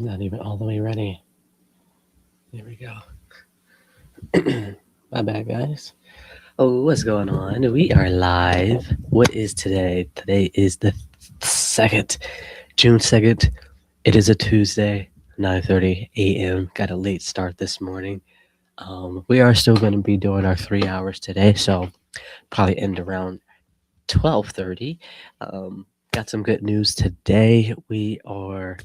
Not even all the way ready. There we go. My bad, guys. Oh, what's going on? We are live. What is today? Today is the 2nd, June 2nd. It is a Tuesday, 9:30 a.m. Got a late start this morning. We are still going to be doing our 3 hours today, so probably end around 12:30. Got some good news today. We are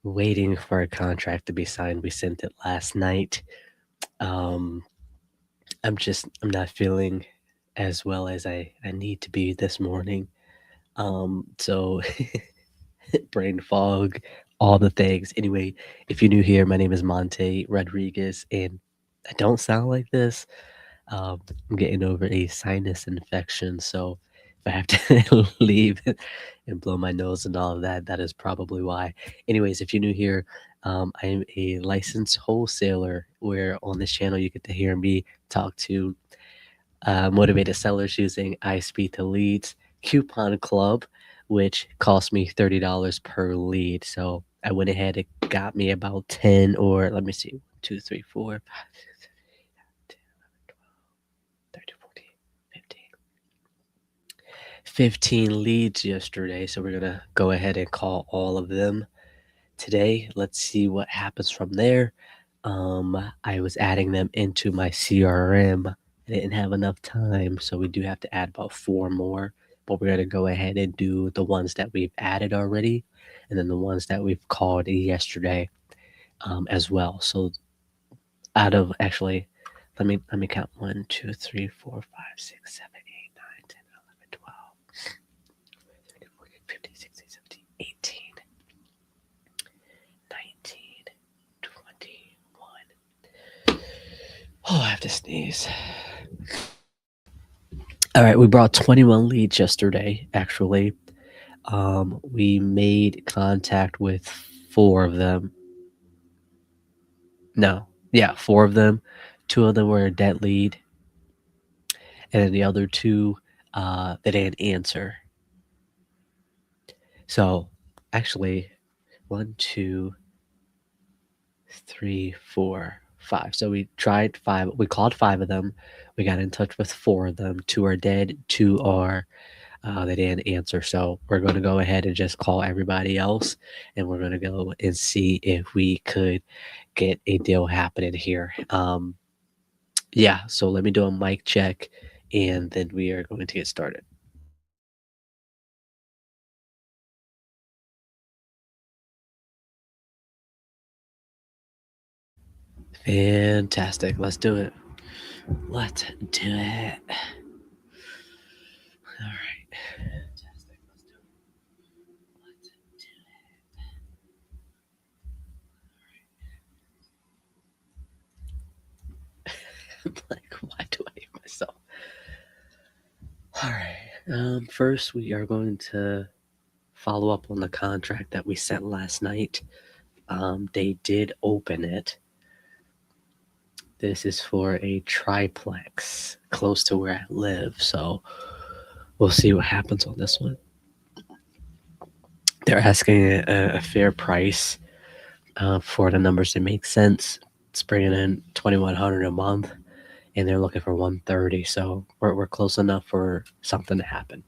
waiting for a contract to be signed. We sent it last night. I'm not feeling as well as I need to be this morning. So brain fog, all the things. Anyway, if you're new here, my name is Monte Rodriguez, and I don't sound like this. I'm getting over a sinus infection, so if I have to leave and blow my nose and all of that, that is probably why. Anyways, if you're new here, I am a licensed wholesaler where on this channel you get to hear me talk to motivated sellers using iSpeedtoLead's coupon club, which cost me $30 per lead. So I went ahead and got me about 10, or let me see, 2, 3, 4, 5, 6, 7, 8, 9, 10, 11, 12, 13, 14, 15 leads yesterday. So we're going to go ahead and call all of them today. Let's see what happens from there. I was adding them into my CRM. I didn't have enough time, so we do have to add about 4 more. But we're going to go ahead and do the ones that we've added already, and then the ones that we've called yesterday as well. So out of actually, let me count 1, 2, 3, 4, 5, 6, 7, 8, 9, 10, 11, 12, 13, 14, 15, 16, 17, 18. 19, 21. Oh, I have to sneeze. All right, we brought 21 leads yesterday, actually. We made contact with 4 of them. No, yeah, 4 of them. 2 of them were a dead lead. And then the other 2, they didn't answer. So, actually, 1, 2, 3, 4, 5. So we tried 5. We called 5 of them. We got in touch with 4 of them. 2 are dead. 2 are they didn't answer. So we're going to go ahead and just call everybody else, and we're going to go and see if we could get a deal happening here. Yeah. So let me do a mic check, and then we are going to get started. Fantastic. Let's do it. Let's do it. All right. Fantastic. Let's do it. Let's do it. Like, why do I hear myself? All right. First, we are going to follow up on the contract that we sent last night. They did open it. This is for a triplex close to where I live, so we'll see what happens on this one. They're asking a fair price for the numbers that make sense. It's bringing in $2,100 a month, and they're looking for $130. So we're close enough for something to happen.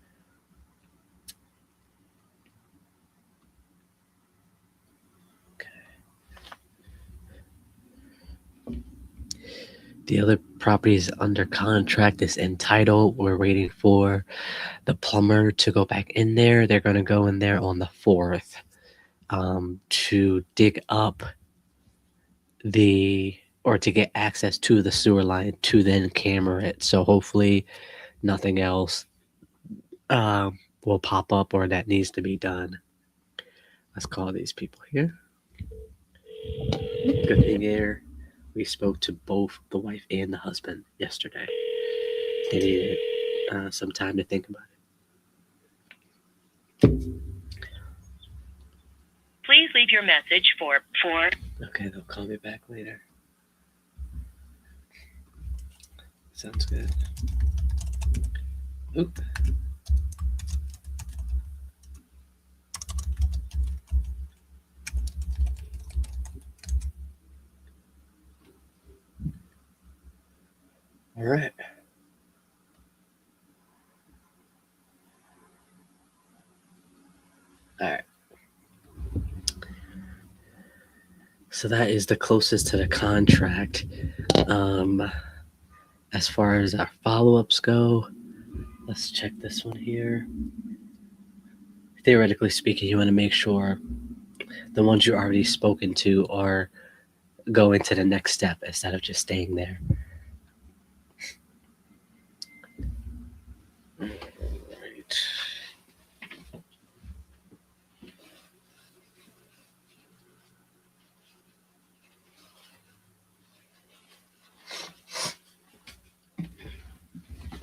The other property is under contract, is entitled. We're waiting for the plumber to go back in there. They're going to go in there on the 4th to dig up to get access to the sewer line to then camera it. So hopefully nothing else will pop up or that needs to be done. Let's call these people here. Good thing here, we spoke to both the wife and the husband yesterday. They needed some time to think about it. Please leave your message for. Okay, they'll call me back later. Sounds good. Oop. All right. All right. So that is the closest to the contract. As far as our follow-ups go, let's check this one here. Theoretically speaking, you want to make sure the ones you already spoken to are going to the next step instead of just staying there. Right.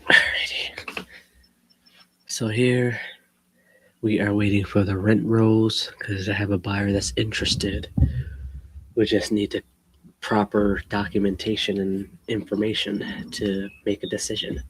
Alrighty. So here we are waiting for the rent rolls because I have a buyer that's interested. We just need the proper documentation and information to make a decision.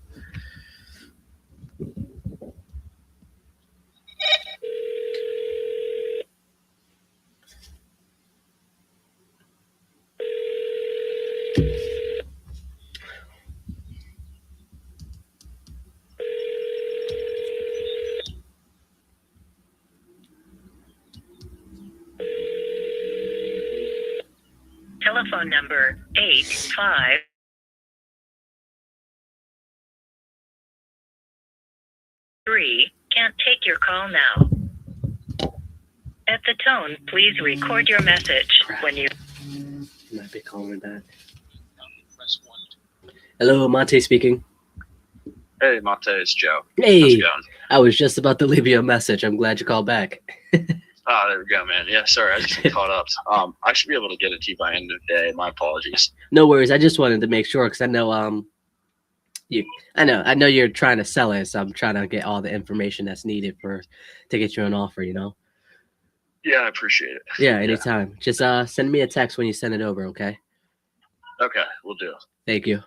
telephone number 853 can't take your call now. At the tone, please record your message. When you might be calling me back. Hello, Monte speaking. Hey, Monte, it's Joe. Hey, how's it going? I was just about to leave you a message. I'm glad you called back. Oh, there we go, man. Yeah, sorry, I just got caught up. I should be able to get it to you by end of the day. My apologies. No worries. I just wanted to make sure because I know I know you're trying to sell it, so I'm trying to get all the information that's needed to get you an offer. Yeah, I appreciate it. Yeah, anytime. Just send me a text when you send it over. Okay. Okay, we'll do. Thank you.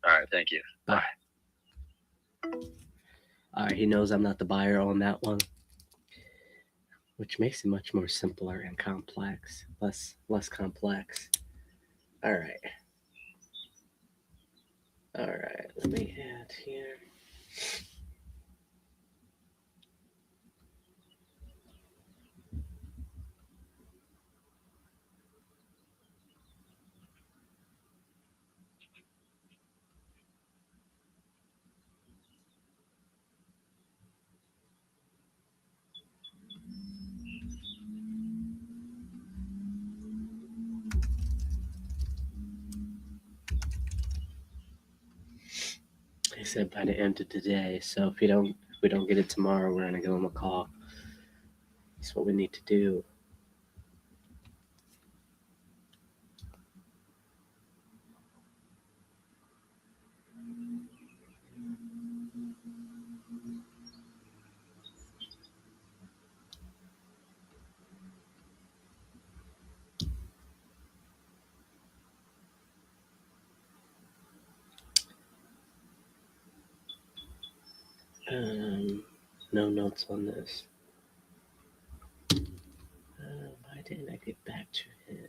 All right, thank you. Bye. All right, he knows I'm not the buyer on that one, which makes it much more simpler and complex, less complex. All right. Let me add here. He said by the end of today. So if we don't get it tomorrow, we're gonna give him a call. That's what we need to do. No notes on this. Why didn't I get back to him?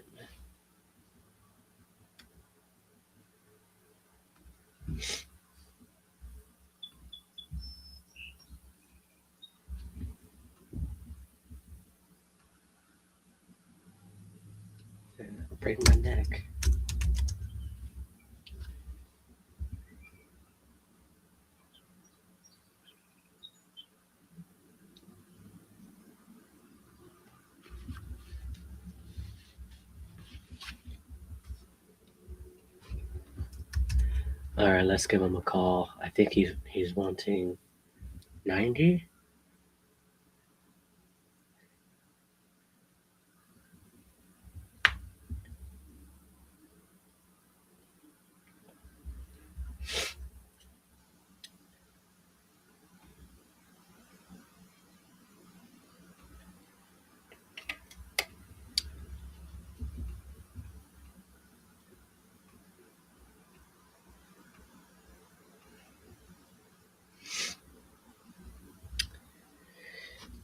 I'll break my neck. All right, let's give him a call. I think he's wanting 90.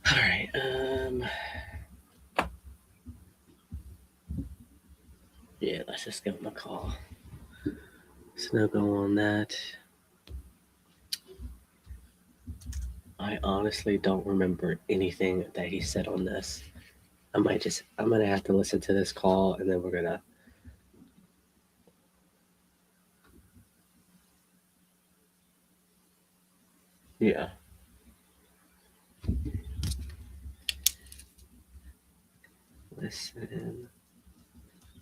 All right. Yeah, let's just give him a call. So no go on that. I honestly don't remember anything that he said on this. I'm gonna have to listen to this call and then we're gonna. Yeah. Listen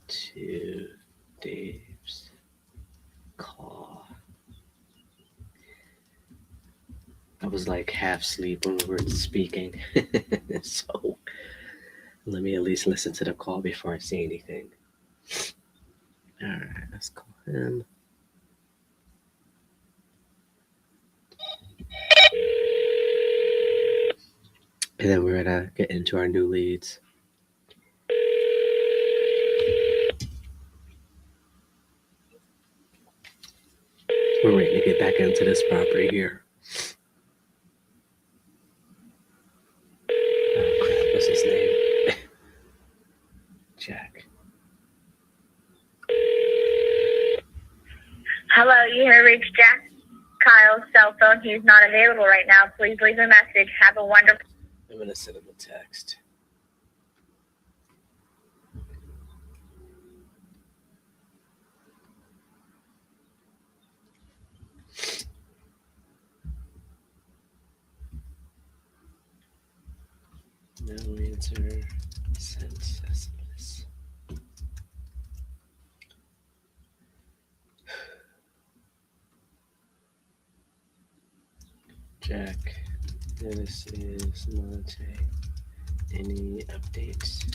to Dave's call. I was like half asleep when we were speaking. So let me at least listen to the call before I say anything. Alright, let's call him. And then we're gonna get into our new leads. We're waiting to get back into this property here. Oh crap, what's his name? Jack. Hello, you have reached Jack Kyle's cell phone. He's not available right now. Please leave a message. Have a wonderful. I'm gonna send him a text. No answer. Send SMS. Jack, this is Monte. Any updates?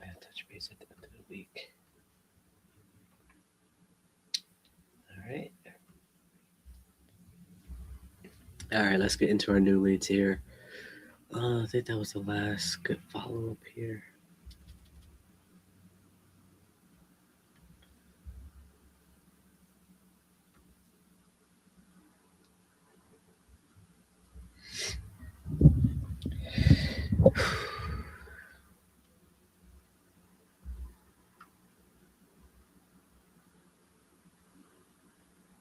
I'll touch base at the end of the week. Alright. Alright, let's get into our new leads here. I think that was the last good follow-up here.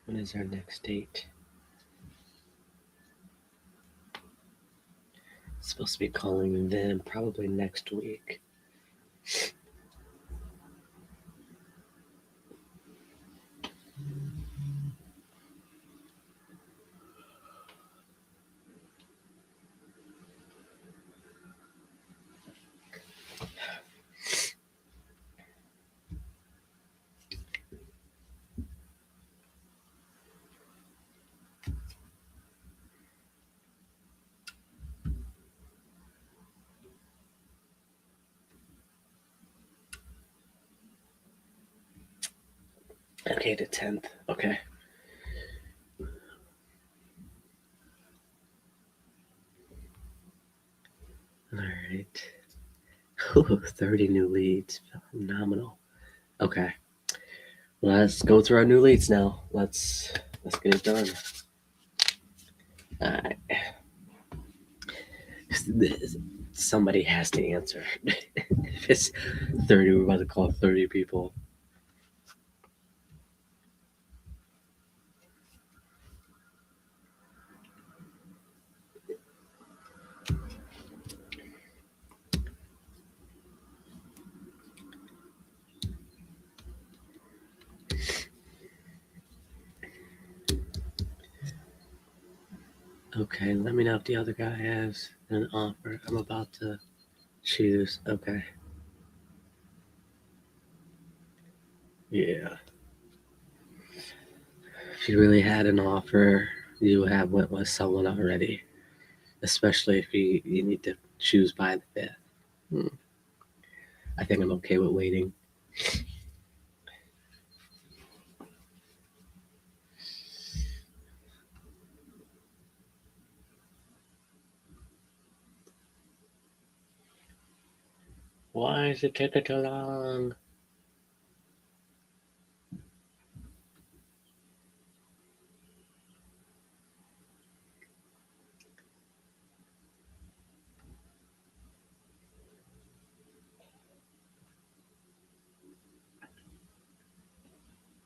When is our next date? Supposed to be calling them probably next week. Okay, the 10th. Okay. Alright. 30 new leads. Phenomenal. Okay. Let's go through our new leads now. Let's get it done. Alright. Somebody has to answer. If it's 30, we're about to call 30 people. Okay, let me know if the other guy has an offer. I'm about to choose. Okay. Yeah. If you really had an offer, you have went with someone already. Especially if you need to choose by the 5th. I think I'm okay with waiting. Why is it taking so long?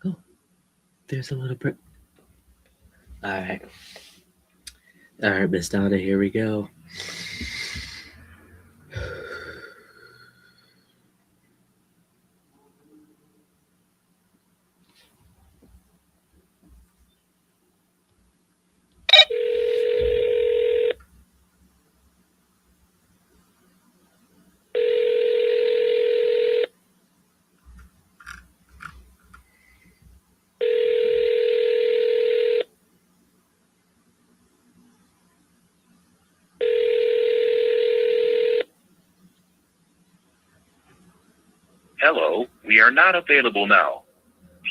Oh, there's a little bit. All right, Miss Donna, here we go. Hello, we are not available now.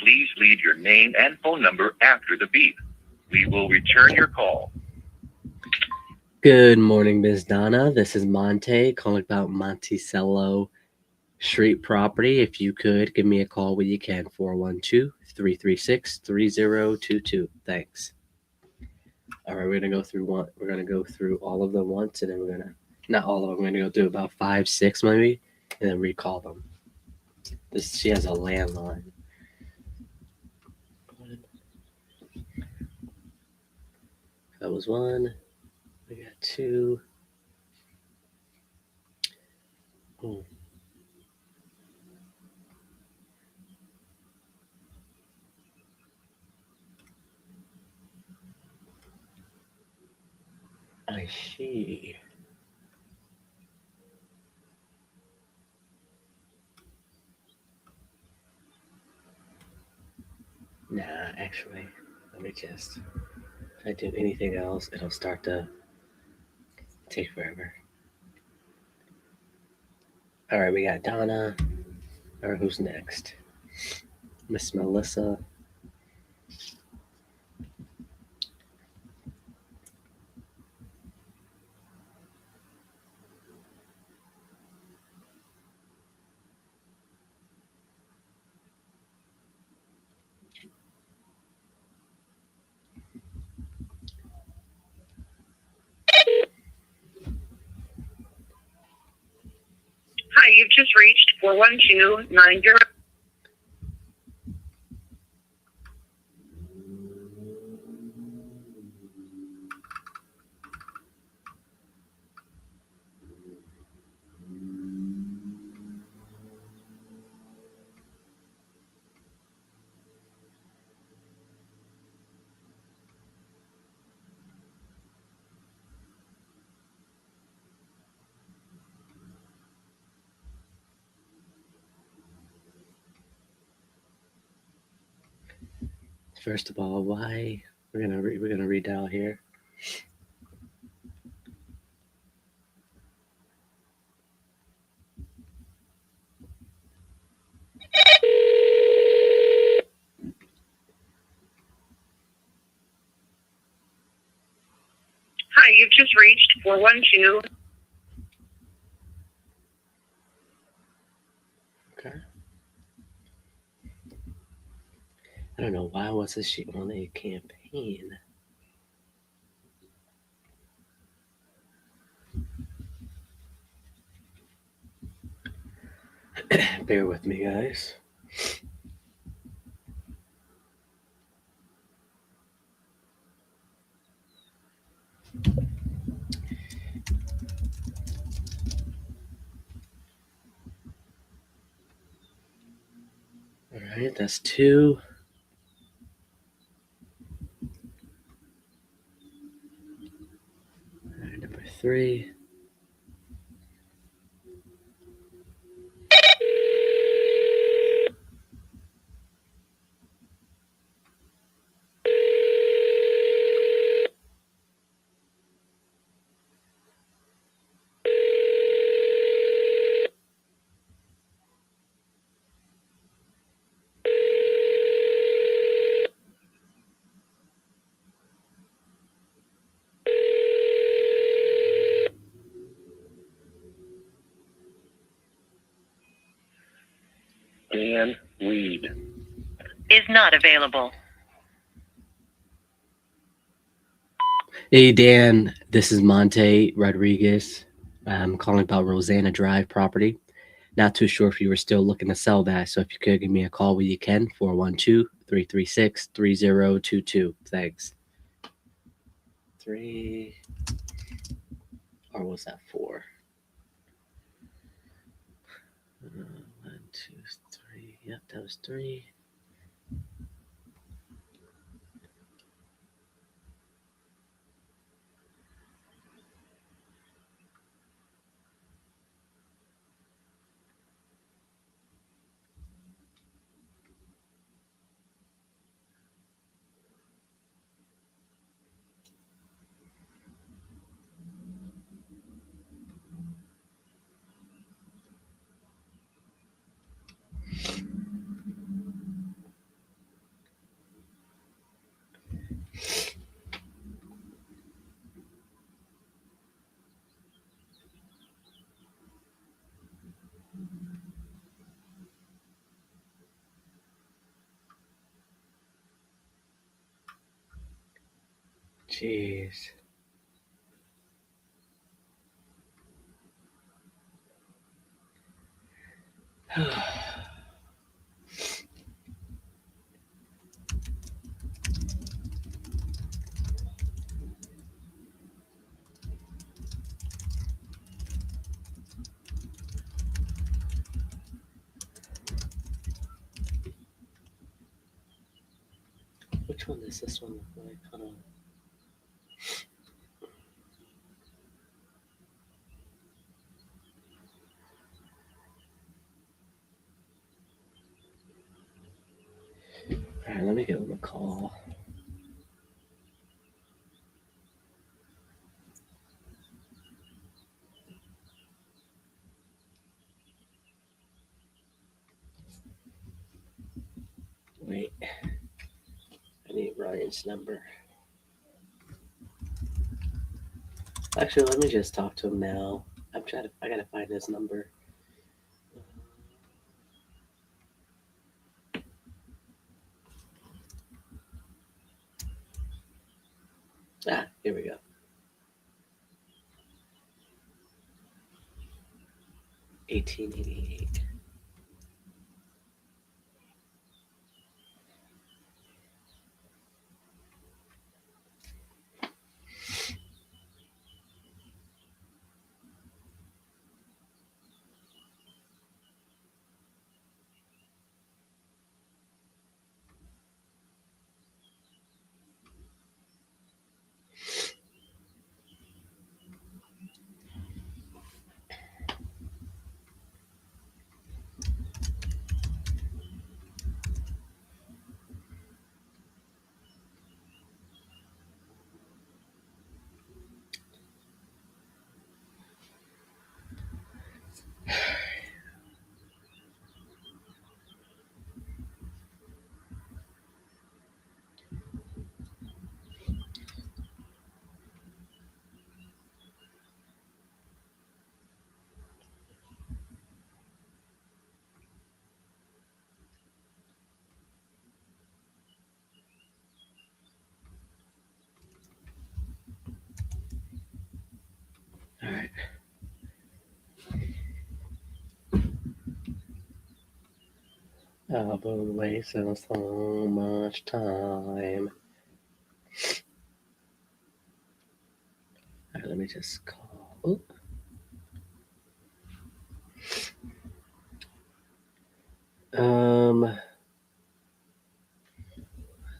Please leave your name and phone number after the beep. We will return your call. Good morning, Ms. Donna. This is Monte calling about Monticello Street property. If you could give me a call when you can, 412-336-3022. Thanks. All right, we're gonna go through one. We're gonna go through all of them once, and then we're gonna not all of them. We're gonna go through about 5, 6 maybe, and then recall them. She has a landline. That was one. We got 2. Oh. I see. Nah, actually, let me just. If I do anything else, it'll start to take forever. All right, we got Donna. All right, who's next? Miss Melissa. Hi, you've just reached 41290. First of all, why we're gonna redial here. Hi, you've just reached 412. Okay. I don't know why wasn't she on a campaign. Bear with me, guys. All right, that's 2. All right, number 3. Dan Reed. Is not available. Hey, Dan. This is Monte Rodriguez. I'm calling about Rosanna Drive property. Not too sure if you were still looking to sell that, so if you could give me a call when you can, 412-336-3022. Thanks. 3, or was that 4? 1, 2, 3. Yep, that was 3. Jeez. Which one does this one look like? Hold on. All right, let me give him a call. Wait. I need Ryan's number. Actually, let me just talk to him now. I gotta find his number. Here we go. $18.88. All right. Oh, but wasting so much time. All right, let me just call. Oop.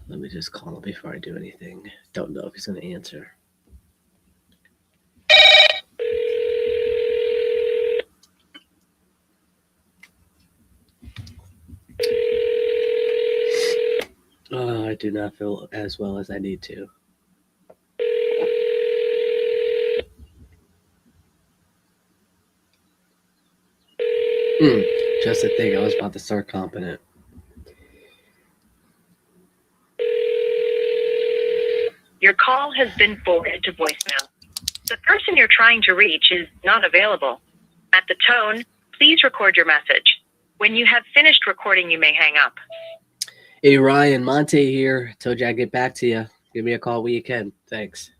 Let me just call him before I do anything. Don't know if he's gonna answer. I do not feel as well as I need to. Just to think, I was about to start competent. Your call has been forwarded to voicemail. The person you're trying to reach is not available. At the tone, please record your message. When you have finished recording, you may hang up. Hey, Ryan, Monte here. Told you I'd get back to you. Give me a call when you can. Thanks.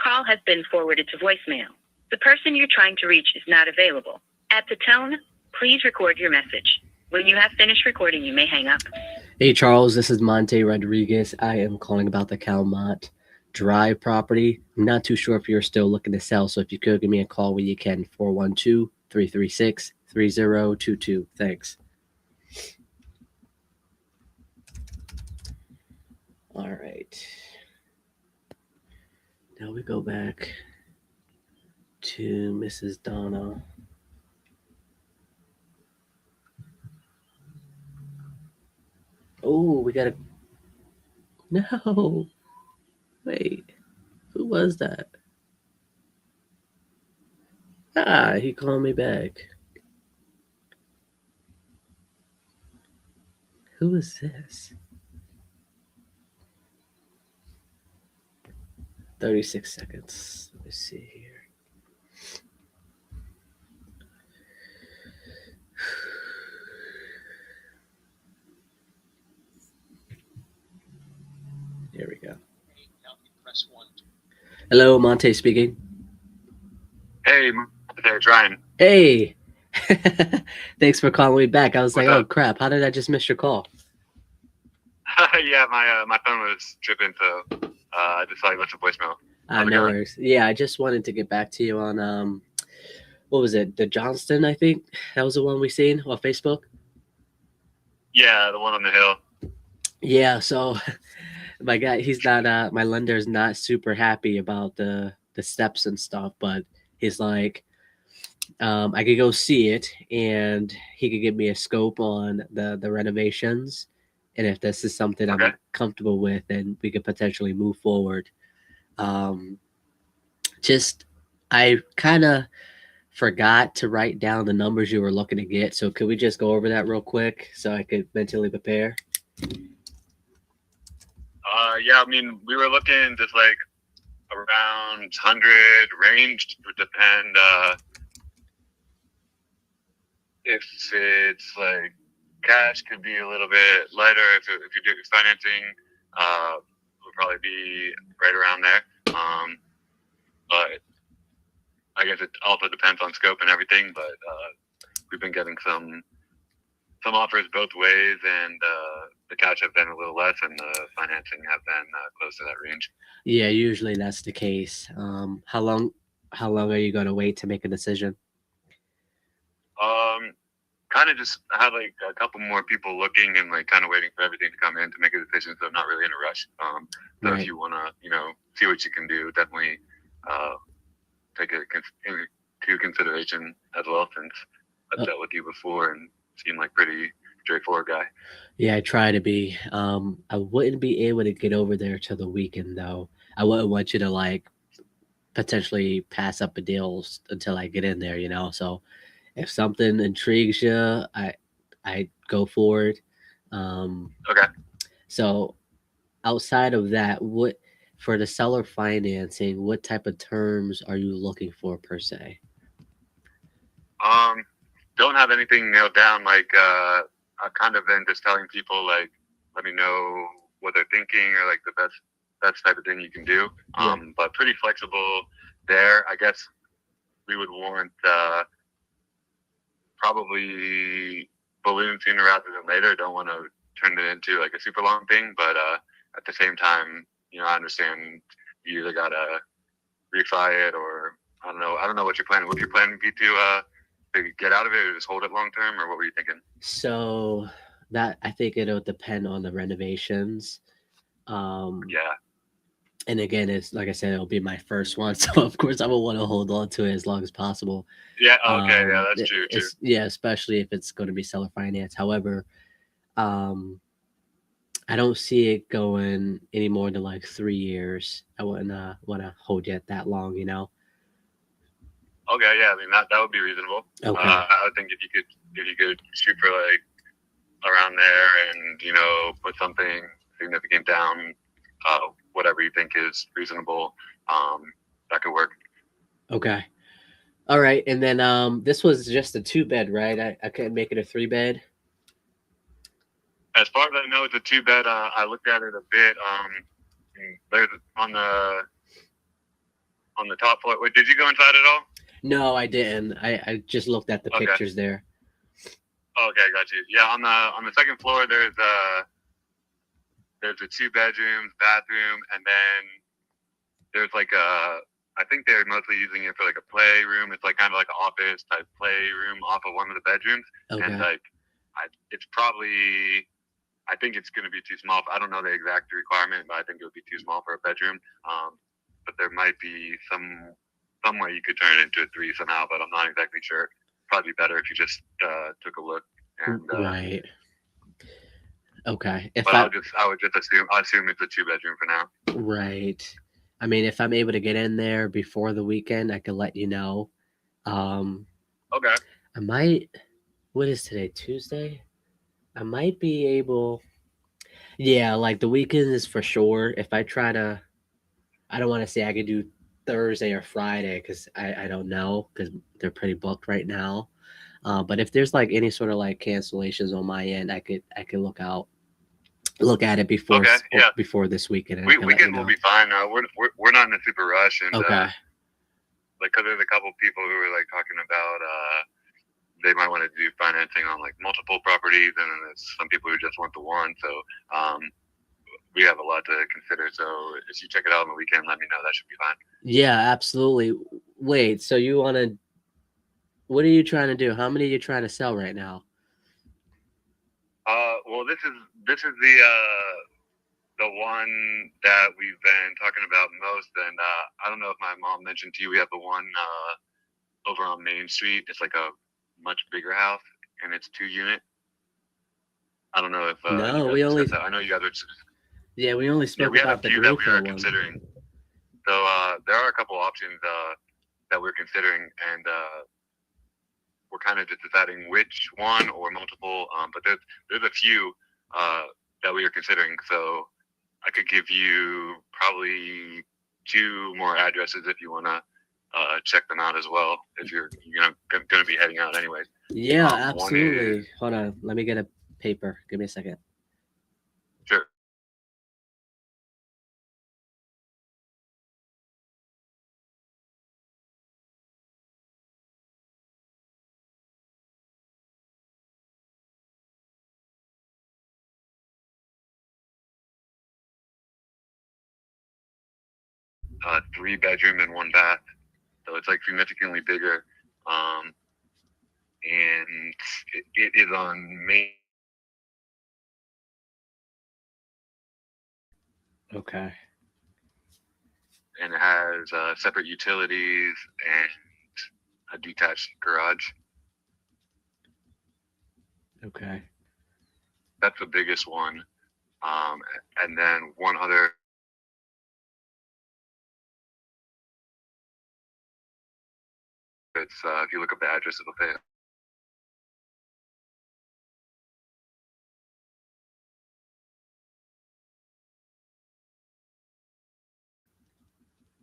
Call has been forwarded to voicemail. The person you're trying to reach is not available. At the tone, please record your message. When you have finished recording, you may hang up. Hey, Charles, this is Monte Rodriguez. I am calling about the Calmont Drive property. I'm not too sure if you're still looking to sell, so if you could give me a call when you can, 412-336-3022. Thanks. All right. Now we go back to Mrs. Donna. Oh, we got a... No. Wait. Who was that? Ah, he called me back. Who is this? 36 seconds. Let me see here. Here we go. Hello, Monte speaking. Hey, there, it's Ryan. Hey. Thanks for calling me back. I was What's like, oh up? crap, how did I just miss your call? Yeah, my phone was tripping, so I just saw you left a voicemail. How's it No going? worries. Yeah, I just wanted to get back to you on what was it? The Johnston, I think. That was the one we seen on Facebook. Yeah, the one on the hill. Yeah, so my guy, he's not my lender's not super happy about the steps and stuff, but he's like, I could go see it and he could give me a scope on the renovations, and if this is something Okay. I'm comfortable with, then we could potentially move forward. Just I kind of forgot to write down the numbers you were looking to get, so could we just go over that real quick so I could mentally prepare? Yeah, I mean, we were looking just like around 100 range. Would depend if it's like cash could be a little bit lighter. If you do financing, would probably be right around there. But I guess it also depends on scope and everything. But we've been getting some offers both ways, and the cash have been a little less, and the financing have been close to that range. Yeah, usually that's the case. How long are you going to wait to make a decision? Kind of just have like a couple more people looking and like kind of waiting for everything to come in to make a decision. So I'm not really in a rush. So Right. if you want to, see what you can do, definitely take it into consideration as well, since I've dealt with you before and seem like pretty straightforward guy. Yeah, I try to be. I wouldn't be able to get over there till the weekend though. I wouldn't want you to like potentially pass up a deal until I get in there, So if something intrigues you, I go for it. Okay. So outside of that, what for the seller financing, what type of terms are you looking for per se? Don't have anything nailed down. Like I've kind of been just telling people like, let me know what they're thinking or like the best type of thing you can do. But pretty flexible there. I guess we would want probably balloon sooner rather than later. Don't want to turn it into like a super long thing, but at the same time, I understand you either gotta refi it or I don't know what you're planning. What your plan would be to get out of it or just hold it long term, or what were you thinking? So that I think it'll depend on the renovations. Yeah. And again, it's like I said, it'll be my first one, so of course I will want to hold on to it as long as possible. Yeah. Okay. Yeah, that's true too. Yeah, especially if it's going to be seller finance. However, I don't see it going any more than like 3 years. I wouldn't want to hold it that long, Okay. Yeah. I mean that would be reasonable. Okay. I would think if you could shoot for like around there and put something significant down, whatever you think is reasonable, that could work. Okay. All right. And then this was just a 2-bed, right? I couldn't make it a 3-bed. As far as I know, it's a 2-bed. I looked at it a bit. There's on the top floor. Wait, did you go inside at all? No, I didn't. I just looked at the Okay. pictures there. Okay, got you. Yeah, on the second floor, there's a 2 bedrooms, bathroom, and then there's like I think they're mostly using it for like a playroom. It's like kind of like an office type playroom off of one of the bedrooms, Okay. and like it's probably. I think it's going to be too small. I don't know the exact requirement, but I think it would be too small for a bedroom. But there might be some way you could turn it into a 3 somehow, but I'm not exactly sure. Probably better if you just took a look. And, Right. Okay. But I would just assume it's a 2-bedroom for now. Right. I mean, if I'm able to get in there before the weekend, I can let you know. Okay. I might. What is today? Tuesday? I might be able. Yeah, like the weekend is for sure. If I try to, I don't want to say I could do Thursday or Friday because I don't know because they're pretty booked right now. But if there's like any sort of like cancellations on my end, I could look at it before Okay, yeah. before this weekend. And I can let you Weekend will know. be fine. We're not in a super rush, and Okay. like because there's a couple people who are like talking about they might want to do financing on like multiple properties, and then there's some people who just want the one. So we have a lot to consider. So if you check it out on the weekend, let me know. That should be fine. Yeah, absolutely. Wait, so you want to? What are you trying to do? How many are you trying to sell right now? Well, this is the one that we've been talking about most, and I don't know if my mom mentioned to you, we have the one over on Main Street. It's like a much bigger house, and it's 2-unit. I don't know if No, you we guys only. discussed that. I know you guys are. Yeah, we only Yeah, spoke we had a about the few that we were Greenfield one. considering. So there are a couple options that we're considering, and we're kind of just deciding which one or multiple. But there's a few that we are considering. So I could give you probably 2 more addresses if you want to check them out as well. If you're going to be heading out anyways. Yeah, One is- absolutely. Hold on, let me get a paper. Give me a second. Sure. A 3-bedroom and 1 bath, so it's like significantly bigger, and it is on Main. Okay. And it has separate utilities and a detached garage. Okay. That's the biggest one, and then one other. It's if you look up the address, it'll say.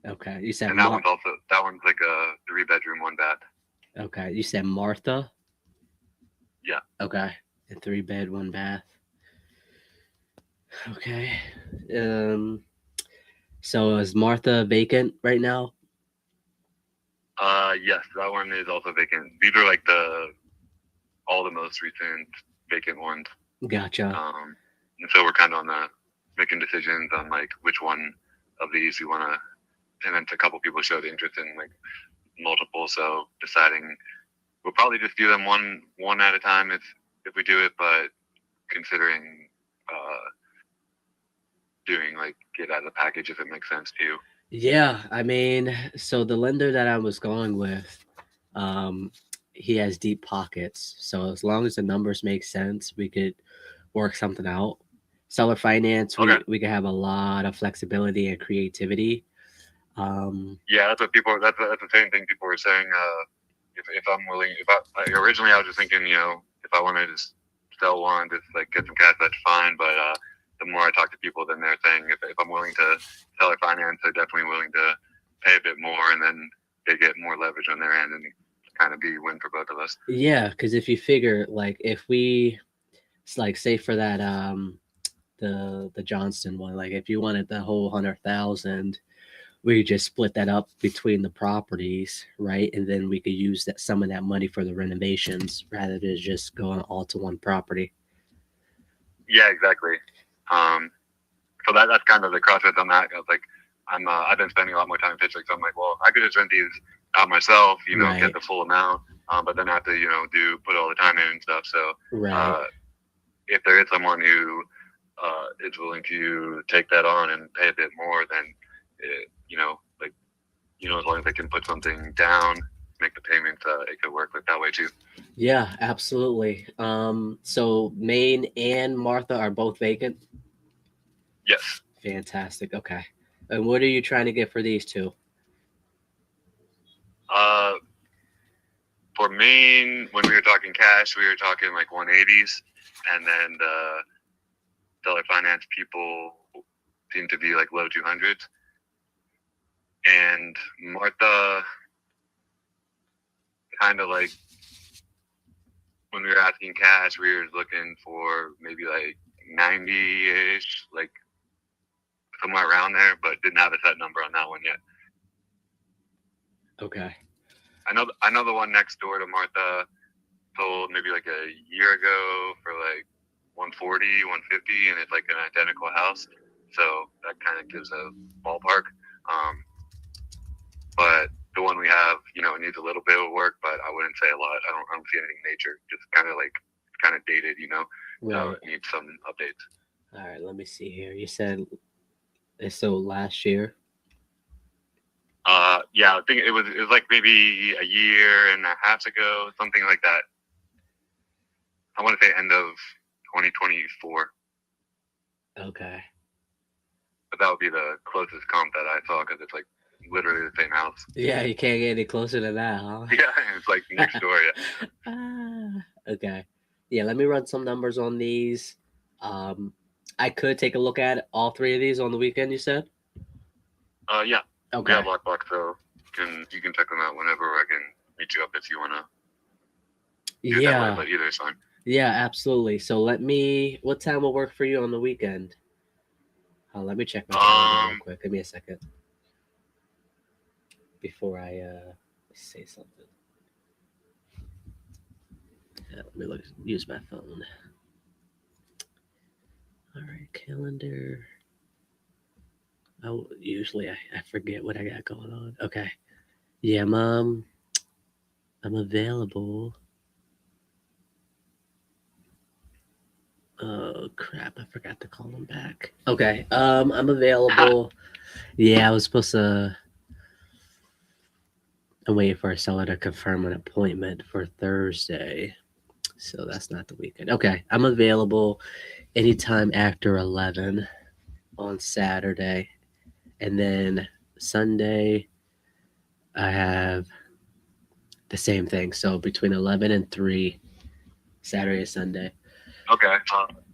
Okay. You said And that one's like a 3-bedroom, 1 bath. Okay. You said Martha. Yeah. Okay. A 3-bed, 1 bath. Okay. So is Martha vacant right now? Yes, that one is also vacant. These are like all the most recent vacant ones. Gotcha. And so we're kind of on making decisions on like which one of these we want to. And then a couple people showed interest in like multiple, so deciding we'll probably just do them one at a time if we do it, but considering doing like get out of the package if it makes sense to you. Yeah, I mean, so the lender that I was going with, he has deep pockets. So as long as the numbers make sense, we could work something out. Seller finance, Okay. we could have a lot of flexibility and creativity. Yeah, that's what people. That's the same thing people were saying. If I'm willing, originally I was just thinking, if I wanted to sell one, just like get some cash, that's fine. But the more I talk to people, then they're saying if I'm willing to sell or finance, they're definitely willing to pay a bit more, and then they get more leverage on their end, and kind of be a win for both of us. Yeah, because if you figure like if we, like say for that the Johnston one, like if you wanted the whole 100,000. We just split that up between the properties, right? And then we could use that some of that money for the renovations rather than just going all to one property. Yeah, exactly. So that's kind of the crossroads on that. I was like, I've been spending a lot more time in Pittsburgh, so I'm like, well, I could just rent these out myself, Right. Get the full amount, but then I have to, put all the time in and stuff. So, Right. If there is someone who is willing to take that on and pay a bit more, then as long as they can put something down, make the payment, it could work like that way too. Yeah, absolutely. So Maine and Martha are both vacant. Yes. Fantastic. Okay. And what are you trying to get for these two? For Maine, when we were talking cash, we were talking like 180s, and then the seller finance people seem to be like low 200s. And Martha, kind of like when we were asking cash, we were looking for maybe like 90-ish, like somewhere around there, but didn't have a set number on that one yet. Okay. I know the one next door to Martha sold maybe like a year ago for like 140, 150, and it's like an identical house. So that kind of gives a ballpark. But the one we have, it needs a little bit of work, but I wouldn't say a lot. I don't see anything major. Just kind of dated, Right. So it needs some updates. All right. Let me see here. You said it sold last year. Yeah, I think it was like maybe a year and a half ago, something like that. I want to say end of 2024. Okay. But that would be the closest comp that I saw because it's like literally the same house. Yeah, you can't get any closer than that, huh? Yeah, it's like next door. Yeah. Okay. Yeah, let me run some numbers on these. I could take a look at all three of these on the weekend, you said? Yeah. Okay. We have lockbox, so you can check them out whenever. I can meet you up if you want to. Yeah. But either is fine. Yeah, absolutely. So what time will work for you on the weekend? Let me check my calendar real quick. Give me a second before I say something. Yeah, let me use my phone. All right, calendar. Usually I forget what I got going on. Okay. Yeah, Mom. I'm available. Oh crap, I forgot to call him back. Okay. I'm available. Yeah, I was supposed to. I'm waiting for a seller to confirm an appointment for Thursday. So that's not the weekend. Okay. I'm available anytime after 11 on Saturday. And then Sunday, I have the same thing. So between 11 and 3, Saturday and Sunday. Okay.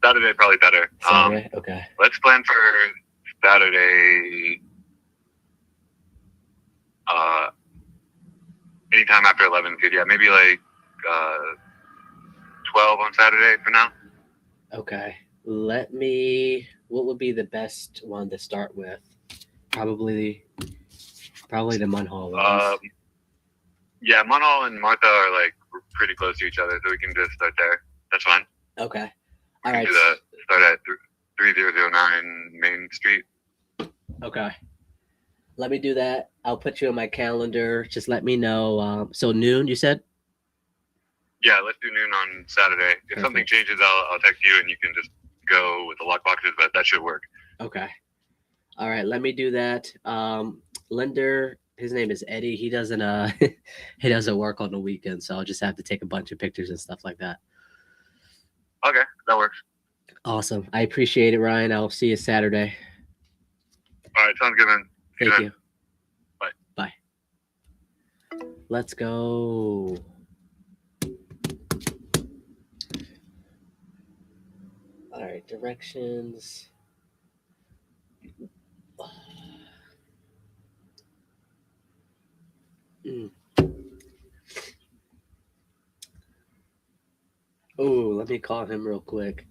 Saturday probably better. Saturday? Okay. Let's plan for Saturday. Anytime after 11 is good. Yeah, maybe like 12 on Saturday for now. Okay. What would be the best one to start with? Probably the Munhall ones. Yeah, Munhall and Martha are like pretty close to each other, so we can just start there. That's fine. Okay. We All can right. start at 3009 Street. Okay. Let me do that. I'll put you on my calendar. Just let me know. So noon, you said? Yeah, let's do noon on Saturday. If something Perfect. changes, I'll text you and you can just go with the lock boxes, but that should work. Okay. All right, let me do that. Lender, his name is Eddie. He doesn't he doesn't work on the weekend, so I'll just have to take a bunch of pictures and stuff like that. Okay, that works. Awesome. I appreciate it, Ryan. I'll see you Saturday. All right, sounds good, man. See Thank then. you. Bye. Bye. Let's go. All right, directions. Oh, let me call him real quick.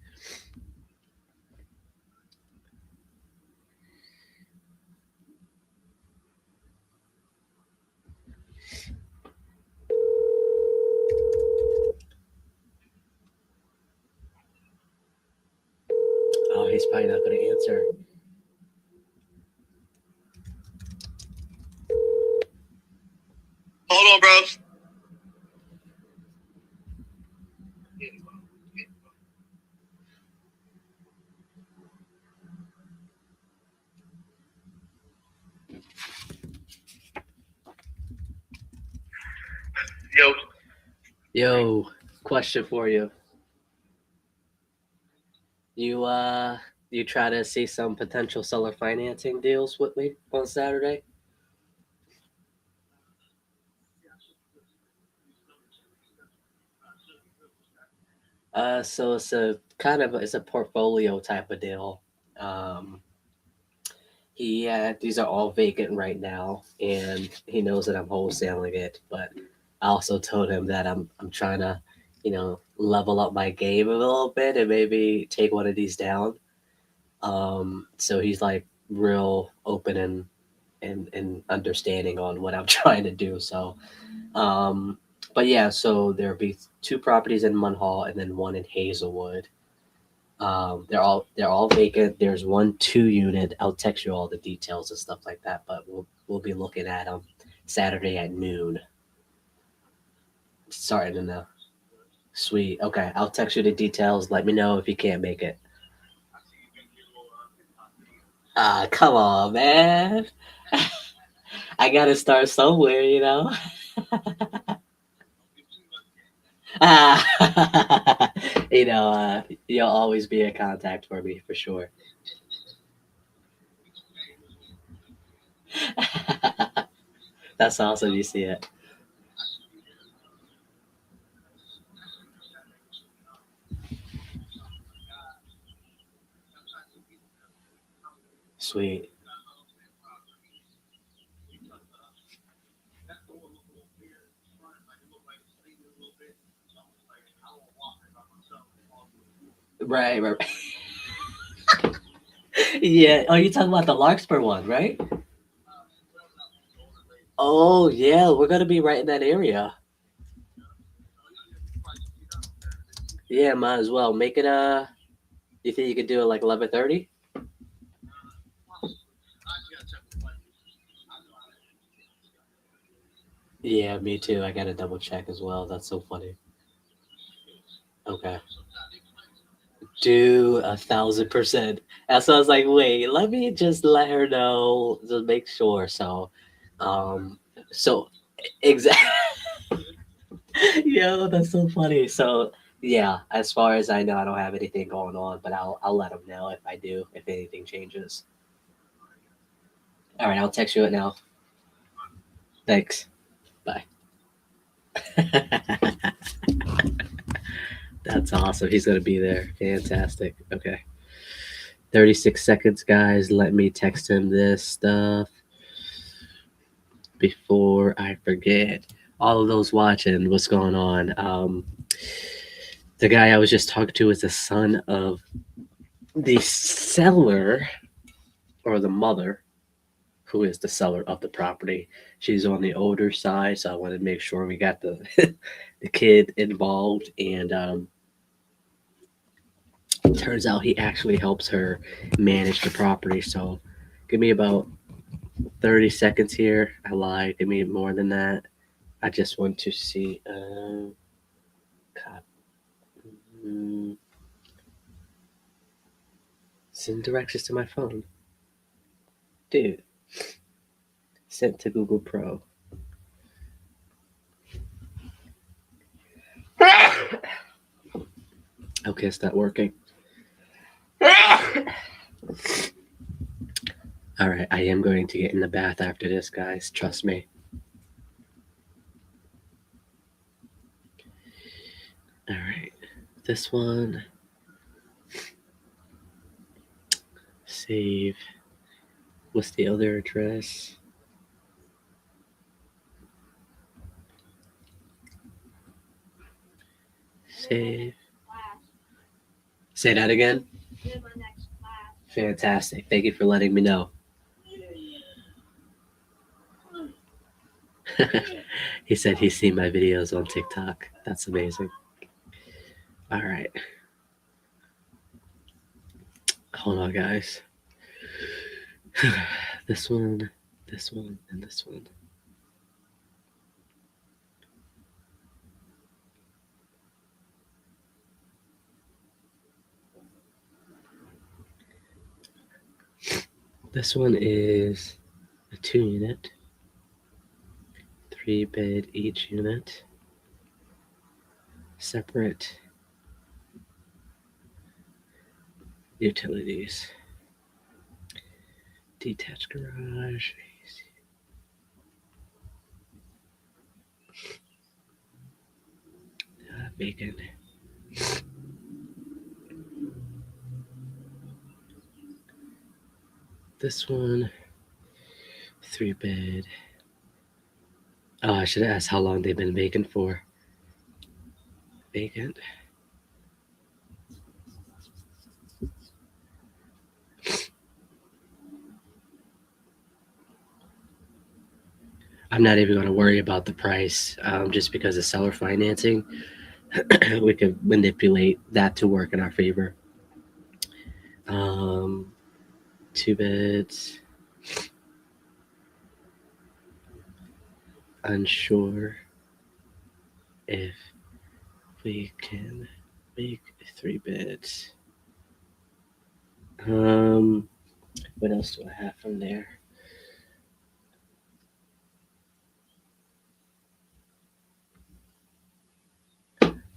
Oh, he's probably not going to answer. Hold on, bros. Yo. Yo, question for you. You try to see some potential seller financing deals with me on Saturday? So it's a portfolio type of deal. These are all vacant right now, and he knows that I'm wholesaling it. But I also told him that I'm trying to, level up my game a little bit and maybe take one of these down. So he's like real open and understanding on what I'm trying to do. So, but yeah, so there'll be 2 properties in Munhall and then 1 in Hazelwood. They're all vacant. There's 1 2-unit. I'll text you all the details and stuff like that. But we'll be looking at them Saturday at noon. Starting in the sweet. Okay, I'll text you the details. Let me know if you can't make it. Come on, man. I gotta start somewhere, you know. You'll always be a contact for me for sure. That's awesome. You see it. Sweet. Right. Yeah. Oh, you talking about the Larkspur one, right? Oh, yeah. We're gonna be right in that area. Yeah, might as well make it. You think you could do it like 11:30? Yeah, me too. I gotta double check as well. That's so funny. Okay. Do 1,000%. And so I was like, wait, let me just let her know to make sure. Um, so exactly. Yo, that's so funny. So yeah, as far as I know, I don't have anything going on, but I'll let them know if I do, if anything changes. All right, I'll text you it now. Thanks. Bye. That's awesome. He's gonna be there. Fantastic. Okay. 36 seconds, guys. Let me text him this stuff before I forget. All of those watching, what's going on? The guy I was just talking to is the son of the seller or the mother who is the seller of the property. She's on the older side, so I wanted to make sure we got the the kid involved. And Turns out he actually helps her manage the property. So give me about 30 seconds here. I lied. Give me more than that. I just want to see. Send directions to my phone. Dude. Sent to Google Pro. Okay, it's not working. Alright, I am going to get in the bath after this, guys. Trust me. Alright. This one. Save. What's the other address? Save. Say that again. Fantastic. Thank you for letting me know. He said he's seen my videos on TikTok. That's amazing. All right. Hold on, guys. This one, and this one. This one is a 2-unit, 3-bed each unit, separate utilities, detached garage, vacant. This one, 3-bed. Oh, I should ask how long they've been vacant for. Vacant. I'm not even going to worry about the price, just because of seller financing. We could manipulate that to work in our favor. 2 beds. Unsure if we can make 3 beds. What else do I have from there?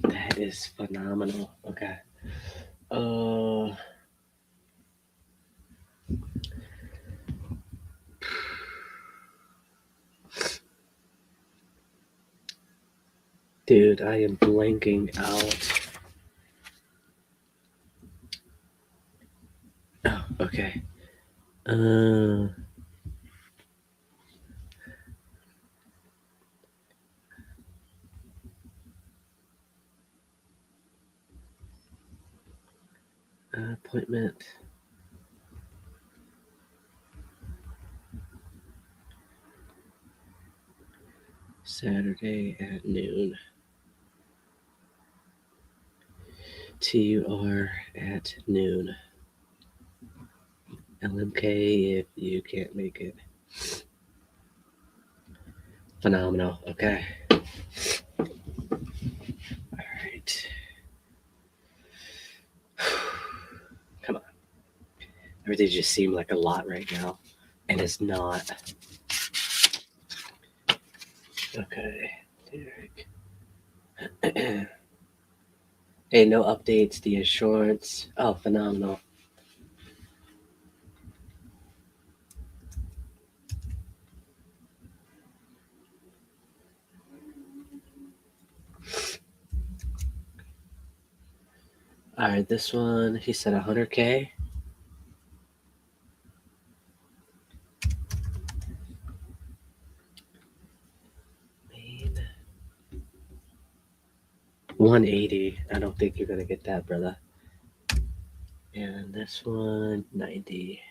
That is phenomenal. Okay. Dude, I am blanking out. Oh, okay. Appointment. Saturday at noon. TUR at noon. LMK if you can't make it. Phenomenal. Okay. All right. Come on. Everything just seemed like a lot right now, and it's not. Okay. Derek. Hey, no updates. The insurance. Oh, phenomenal. All right, this one, he said 100K. Main. 180. I don't think you're gonna get that, brother. And this one, 90.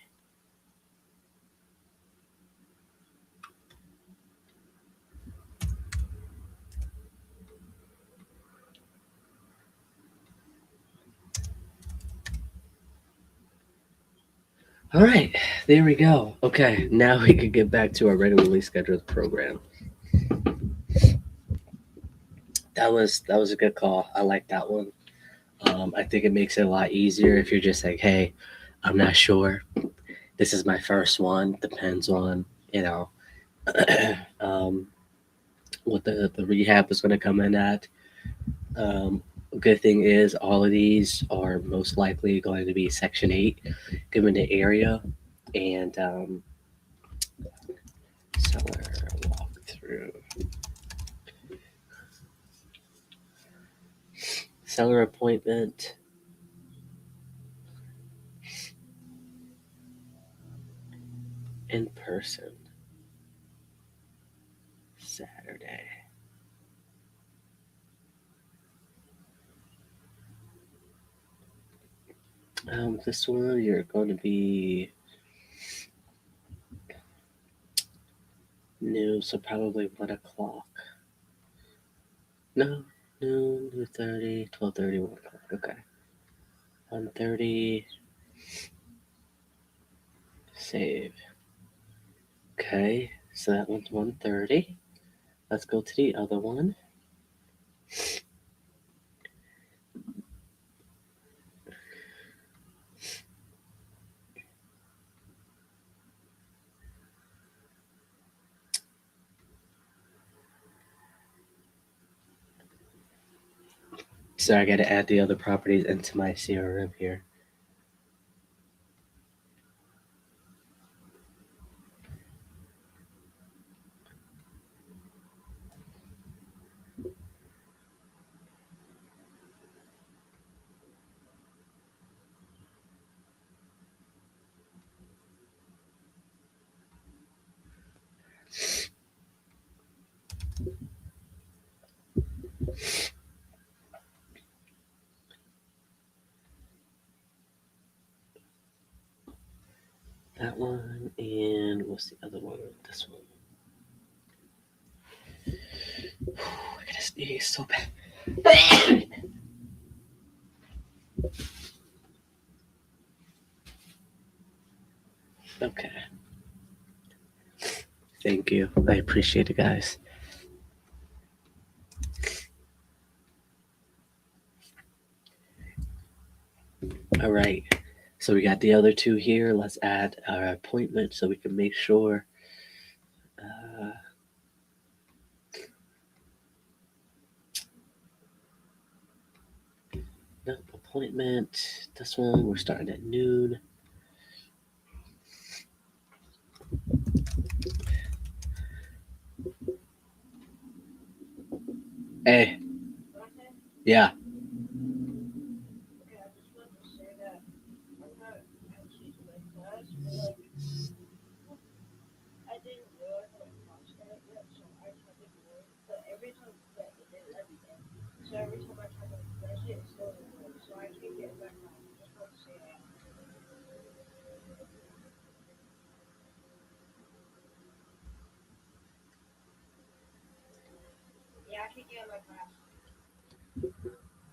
All right, there we go. Okay, now we can get back to our regularly scheduled program. That was a good call. I like that one. I think it makes it a lot easier if you're just like, hey, I'm not sure. This is my first one. Depends on um, what the rehab is going to come in at. Good thing is all of these are most likely going to be Section 8, given the area, and seller walkthrough. Seller appointment. In person. Saturday. This one you're going to be noon, so probably 1 o'clock. No, noon, 2:30, 12:30, 1 o'clock. Okay. 1:30. Save. Okay, so that one's 1:30. Let's go to the other one. So I got to add the other properties into my CRM here. That one, and what's the other one? This one. I gotta sneeze so bad. Okay. Thank you. I appreciate it, guys. All right. So we got the other two here. Let's add our appointment so we can make sure. No appointment. This one, we're starting at noon. Hey. Yeah.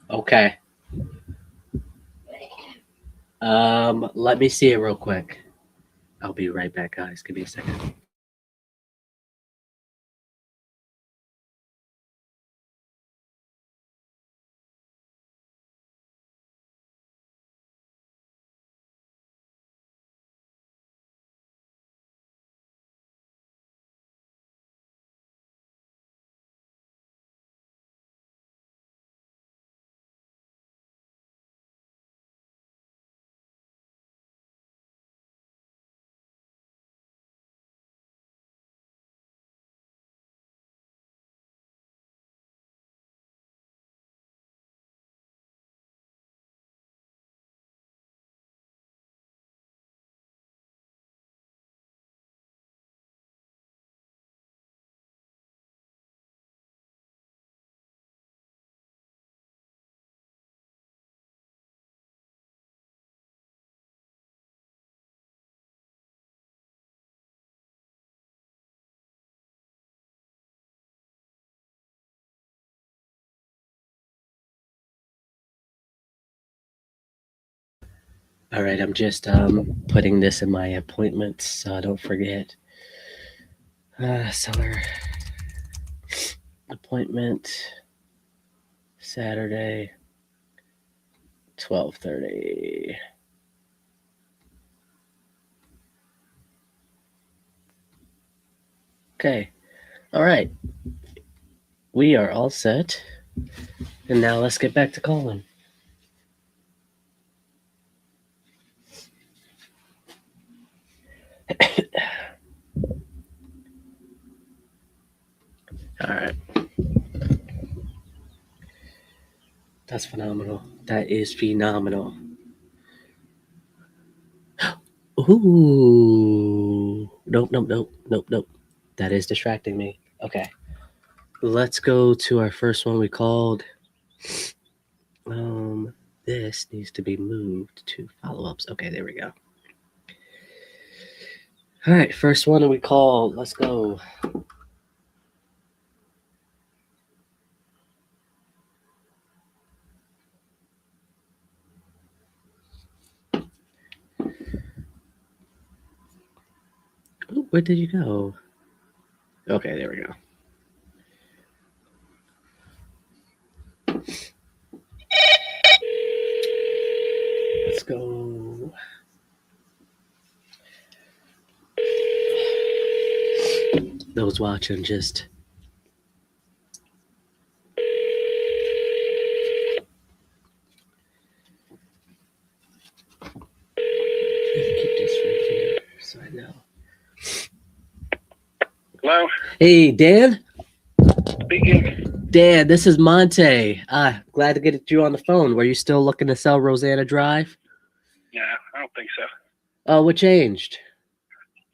Okay. Let me see it real quick. I'll be right back, guys. Give me a second. All right, I'm just putting this in my appointments so I don't forget. Seller appointment Saturday 12:30. Okay. All right. We are all set. And now let's get back to calling. All right. That's phenomenal. That is phenomenal. Ooh. Nope. That is distracting me. Okay. Let's go to our first one we called. This needs to be moved to follow-ups. Okay, there we go. All right, first one we called. Let's go. Ooh, where did you go? Okay, there we go. Let's go. Those watching just keep this right here so I know. Hello, Hey, Dan. speaking. Dan, this is Monte. Glad to get you on the phone. Were you still looking to sell Rosanna Drive? Yeah, I don't think so. Oh, what changed?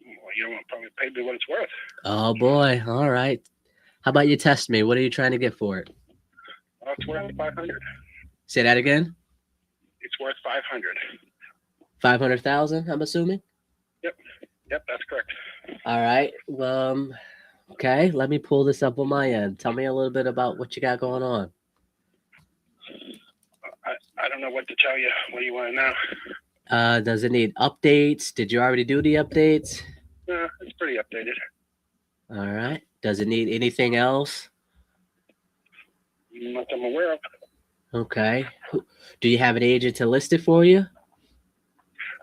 Well, you don't want to probably pay me what it's worth. Oh boy. All right. How about you test me? What are you trying to get for it? Oh, it's worth 500. Say that again. It's worth 500. 500,000. I'm assuming. Yep, that's correct. All right. Okay. Let me pull this up on my end. Tell me a little bit about what you got going on. I don't know what to tell you. What do you want to know? Does it need updates? Did you already do the updates? It's pretty updated. All right. Does it need anything else? Not that I'm aware of. Okay. Do you have an agent to list it for you?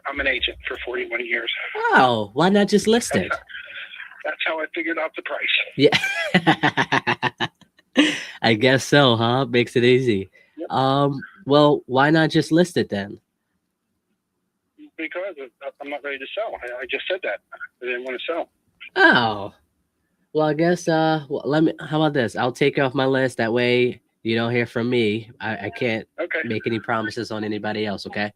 I'm an agent for 41 years. Oh, why not just list it? That's how I figured out the price. Yeah. I guess so, huh? Makes it easy. Yep. Well, why not just list it then? Because I'm not ready to sell. I just said that. I didn't want to sell. Oh. Well, I guess how about this? I'll take you off my list. That way you don't hear from me. I can't Okay, make any promises on anybody else, okay?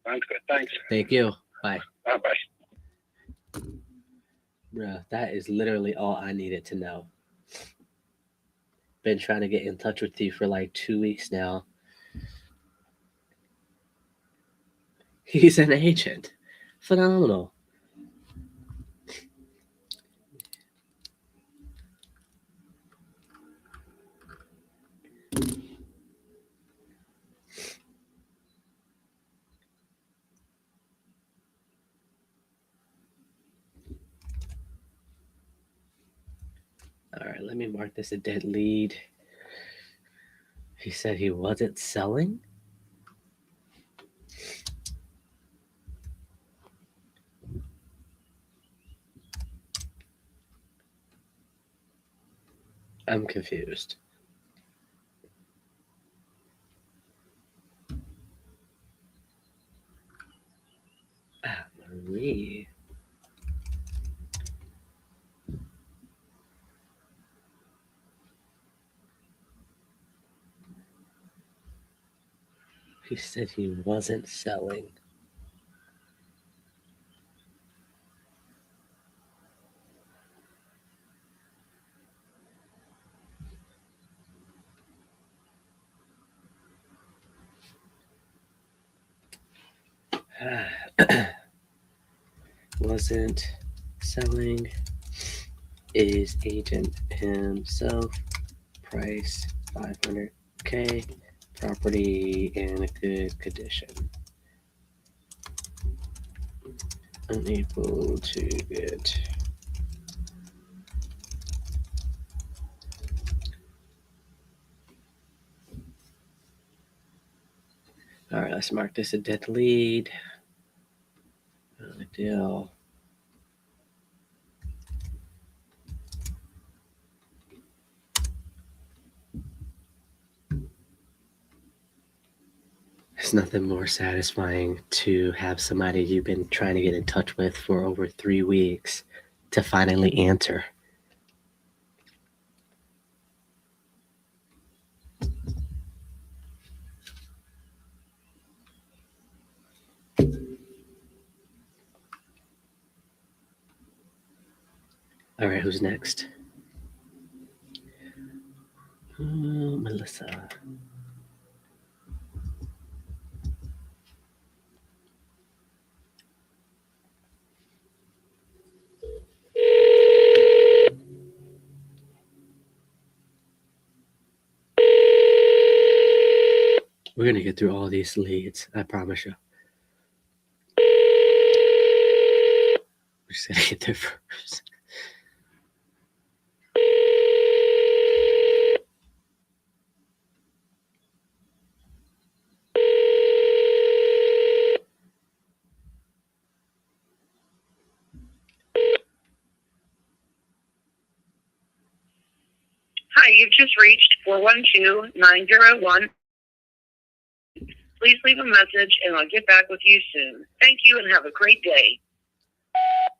sounds good. Thanks. Thank you. Bye. Bye. Bruh, that is literally all I needed to know. Been trying to get in touch with you for like 2 weeks now. He's an agent. Phenomenal. All right, let me mark this a dead lead. He said he wasn't selling? I'm confused. Marie. He said he wasn't selling. Wasn't selling, is agent himself, price 500K, property in a good condition. unable to get all right, let's mark this a dead lead. No big deal. There's nothing more satisfying to have somebody you've been trying to get in touch with for over 3 weeks to finally answer. All right, who's next? Melissa. We're going to get through all these leads, I promise you. We're just going to get there first. Hi, you've just reached 412-901. Please leave a message and I'll get back with you soon. Thank you and have a great day.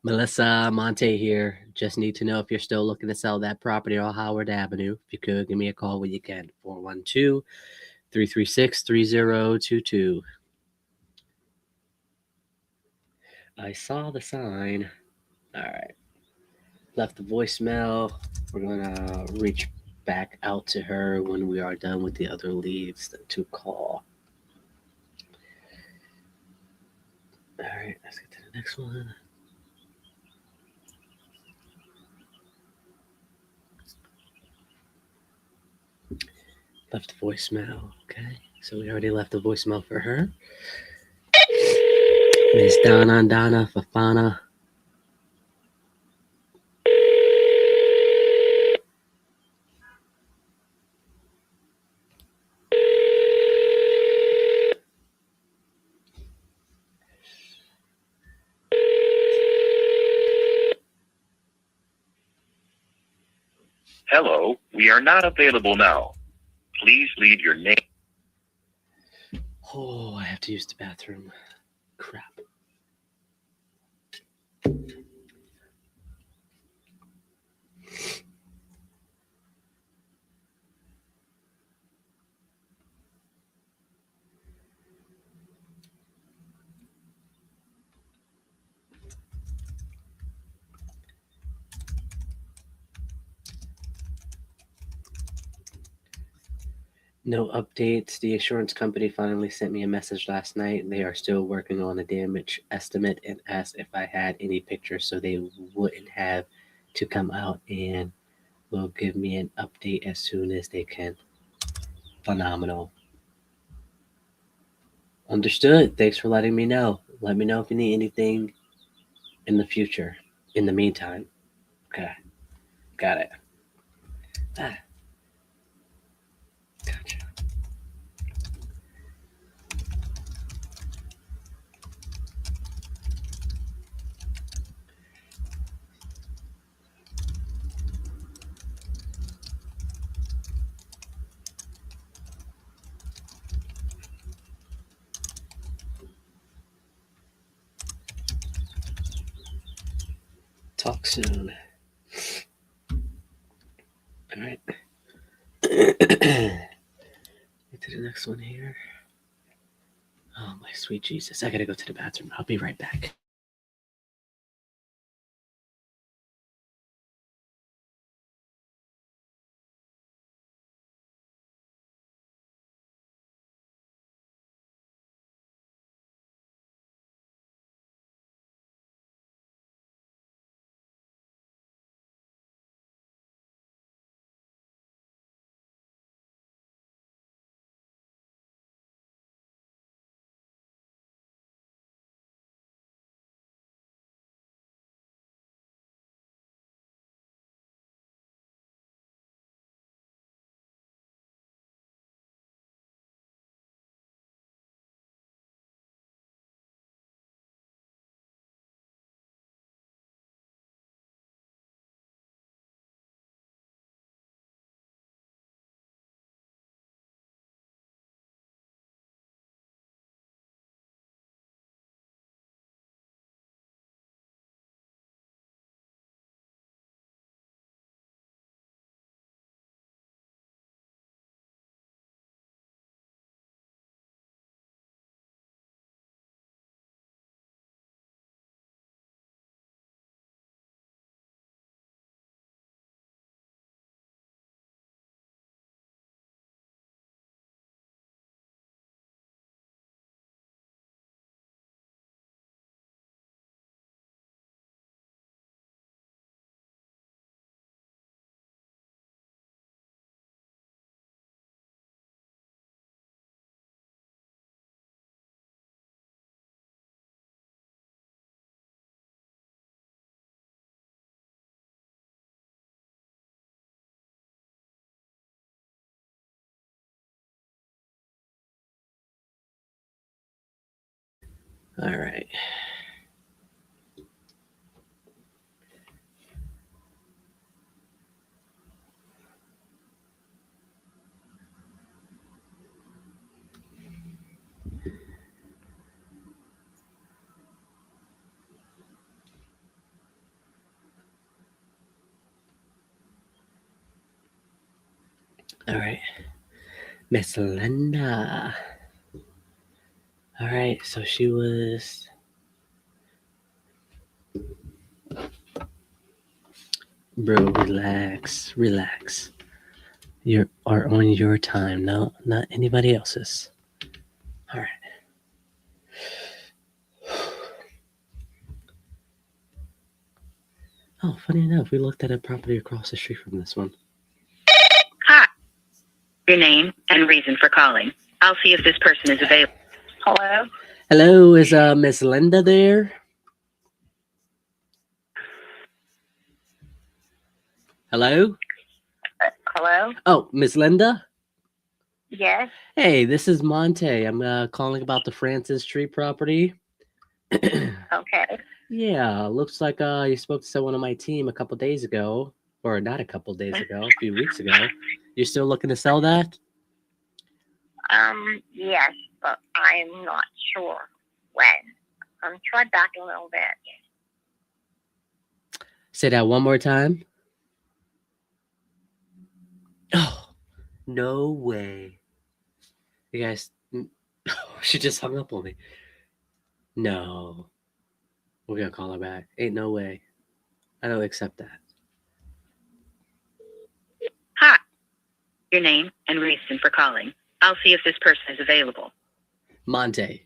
Melissa Monte here. Just need to know if you're still looking to sell that property on Howard Avenue. If you could, give me a call when you can. 412-336-3022. I saw the sign. All right. Left the voicemail. We're going to reach back out to her when we are done with the other leads to call. All right. Let's get to the next one. Left a voicemail. Okay. So we already left a voicemail for her. Miss Donna Fafana. Hello, we are not available now. Please leave your name. Oh, I have to use the bathroom. Crap. No updates. The insurance company finally sent me a message last night. They are still working on a damage estimate and asked if I had any pictures so they wouldn't have to come out and will give me an update as soon as they can. Phenomenal. Understood. Thanks for letting me know. Let me know if you need anything in the future. In the meantime. Okay. Got it. Gotcha. Talk soon. All right. Get to the next one here. Oh, my sweet Jesus. I gotta go to the bathroom. I'll be right back. All right. All right. Miss Linda. All right. So she was. Bro, relax. Relax. You are on your time. No, not anybody else's. All right. Oh, funny enough, we looked at a property across the street from this one. Hi. Your name and reason for calling. I'll see if this person is available. Hello? Hello, is Miss Linda there? Hello? Hello? Oh, Miss Linda? Yes? Hey, this is Monte. I'm calling about the Francis Street property. Okay. Yeah, looks like you spoke to someone on my team a couple days ago, or not a couple days ago, a few weeks ago. You're still looking to sell that? Yes, but I'm not sure when. Try back a little bit. Say that one more time. Oh, no way. You guys, she just hung up on me. No. We're gonna call her back. Ain't no way. I don't accept that. Hi. Your name and reason for calling. I'll see if this person is available. Monte.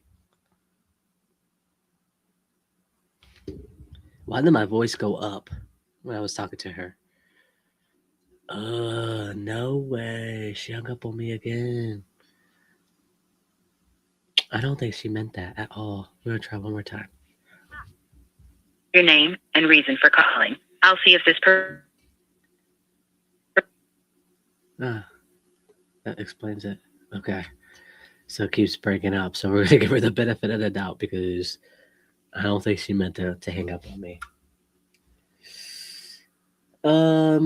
Why did my voice go up when I was talking to her? No way. She hung up on me again. I don't think she meant that at all. We're gonna try one more time. Your name and reason for calling. I'll see if this person... That explains it. Okay. So it keeps breaking up. So we're gonna give her the benefit of the doubt because I don't think she meant to hang up on me. Let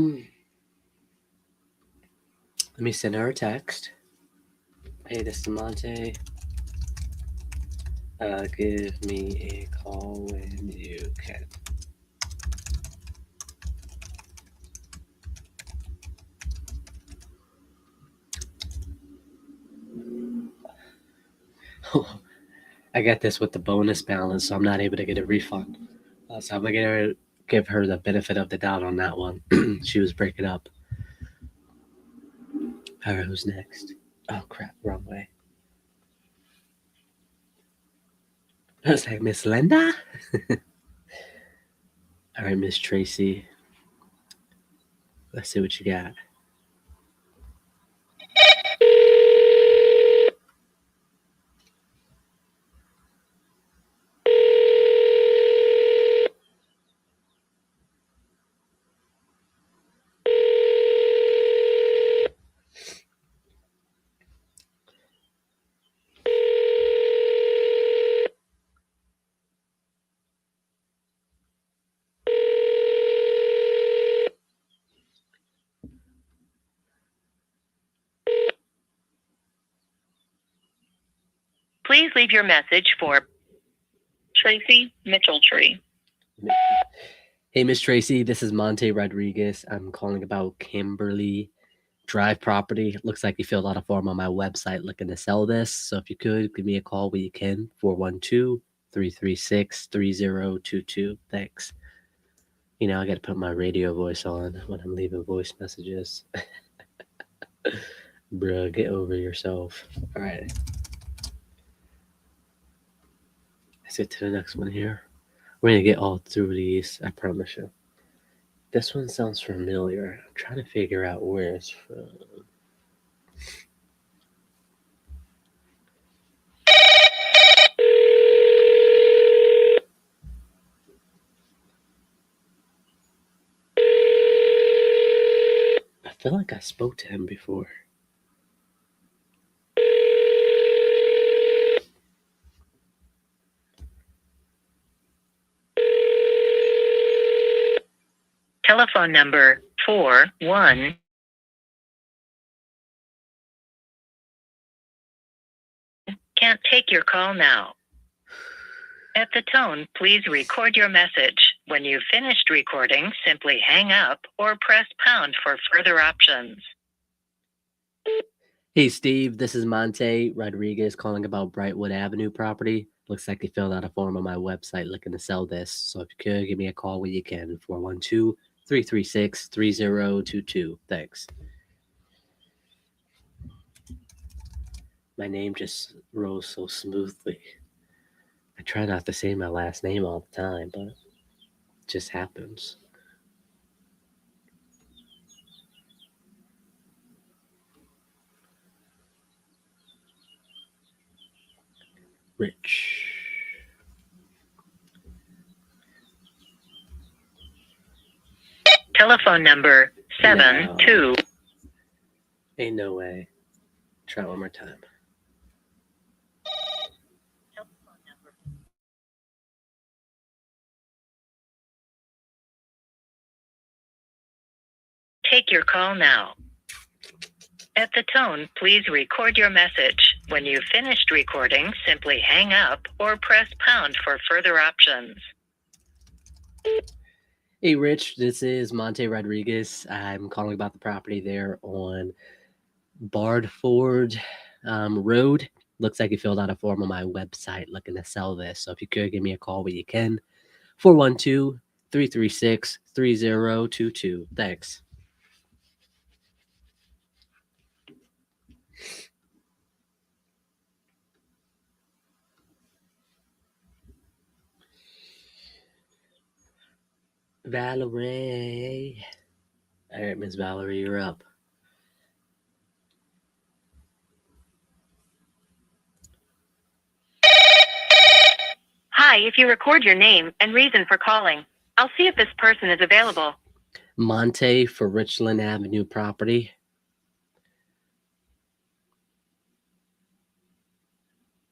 me send her a text. Hey, this is Monte. Give me a call when you can. I got this with the bonus balance, so I'm not able to get a refund. So I'm gonna give her the benefit of the doubt on that one. She was breaking up. All right, who's next? Oh crap, wrong way. I was like, Miss Linda? All right, Miss Tracy. Let's see what you got. Please leave your message for Tracy Mitchell-Tree. Hey, Miss Tracy, this is Monte Rodriguez. I'm calling about Kimberly Drive property. It looks like you filled out a form on my website looking to sell this. So if you could, give me a call when you can, 412-336-3022. Thanks. You know, I got to put my radio voice on when I'm leaving voice messages. Bruh, get over yourself. All right. Let's get to the next one here. We're going to get all through these, I promise you. This one sounds familiar. I'm trying to figure out where it's from. I feel like I spoke to him before. Telephone number 41. Can't take your call now. At the tone, please record your message. When you've finished recording, simply hang up or press pound for further options. Hey, Steve, this is Monte Rodriguez calling about Brightwood Avenue property. Looks like you filled out a form on my website looking to sell this. So if you could, give me a call when you can. 412-336-3022. Thanks. My name just rose so smoothly. I try not to say my last name all the time, but it just happens. Rich. Telephone number 72. Ain't no way. Try one more time. Take your call now. At the tone, please record your message. When you've finished recording, simply hang up or press pound for further options. Hey, Rich, this is Monte Rodriguez. I'm calling about the property there on Bardford Road. Looks like you filled out a form on my website looking to sell this. So if you could, give me a call when you can. 412-336-3022. Thanks. Valerie. All right, Miss Valerie, you're up. Hi, if you record your name and reason for calling, I'll see if this person is available. Monte for Richland Avenue property.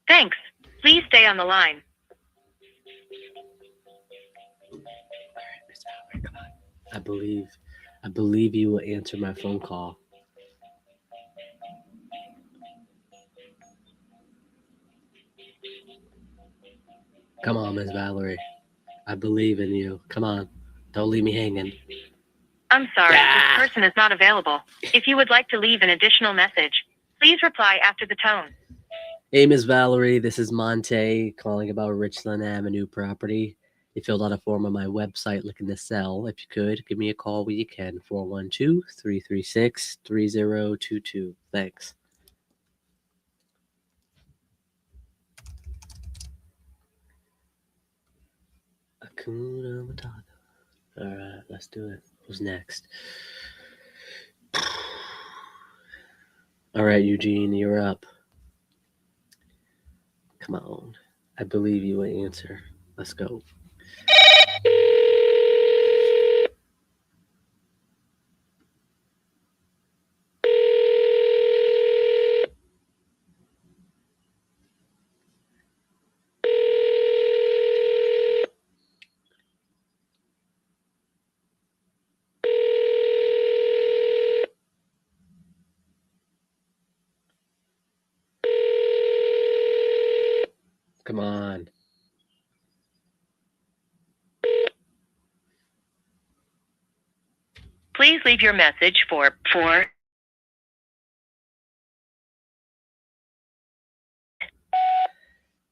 Thanks. Please stay on the line. All right, Miss Valerie, come on. I believe you will answer my phone call. Come on, Miss Valerie. I believe in you. Come on. Don't leave me hanging. I'm sorry, this person is not available. If you would like to leave an additional message, please reply after the tone. Hey, Miss Valerie, this is Monte calling about Richland Avenue property. You filled out a form on my website looking to sell. If you could, give me a call when you can. 412-336-3022. Thanks. Hakuna Matata. All right, let's do it. Who's next? All right, Eugene, you're up. Come on. I believe you will answer. Let's go. Come on. Please leave your message for 4.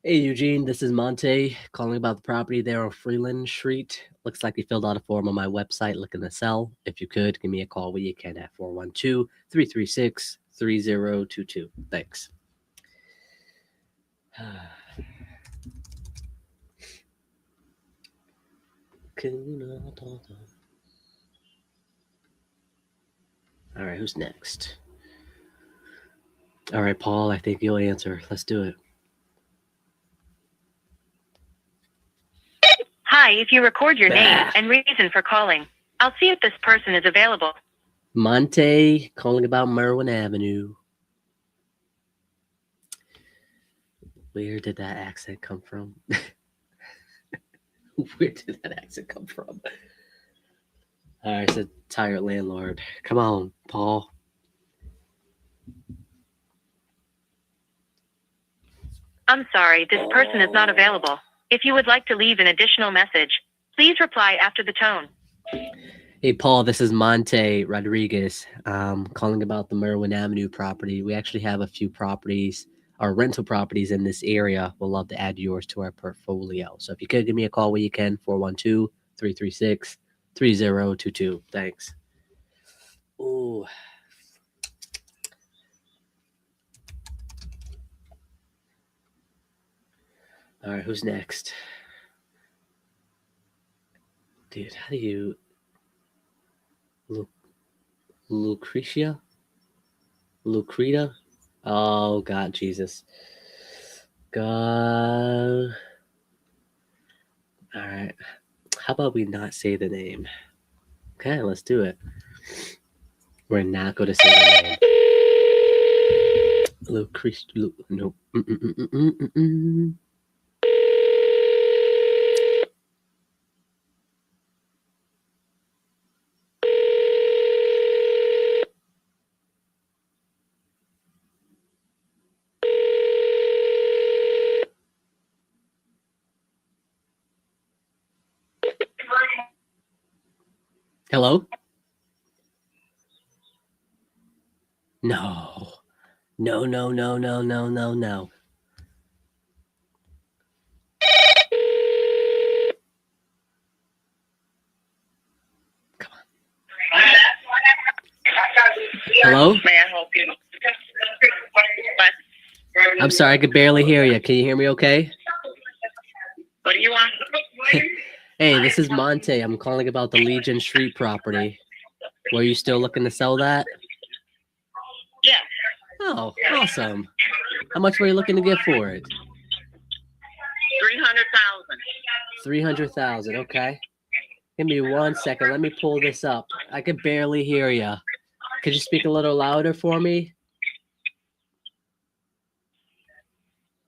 Hey, Eugene, this is Monte calling about the property there on Freeland Street. Looks like you filled out a form on my website looking to sell. If you could, give me a call when you can at 412-336-3022. Thanks. All right, who's next? All right, Paul, I think you'll answer. Let's do it. Hi, if you record your name and reason for calling, I'll see if this person is available. Monte calling about Merwin Avenue. Where did that accent come from? Where did that accent come from? All right, it's a tired landlord. Come on, Paul. I'm sorry, this person is not available. If you would like to leave an additional message, please reply after the tone. Hey, Paul, this is Monte Rodriguez calling about the Merwin Avenue property. We actually have a few properties, or rental properties in this area. We'll love to add yours to our portfolio. So if you could give me a call when you can, 412-336-3022. Thanks. Ooh. All right, who's next? Dude, how do you... Lucretia? Oh, God, Jesus. God. All right. How about we not say the name? Okay, let's do it. We're not going to say the name. Lucretia. No. Hello? No. No. Come on. Hello? May I help you? I'm sorry, I could barely hear you. Can you hear me okay? What do you want? Hey, this is Monte. I'm calling about the Legion Street property. Were you still looking to sell that? Yeah. Oh, awesome. How much were you looking to get for it? 300,000. 300,000. Okay. Give me 1 second. Let me pull this up. I could barely hear you. Could you speak a little louder for me?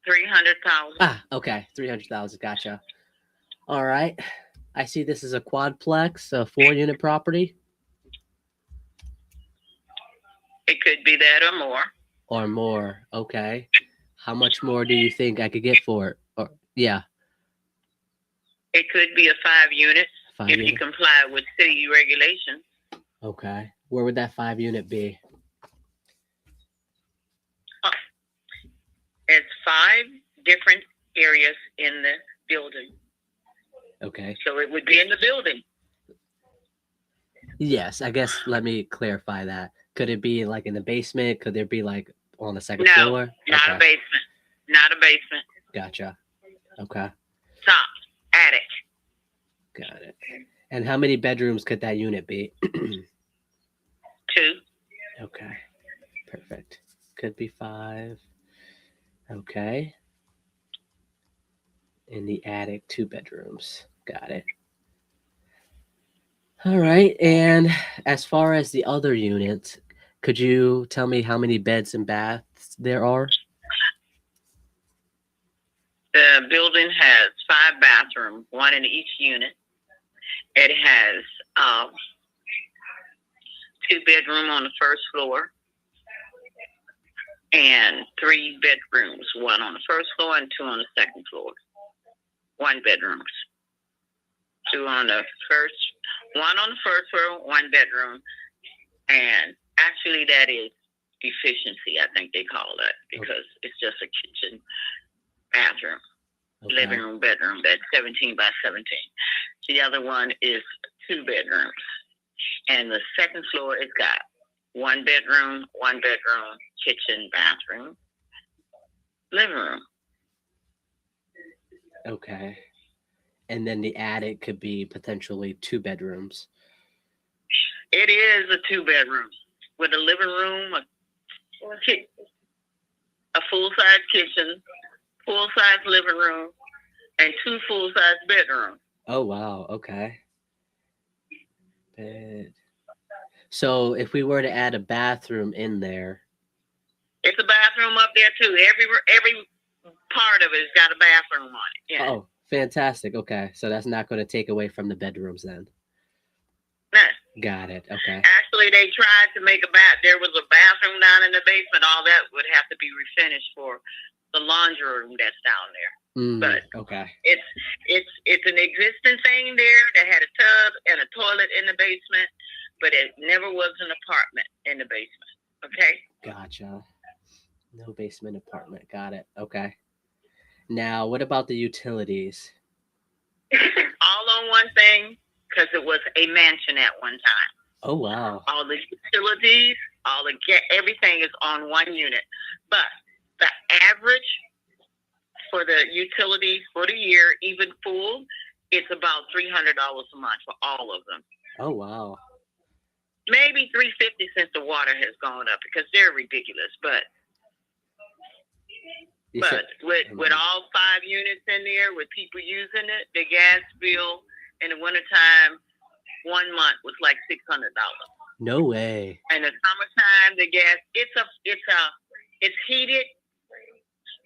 300,000. Ah, okay. 300,000. Gotcha. All right. I see this is a quadplex, a 4-unit property. It could be that or more. Or more. Okay. How much more do you think I could get for it? Or yeah. It could be a 5-unit 5 if unit. you comply with city regulations. Okay. Where would that 5-unit be? It's 5 different areas in the building. Okay. So it would be in the building. Yes, I guess let me clarify that. Could it be like in the basement? Could there be like on the second No, floor? not Okay. a basement. Not a basement. Gotcha. Okay. Top. Attic. Got it. And how many bedrooms could that unit be? 2. Okay. Perfect. Could be 5. Okay. In the attic, 2 bedrooms. Got it. All right. And as far as the other units, could you tell me how many beds and baths there are? The building has 5 bathrooms, 1 in each unit. It has 2 bedrooms on the first floor and 3 bedrooms, 1 on the first floor and 2 on the second floor. 1 bedrooms. 2 on the first, 1 on the first floor, 1 bedroom. And actually that is efficiency, I think they call that, because it's just a kitchen, bathroom, living room, bedroom. That's 17 by 17. The other one is 2 bedrooms. And the second floor, it's got 1 bedroom, kitchen, bathroom, living room. Okay. And then the attic could be potentially 2 bedrooms. It is a 2-bedroom with a living room, a full-size kitchen, full-size living room, and 2 full-size bedrooms. Oh, wow. Okay. Bed. So if we were to add a bathroom in there. It's a bathroom up there, too. Every part of it's got a bathroom on it. Yeah. Oh, fantastic. Okay. So that's not going to take away from the bedrooms then. No, Got it. Okay. Actually, they tried to make there was a bathroom down in the basement. All that would have to be refinished for the laundry room that's down there. But okay. It's an existing thing there that had a tub and a toilet in the basement, but it never was an apartment in the basement. Okay. Gotcha. No basement apartment. Got it. Okay. Now, what about the utilities? All on one thing, because it was a mansion at one time. Oh, wow. All the utilities, everything is on one unit. But the average for the utilities for the year, even full, it's about $300 a month for all of them. Oh, wow. Maybe $350 since the water has gone up because they're ridiculous. But with all 5 units in there, with people using it, the gas bill in the wintertime, 1 month was like $600. No way. And the summertime, the gas, it's heated,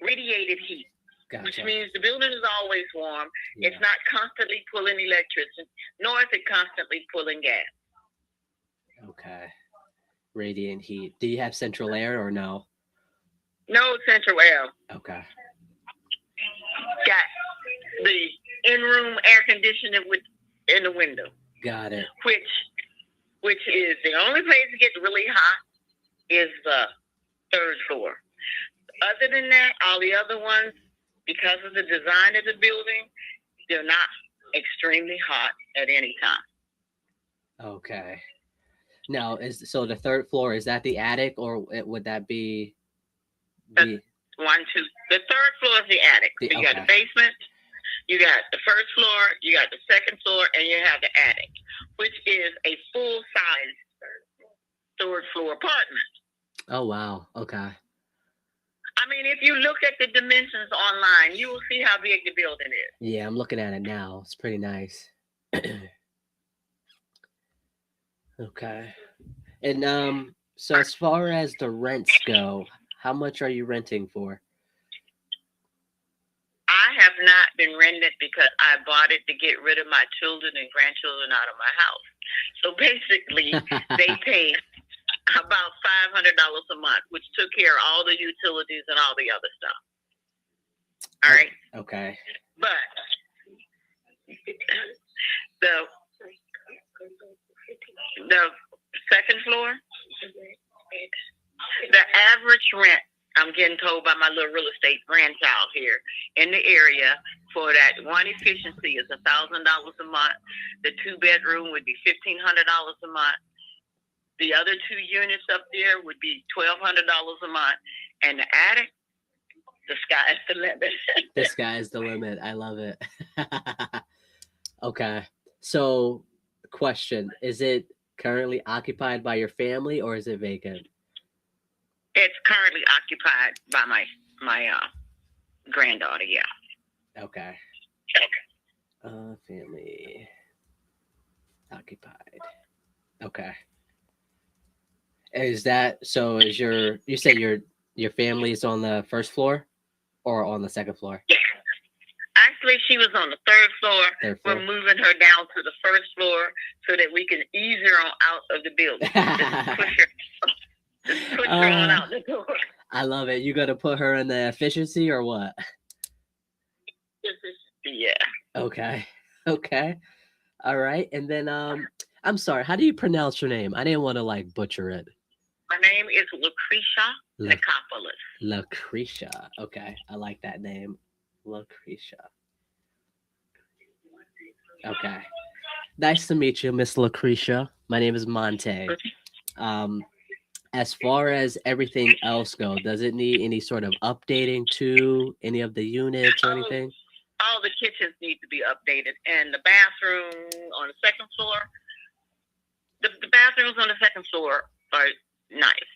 radiated heat. Gotcha. Which means the building is always warm. Yeah. It's not constantly pulling electricity, nor is it constantly pulling gas. Okay. Radiant heat. Do you have central air or no? No central air. Okay. Got the in-room air conditioning in the window. Got it. Which is the only place it gets really hot is the 3rd floor. Other than that, all the other ones, because of the design of the building, they're not extremely hot at any time. Okay. Now, so the 3rd floor, is that the attic or would that be the 1, 2? The 3rd floor is the attic. So you got the basement, you got the 1st floor, you got the 2nd floor, and you have the attic, which is a full-size 3rd floor apartment. Oh, wow. Okay. I mean, if you look at the dimensions online, you will see how big the building is. Yeah, I'm looking at it now. It's pretty nice. Okay. And so as far as the rents go, how much are you renting for? I have not been renting it because I bought it to get rid of my children and grandchildren out of my house. So basically, they pay about $500 a month, which took care of all the utilities and all the other stuff. All right. Okay. But the 2nd floor, the average rent, I'm getting told by my little real estate grandchild here in the area, for that one efficiency is $1,000 a month. The 2-bedroom would be $1,500 a month. The other 2 units up there would be $1,200 a month. And the attic, the sky is the limit. The sky is the limit. I love it. Okay. So, question, is it currently occupied by your family or is it vacant? It's currently occupied by my granddaughter, yeah. Okay. Family occupied. Okay. Is that so? You say your family is on the 1st floor or on the 2nd floor? Yeah. Actually, she was on the 3rd floor. 3rd floor. We're moving her down to the 1st floor so that we can ease her on out of the building. Just push her on out the door. I love it. You gonna put her in the efficiency or what? Yeah. Okay. All right. And then I'm sorry, how do you pronounce your name? I didn't want to butcher it. My name is Lucretia Nicopolis. Lucretia. Okay. I like that name. Lucretia. Okay. Nice to meet you, Miss Lucretia. My name is Monte. As far as everything else goes, does it need any sort of updating to any of the units or anything? All the kitchens need to be updated, and the bathroom on the 2nd floor. The bathrooms on the 2nd floor are nice.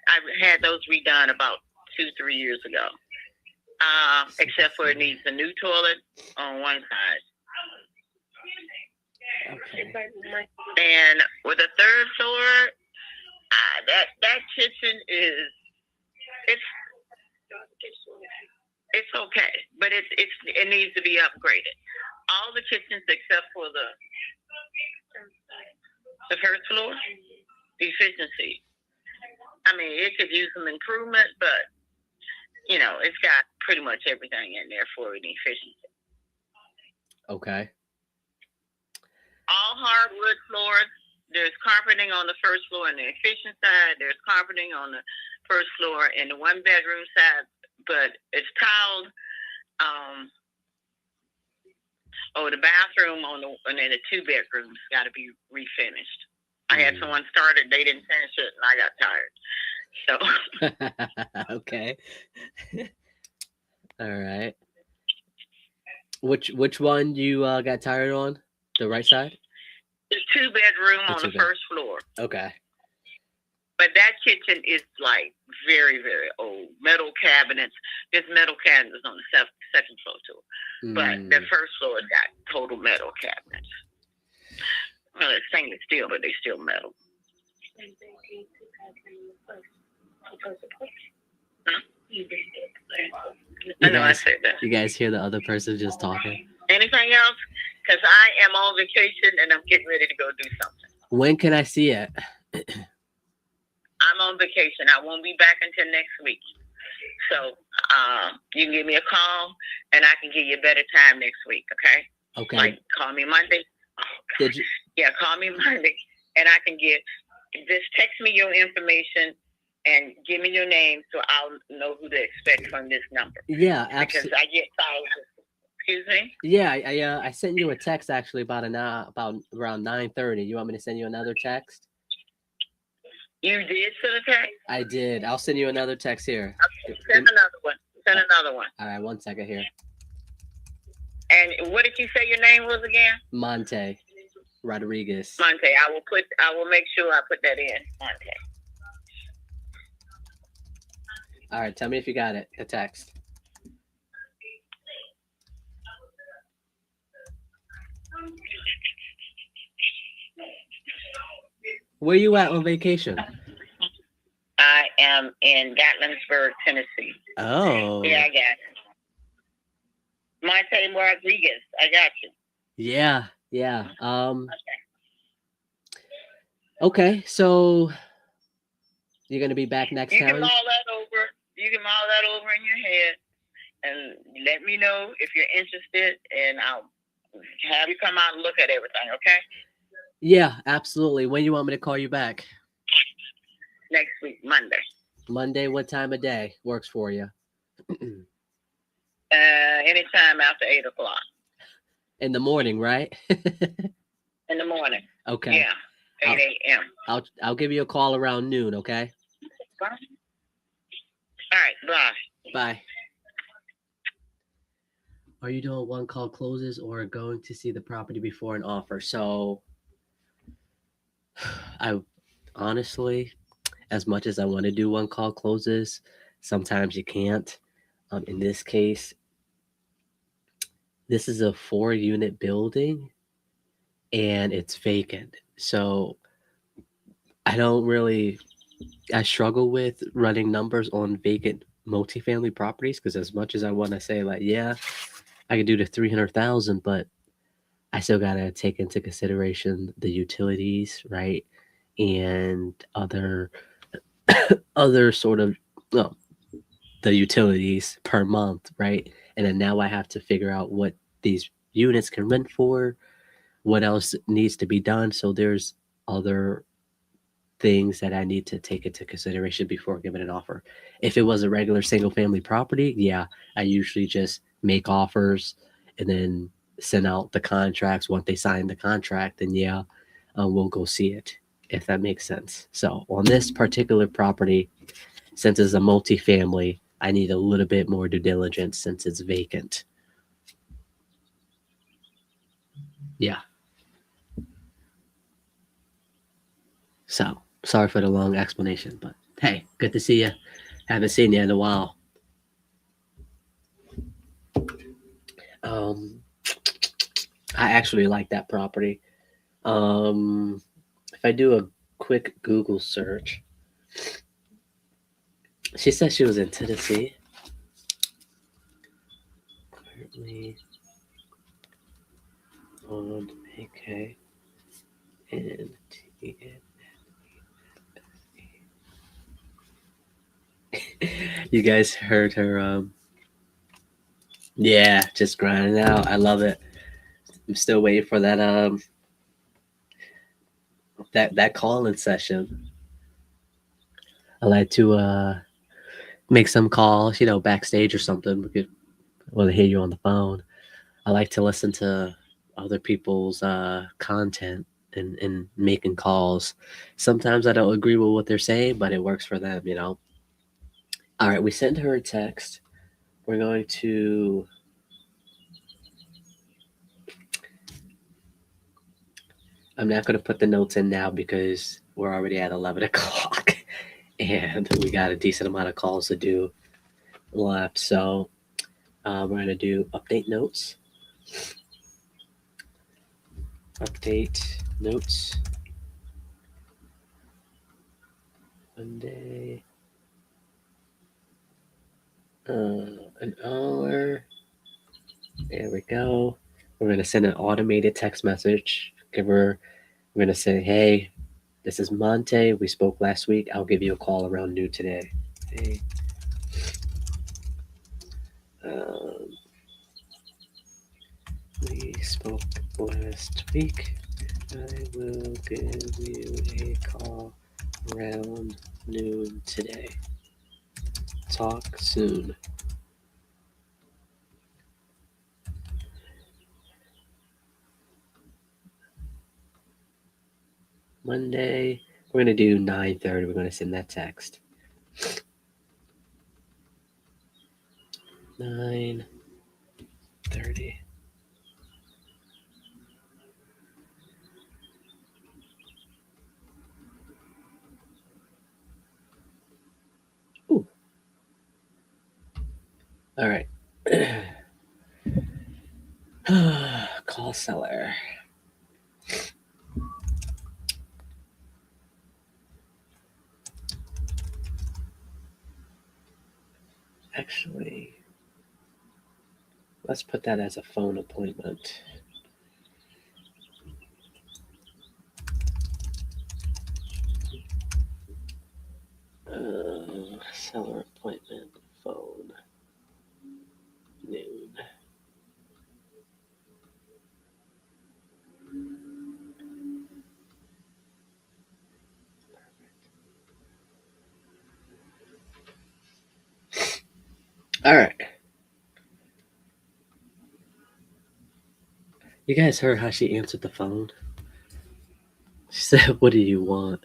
I had those redone about 2-3 years ago. Except for it needs a new toilet on one side. Okay. And with the 3rd floor, that kitchen it's okay, but it needs to be upgraded. All the kitchens except for The first floor, efficiency. I mean, it could use some improvement, but it's got pretty much everything in there for an efficiency. Okay. All hardwood floors. There's carpeting on the first floor in the efficient side. There's carpeting on the first floor in the one bedroom side, but it's tiled. The bathroom and then the two bedrooms got to be refinished. I had someone started, they didn't finish it, and I got tired. So. Okay. All right. Which one you got tired on? The right side? The two bedroom on the first floor. Okay. But that kitchen is like very, very old. Metal cabinets. There's metal cabinets on the second floor too. But the first floor has got total metal cabinets. Well, it's stainless steel, but they're still metal. I know I said that. You guys hear the other person just talking? Anything else? Because I am on vacation and I'm getting ready to go do something. When can I see it? I'm on vacation. I won't be back until next week. So you can give me a call and I can give you a better time next week, okay? Okay. Like, call me Monday. Did you? Yeah, call me Monday and I can just text me your information and give me your name so I'll know who to expect from this number. Yeah, absolutely. Because I get calls. Excuse me? Yeah, I sent you a text actually about around 9:30. You want me to send you another text? You did send a text? I did. I'll send you another text here. Okay, send another one. Send another one. All right, 1 second here. And what did you say your name was again? Monte Rodriguez. Monte. I will make sure I put that in. Monte. All right, tell me if you got it. The text. Where you at on vacation? I am in Gatlinburg, Tennessee. Oh. Yeah, I got it. Monte Rodriguez. I got you. Yeah. Okay, so you're gonna be back next time? You can mull that over in your head and let me know if you're interested and I'll have you come out and look at everything, okay? Yeah, absolutely. When you want me to call you back? Next week, Monday. Monday, what time of day works for you? Anytime after 8 o'clock. In the morning, right? In the morning. Okay. Yeah, 8 a.m. I'll give you a call around noon, okay? All right, bye. Bye. Are you doing one call closes or going to see the property before an offer? So I honestly, as much as I want to do one call closes, sometimes you can't. In this case, this is a 4-unit building and it's vacant. So I struggle with running numbers on vacant multifamily properties because as much as I want to say like, yeah, I could do the 300,000, but I still got to take into consideration the utilities, right? And other sort of, the utilities per month, right? And then now I have to figure out what these units can rent for, what else needs to be done. So there's other things that I need to take into consideration before giving an offer. If it was a regular single family property, yeah, I usually just make offers and then send out the contracts. Once they sign the contract, then we'll go see it, if that makes sense. So on this particular property, since it's a multifamily, I need a little bit more due diligence since it's vacant. Yeah. So sorry for the long explanation, but hey, good to see you. Haven't seen you in a while. I actually like that property. If I do a quick Google search, she said she was in Tennessee. Currently on AK You guys heard her. Yeah, just grinding out. I love it. I'm still waiting for that that call-in session. I like to make some calls, backstage or something. We could want to hear you on the phone. I like to listen to other people's content and making calls. Sometimes I don't agree with what they're saying, but it works for them, All right, we sent her a text. We're going to. I'm not going to put the notes in now because we're already at 11 o'clock and we got a decent amount of calls to do left. So we're going to do update notes. Update notes. Monday. An hour. There we go. We're going to send an automated text message. We're going to say, hey, this is Monte. We spoke last week. I'll give you a call around noon today. Hey. We spoke last week. I will give you a call around noon today. Talk soon. Monday, we're going to do 9:30. We're going to send that text. 9:30. Ooh. All right. Call seller. Actually, let's put that as a phone appointment. Seller appointment, phone, noon. All right. You guys heard how she answered the phone? She said, "What do you want,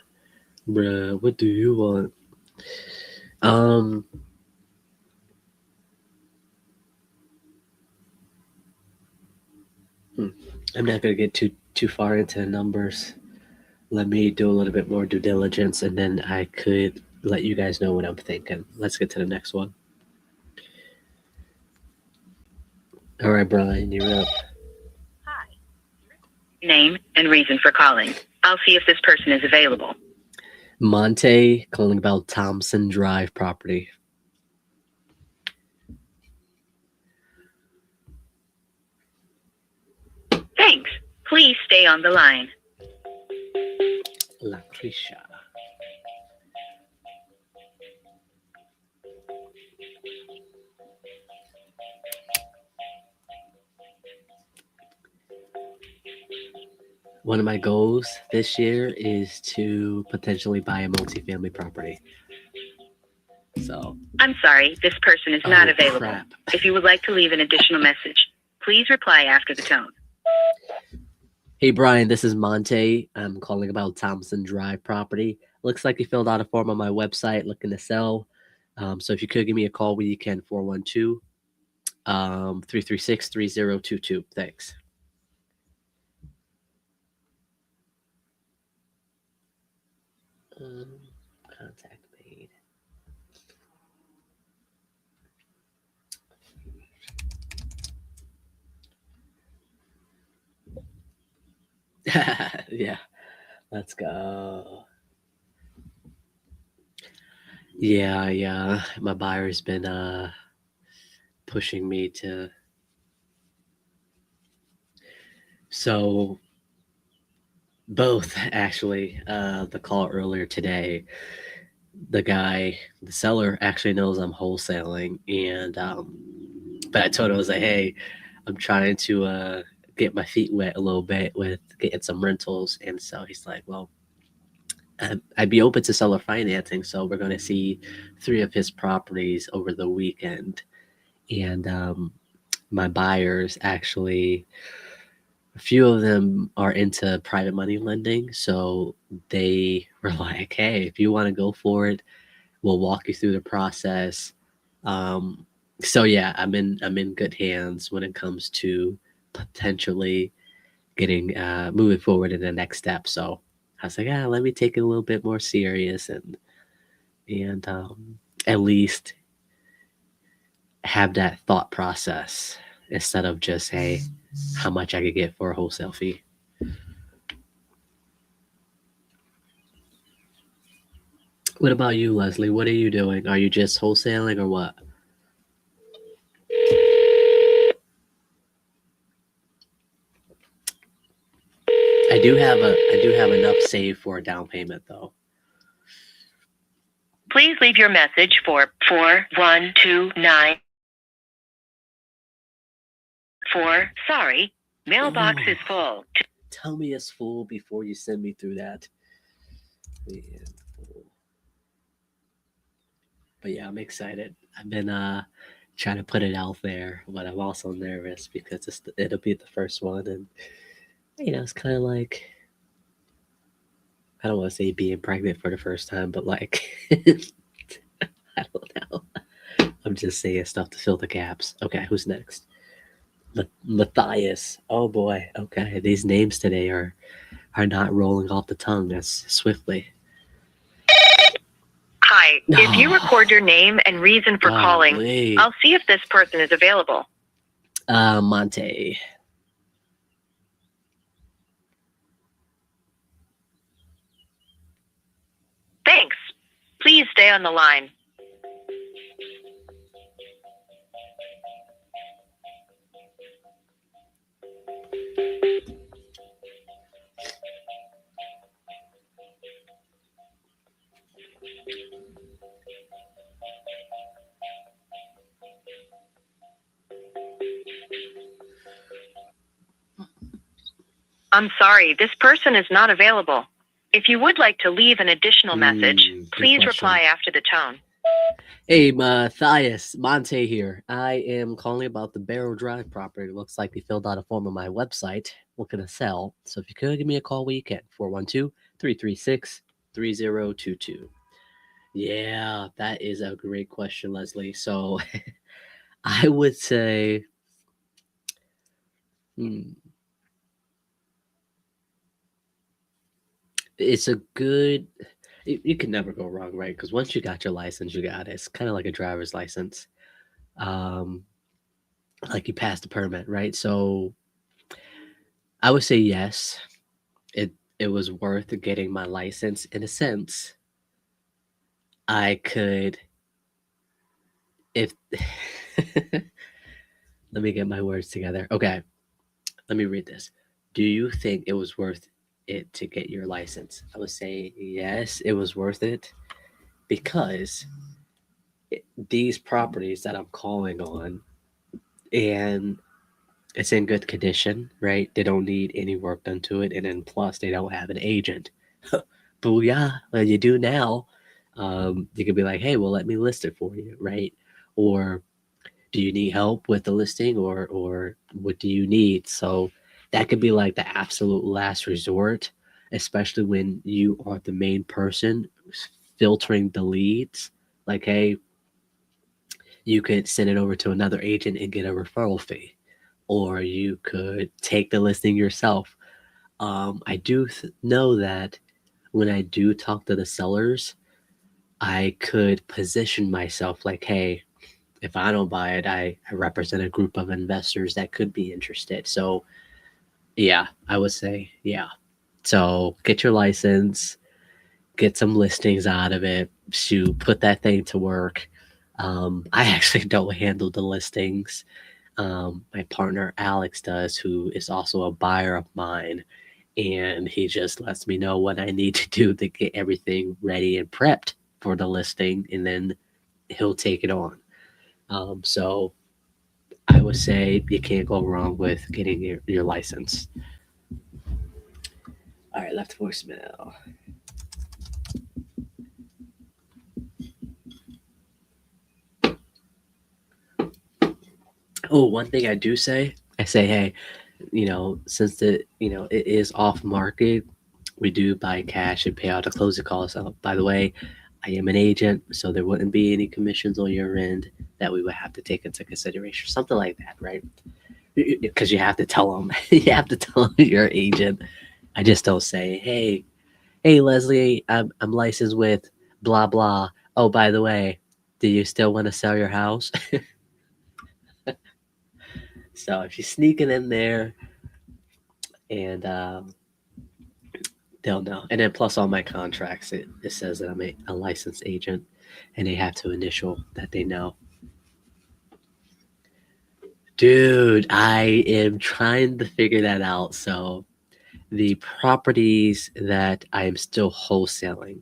bruh? What do you want?" I'm not gonna get too far into the numbers. Let me do a little bit more due diligence, and then I could let you guys know what I'm thinking. Let's get to the next one. All right, Brian, you're up. Hi. Name and reason for calling. I'll see if this person is available. Monte calling about Thompson Drive property. Thanks. Please stay on the line. Lucretia. One of my goals this year is to potentially buy a multifamily property. So I'm sorry, this person is not available. Crap. If you would like to leave an additional message, please reply after the tone. Hey, Brian, this is Monte. I'm calling about Thompson Drive property. Looks like you filled out a form on my website looking to sell. So if you could give me a call when you can, 412 336 3022. Thanks. Contact made. Yeah, let's go. Yeah. My buyer's been pushing me to. So Both, actually. The call earlier today, the seller actually knows I'm wholesaling, and but I told him, I was like, hey, I'm trying to get my feet wet a little bit with getting some rentals, and so he's like, well, I'd be open to seller financing, so we're going to see 3 of his properties over the weekend, and my buyers actually, a few of them are into private money lending, so they were like, hey, if you want to go for it, we'll walk you through the process. So yeah, I'm in good hands when it comes to potentially getting moving forward in the next step. So I was like, let me take it a little bit more serious and at least have that thought process instead of just, hey, how much I could get for a wholesale fee. What about you, Leslie? What are you doing? Are you just wholesaling or what? I do have enough saved for a down payment though. Please leave your message for 4129. Sorry, mailbox is full. Tell me it's full before you send me through that. Man, but yeah, I'm excited. I've been trying to put it out there, but I'm also nervous because it'll be the first one, and it's kind of like, I don't want to say being pregnant for the first time, but like I don't know. I'm just saying stuff to fill the gaps. Okay, who's next? Matthias. Oh boy. Okay, these names today are not rolling off the tongue as swiftly. Hi, if you record your name and reason for calling, I'll see if this person is available. Monte. Thanks. Please stay on the line. I'm sorry, this person is not available. If you would like to leave an additional message, please reply after the tone. Hey, Matthias, Monte here. I am calling about the Barrow Drive property. It looks like they filled out a form on my website looking to sell. So if you could give me a call when you can, 412-336-3022. Yeah, that is a great question, Leslie. So I would say, it's a good, you can never go wrong, right? Because once you got your license, you got it. It's kind of like a driver's license. Like you passed the permit, right? So I would say yes. It was worth getting my license in a sense. I could, if let me get my words together. Okay, let me read this. Do you think it was worth it to get your license? I would say yes, it was worth it because these properties that I'm calling on, and it's in good condition, right? They don't need any work done to it, and then plus they don't have an agent. Booyah! Well, you do now. You could be like, hey, well, let me list it for you, right? Or do you need help with the listing, or what do you need? So that could be like the absolute last resort, especially when you are the main person filtering the leads. Like, hey, you could send it over to another agent and get a referral fee, or you could take the listing yourself. I do know that when I do talk to the sellers, I could position myself like, hey, if I don't buy it, I represent a group of investors that could be interested. So yeah, I would say yeah. So get your license, get some listings out of it, put that thing to work. I actually don't handle the listings. My partner Alex does, who is also a buyer of mine, and he just lets me know what I need to do to get everything ready and prepped for the listing, and then he'll take it on. So I would say you can't go wrong with getting your license. All right, left voicemail. Oh, one thing I do say, I say, hey, since it is off market, we do buy cash and pay out the closing costs. By the way, I am an agent, so there wouldn't be any commissions on your end that we would have to take into consideration. Something like that, right? Because you have to tell them, you have to tell them you're agent. I just don't say, hey, Leslie, I'm licensed with blah blah. Oh, by the way, do you still want to sell your house? So if you sneak it in there, and they'll know. And then plus all my contracts, it says that I'm a licensed agent, and they have to initial that they know. Dude, I am trying to figure that out. So the properties that I am still wholesaling,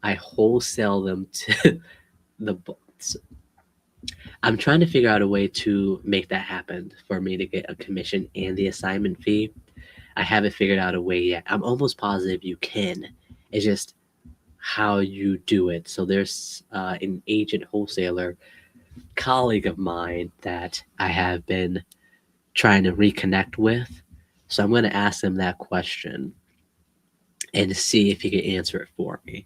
I wholesale them to the books. I'm trying to figure out a way to make that happen for me to get a commission and the assignment fee. I haven't figured out a way yet. I'm almost positive you can. It's just how you do it. So there's an agent wholesaler colleague of mine that I have been trying to reconnect with. So I'm going to ask him that question and see if he can answer it for me.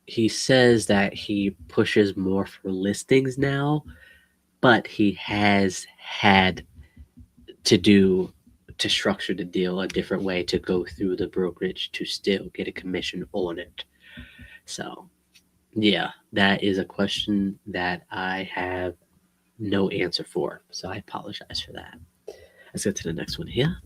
He says that he pushes more for listings now, but he has had to structure the deal a different way to go through the brokerage to still get a commission on it. So, yeah, that is a question that I have no answer for. So I apologize for that. Let's get to the next one here.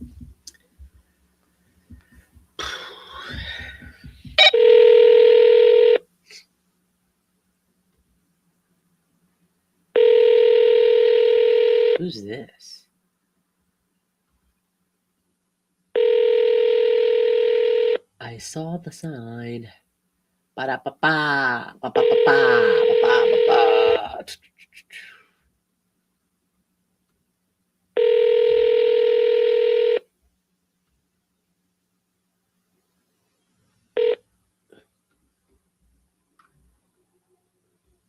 Who's this? I saw the sign. Ba-da-ba-ba, ba-ba-ba-ba, ba-ba-ba-ba.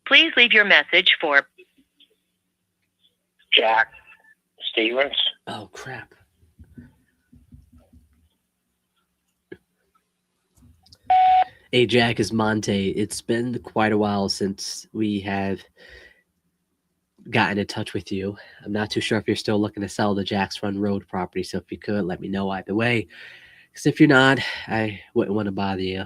Please leave your message for Jack Stevens. Oh, crap. Hey, Jack, is Monte. It's been quite a while since we have gotten in touch with you. I'm not too sure if you're still looking to sell the Jack's Run Road property, so if you could, let me know either way. Because if you're not, I wouldn't want to bother you.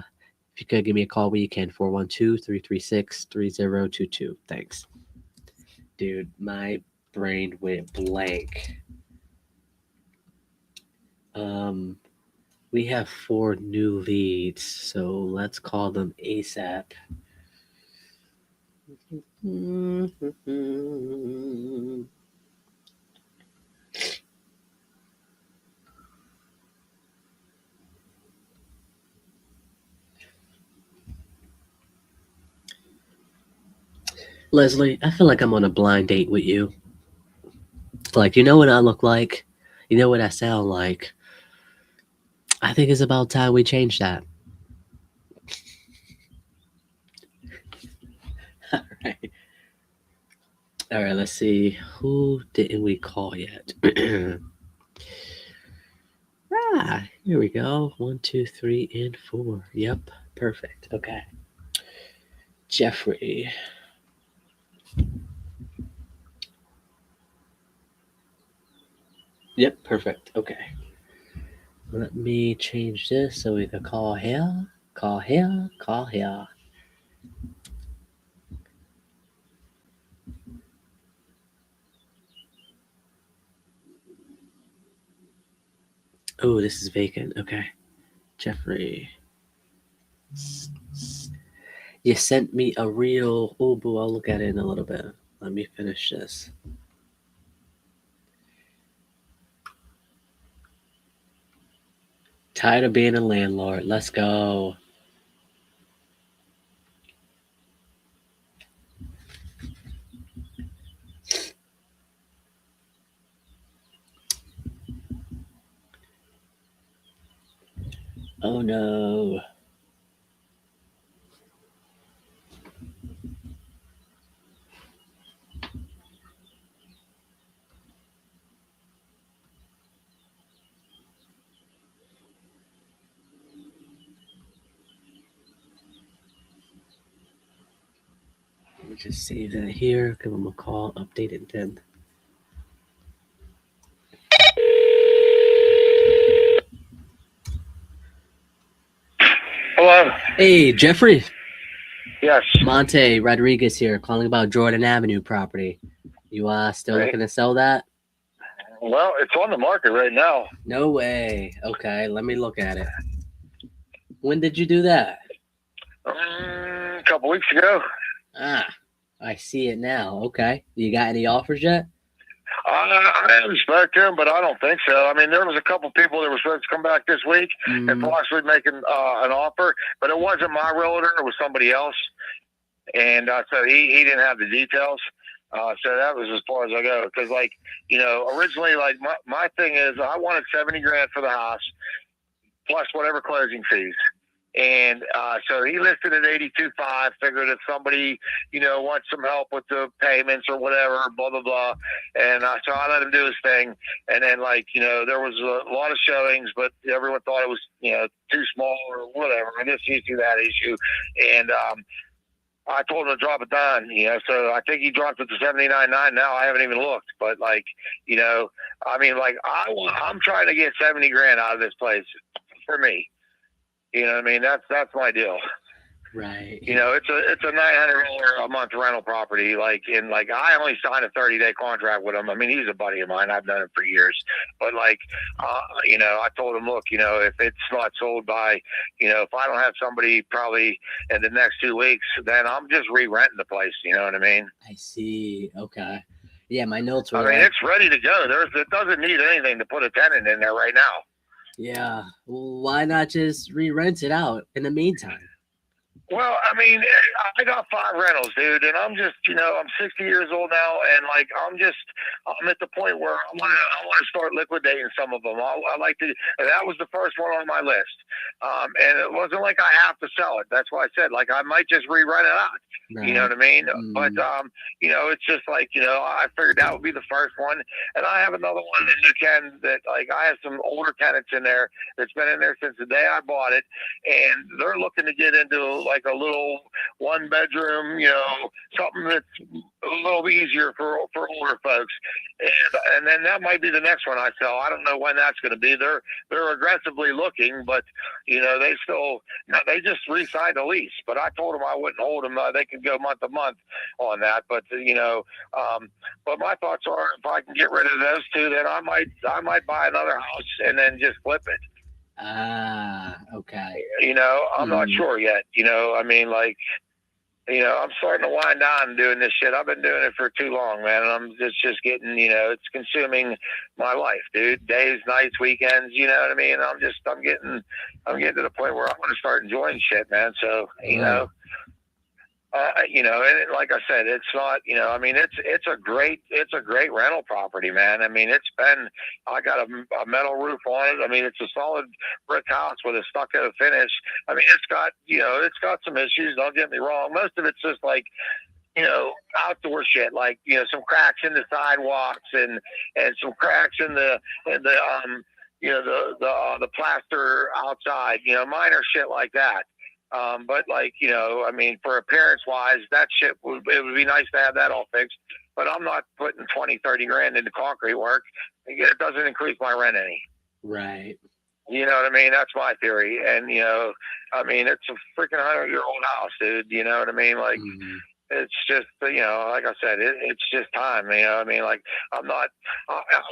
If you could, give me a call when you can, 412-336-3022. Thanks. Dude, my brain went blank. We have 4 new leads, so let's call them ASAP. Leslie, I feel like I'm on a blind date with you. Like, you know what I look like? You know what I sound like? I think it's about time we change that. All right. All right, let's see. Who didn't we call yet? Here we go. 1, 2, 3, and 4. Yep, perfect. Okay. Jeffrey. Yep, perfect. Okay. Let me change this so we can call here, call here, call here. Oh, this is vacant. Okay. Jeffrey. You sent me a real. Oh, boo, I'll look at it in a little bit. Let me finish this. Tired of being a landlord. Let's go. Oh no. Let me just save that here. Give him a call. Update it then. Hello. Hey, Jeffrey. Yes. Monte Rodriguez here, calling about Jordan Avenue property. You still Right. looking to sell that? Well, it's on the market right now. No way. Okay, let me look at it. When did you do that? A couple weeks ago. I see it now. Okay. You got any offers yet? I haven't spoken to him, but I don't think so. I mean, there was a couple people that were supposed to come back this week and possibly make an offer, but it wasn't my realtor. It was somebody else. And so he didn't have the details. So that was as far as I go. Because, like, you know, originally, like, my thing is I wanted $70,000 for the house plus whatever closing fees. And so he listed at 82.5, figured if somebody, you know, wants some help with the payments or whatever, blah, blah, blah. And so I let him do his thing. And then, like, you know, there was a lot of showings, but everyone thought it was, you know, too small or whatever. And this issue, that issue. And I told him to drop it down, you know, so I think he dropped it to 79.9 now. I haven't even looked, but, like, you know, I mean, like, I'm trying to get $70,000 out of this place for me. You know what I mean? That's my deal. Right. You know, it's a $900 a month rental property. Like, and like, I only signed a 30-day contract with him. I mean, he's a buddy of mine. I've known him for years. But, like, you know, I told him, look, you know, if it's not sold by, you know, if I don't have somebody probably in the next 2 weeks, then I'm just re-renting the place. You know what I mean? I see. Okay. Yeah, my notes were. I mean, it's ready to go. It doesn't need anything to put a tenant in there right now. Yeah. Well, why not just re-rent it out in the meantime? Well, I mean, I got 5 rentals, dude, and I'm just, you know, I'm 60 years old now, and like, I'm at the point where I want to start liquidating some of them. I like to, and that was the first one on my list, and it wasn't like I have to sell it. That's why I said, like, I might just re-rent it out. Right. You know what I mean? But you know, it's just like, you know, I figured that would be the first one, and I have another one in New Ken that, like, I have some older tenants in there that's been in there since the day I bought it, and they're looking to get into like a little 1-bedroom, you know, something that's a little easier for older folks, and then that might be the next one I sell. I don't know when that's going to be. They're aggressively looking, but you know, they just re-signed a lease, but I told them I wouldn't hold them. They could go month to month on that, but you know, but my thoughts are if I can get rid of those 2, then I might buy another house and then just flip it. Okay. You know, I'm not sure yet. You know, I mean, like, you know, I'm starting to wind down doing this shit. I've been doing it for too long, man. And I'm just getting, you know, it's consuming my life, dude. Days, nights, weekends, you know what I mean? I'm getting to the point where I'm going to start enjoying shit, man. So, you know, you know, and like I said, it's not, you know, I mean, it's a great rental property, man. I mean, I got a metal roof on it. I mean, it's a solid brick house with a stucco finish. I mean, it's got some issues. Don't get me wrong. Most of it's just like, you know, outdoor shit, like, you know, some cracks in the sidewalks and some cracks in the you know, the plaster outside, you know, minor shit like that. But like, you know, I mean, for appearance wise, that shit it would be nice to have that all fixed, but I'm not putting 20-30 grand into concrete work. It doesn't increase my rent any. Right. You know what I mean? That's my theory. And, you know, I mean, it's a freaking 100-year-old house, dude. You know what I mean? Like, it's just, you know, like I said, it's just time. You know what I mean? Like, I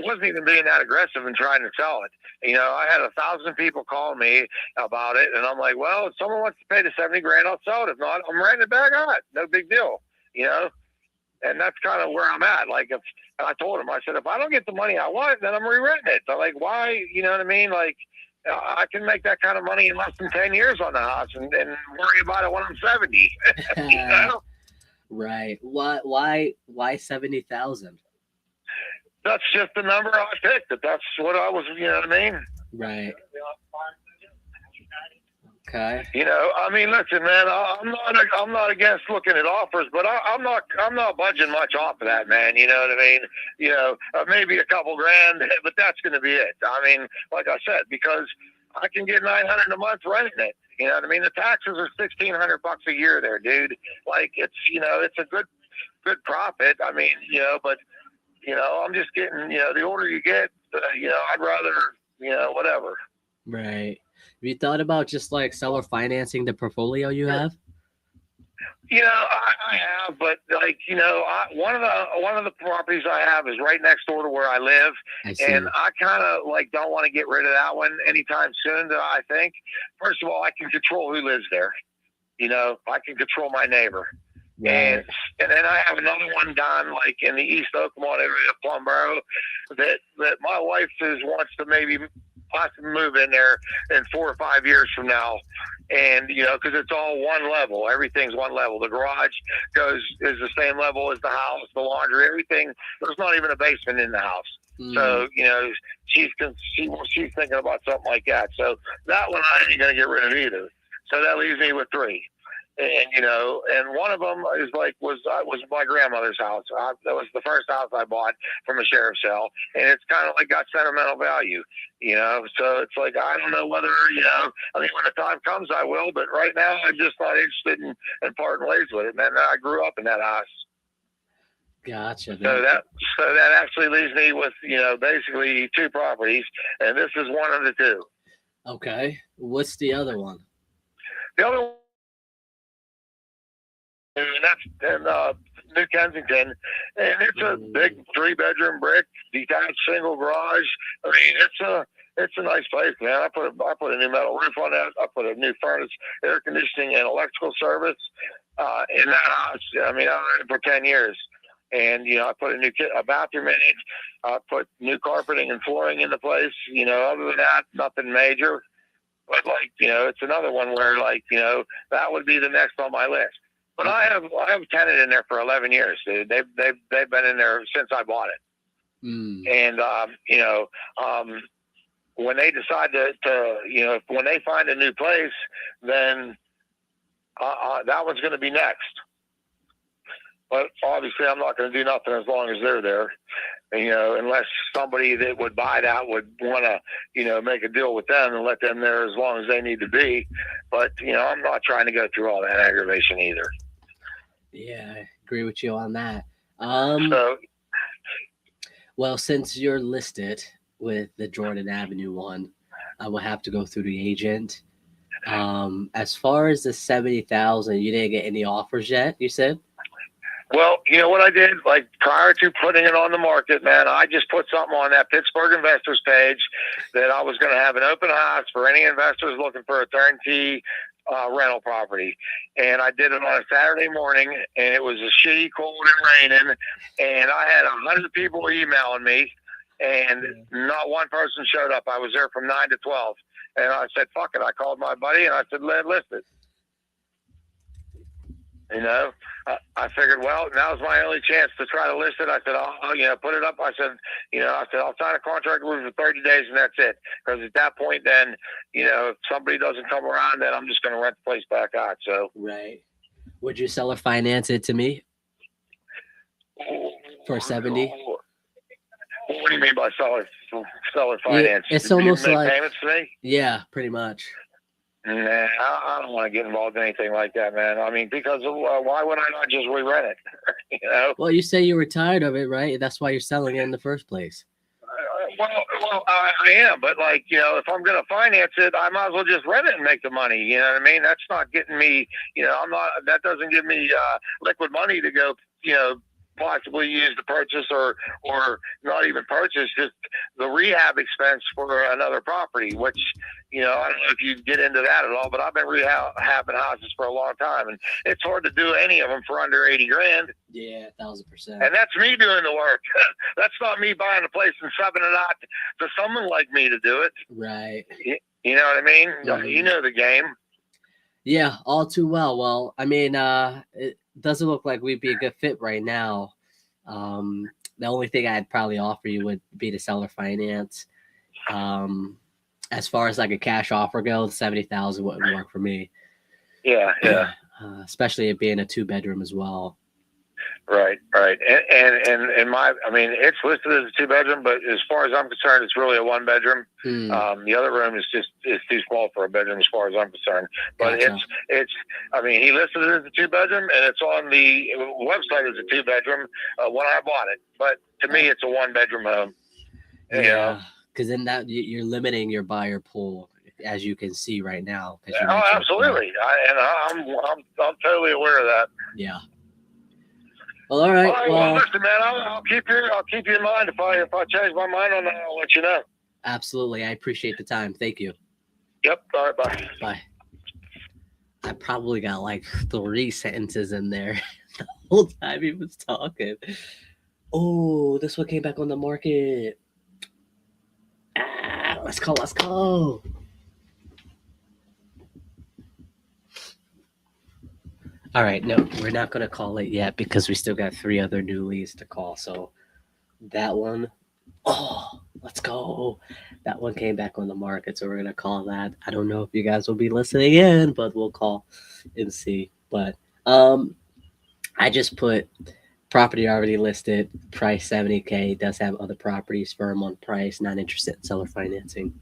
wasn't even being that aggressive in trying to sell it. You know, I had 1,000 people call me about it, and I'm like, well, if someone wants to pay the 70 grand, I'll sell it. If not, I'm renting it back out. No big deal. You know? And that's kind of where I'm at. Like, and I told him, I said, if I don't get the money I want, then I'm re-renting it. So, like, why, you know what I mean? Like, I can make that kind of money in less than 10 years on the house and worry about it when I'm 70. You know? Right. Why 70,000? That's just the number I picked. That's what I was, you know what I mean? Right. Okay. You know, I mean, listen, man, I'm not against looking at offers, but I'm not budging much off of that, man. You know what I mean? You know, maybe a couple grand, but that's going to be it. I mean, like I said, because I can get $900 a month renting it. You know what I mean? The taxes are $1,600 a year there, dude. Like it's, you know, it's a good profit. I mean, you know, but you know, I'm just getting, you know, the older you get, you know, I'd rather, you know, whatever. Right. Have you thought about just like seller financing the portfolio you have? You know, I have, but like, you know, one of the properties I have is right next door to where I live, I see. and I kind of like don't want to get rid of that one anytime soon. That I think, first of all, I can control who lives there. You know, I can control my neighbor. Right. And then I have another one down like in the East Oakmont area of Plumboro that my wife wants to maybe possibly move in there in 4 or 5 years from now. And, you know, because it's all one level. Everything's one level. The garage is the same level as the house, the laundry, everything. There's not even a basement in the house. So, you know, she's thinking about something like that. So that one I ain't going to get rid of either. So that leaves me with 3. And, you know, and one of them is like, was my grandmother's house. That was the first house I bought from a sheriff's sale. And it's kind of like got sentimental value, you know? So it's like, I don't know whether, you know, I mean, when the time comes, I will, but right now I'm just not interested in parting ways with it, man. I grew up in that house. Gotcha. So that actually leaves me with, you know, basically 2 properties, and this is one of the 2. Okay. What's the other one? The other one, and that's in New Kensington, and it's a big 3-bedroom brick detached single garage. I mean, it's a nice place, man. I put a new metal roof on that. I put a new furnace, air conditioning, and electrical service in that house. I mean, I owned it for 10 years, and you know, I put a bathroom in it. I put new carpeting and flooring in the place. You know, other than that, nothing major. But like, you know, it's another one where like, you know, that would be the next on my list. But I have a tenant in there for 11 years, dude. They've been in there since I bought it. And you know, when they decide to you know, when they find a new place, then that one's going to be next. But obviously, I'm not going to do nothing as long as they're there. And, you know, unless somebody that would buy that would want to, you know, make a deal with them and let them there as long as they need to be. But, you know, I'm not trying to go through all that aggravation either. Yeah, I agree with you on that. Well, since you're listed with the Jordan Avenue one, I will have to go through the agent. As far as the 70,000, you didn't get any offers yet, you said? Well, you know what I did? Like prior to putting it on the market, man, I just put something on that Pittsburgh investors page that I was going to have an open house for any investors looking for a turnkey rental property. And I did it on a Saturday morning, and it was a shitty, cold, and raining. And I had 100 people emailing me, and not one person showed up. I was there from 9 to 12. And I said, fuck it. I called my buddy, and I said, list it. You know, I figured, well, now's my only chance to try to list it. I said, I'll you know, put it up. I said, I'll sign a contract with you for 30 days and that's it. Because at that point, then, you know, if somebody doesn't come around, then I'm just going to rent the place back out. So, right. Would you seller finance it to me for 70? What do you mean by seller finance? It's almost make like payments to me? Yeah, pretty much. Nah, I don't want to get involved in anything like that, man. I mean, because why would I not just re-rent it? You know? Well, you say you were tired of it, right? That's why you're selling it in the first place. Well, I am, but like, you know, if I'm going to finance it, I might as well just rent it and make the money. You know what I mean? That's not getting me, you know, that doesn't give me liquid money to go, you know, possibly use to purchase or not even purchase, just the rehab expense for another property, which, you know, I don't know if you get into that at all, but I've been rehabbing houses for a long time, and it's hard to do any of them for under 80 grand. Yeah, 1,000%. And that's me doing the work. That's not me buying a place and subbing it out to someone like me to do it. Right. You know what I mean? Mhm. You know the game. Yeah, all too well. Well, I mean, it doesn't look like we'd be a good fit right now. The only thing I'd probably offer you would be the seller finance. Um, as far as like a cash offer goes, 70,000 wouldn't work for me. Yeah, yeah. Especially it being a 2-bedroom as well. Right. And I mean, it's listed as a 2-bedroom, but as far as I'm concerned, it's really a 1-bedroom. The other room is too small for a bedroom as far as I'm concerned. But Gotcha. it's, I mean, he listed it as a 2-bedroom, and it's on the website as a 2-bedroom when I bought it. But to me, it's a 1-bedroom home. Yeah, because then that you're limiting your buyer pool, as you can see right now. Oh, absolutely. I'm totally aware of that. Yeah. Well, all right. Well, listen, man, I'll keep you in mind. If I change my mind on that, I'll let you know. Absolutely. I appreciate the time. Thank you. Yep. All right. Bye. Bye. I probably got like 3 sentences in there the whole time he was talking. Oh, this one came back on the market. Let's go. All right, no, we're not going to call it yet because we still got 3 other new leads to call. So that one, let's go. That one came back on the market, so we're going to call that. I don't know if you guys will be listening in, but we'll call and see. But I just put property already listed, price $70K, does have other properties, firm on price, not interested in seller financing.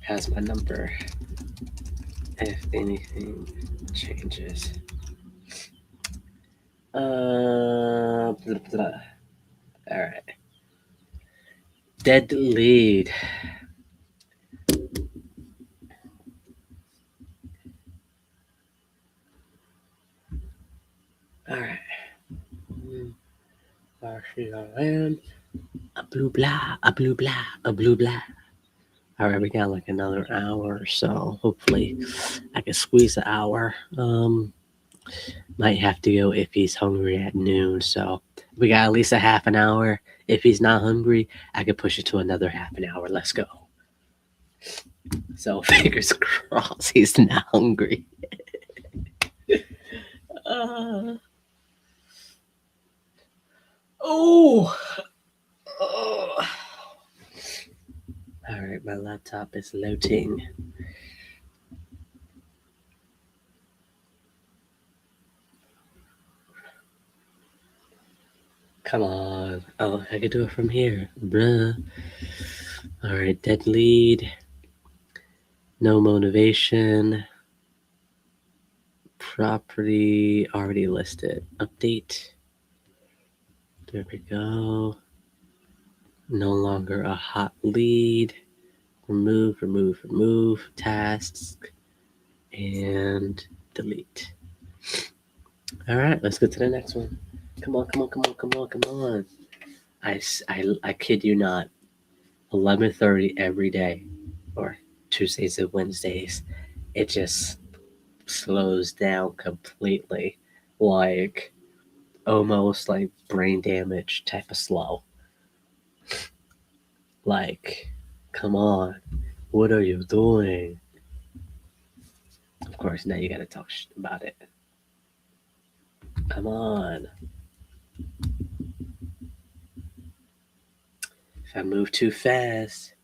Has my number if anything changes. Blah, blah. All right. Dead lead. All right. Land. A blue blah. All right, we got like another hour or so. Hopefully, I can squeeze an hour. Might have to go if he's hungry at noon. So we got at least a half an hour. If he's not hungry, I could push it to another half an hour. Let's go. So fingers crossed he's not hungry. Oh. All right, my laptop is loading. Come on. Oh, I can do it from here. Bruh. All right, dead lead. No motivation. Property already listed. Update. There we go. No longer a hot lead. Remove. Task. And delete. All right, let's go to the next one. Come on. I kid you not. 11:30 every day, or Tuesdays and Wednesdays. It just slows down completely, like almost like brain damage type of slow. Like, come on, what are you doing? Of course, now you gotta talk about it. Come on. If I move too fast,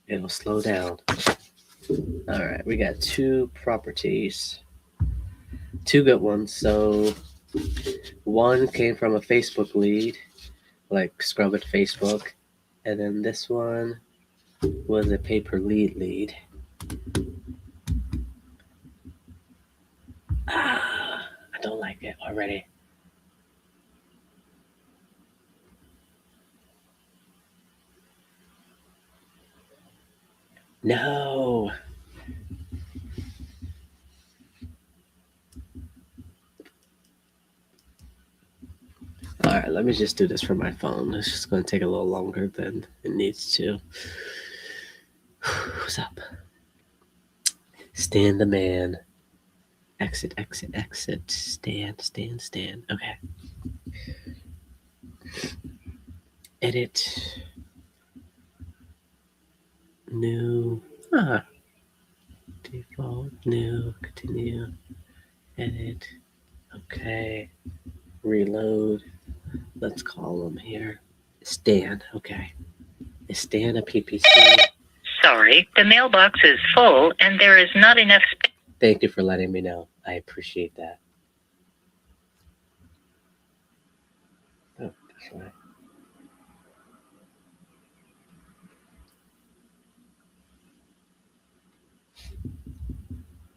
it'll slow down. All right, we got 2 properties. 2 good ones. So one came from a Facebook lead, like scrub at Facebook. And then this one was a pay-per-lead. I don't like it already. No. All right, let me just do this from my phone. It's just going to take a little longer than it needs to. Who's up? Stan the man. Exit, exit, exit. Stan. Okay. Edit. New. Default. New. Continue. Edit. Okay. Reload. Let's call him here. Stan. Okay. Is Stan a PPC? Sorry, the mailbox is full and there is not enough space. Thank you for letting me know. I appreciate that. Oh, that's right.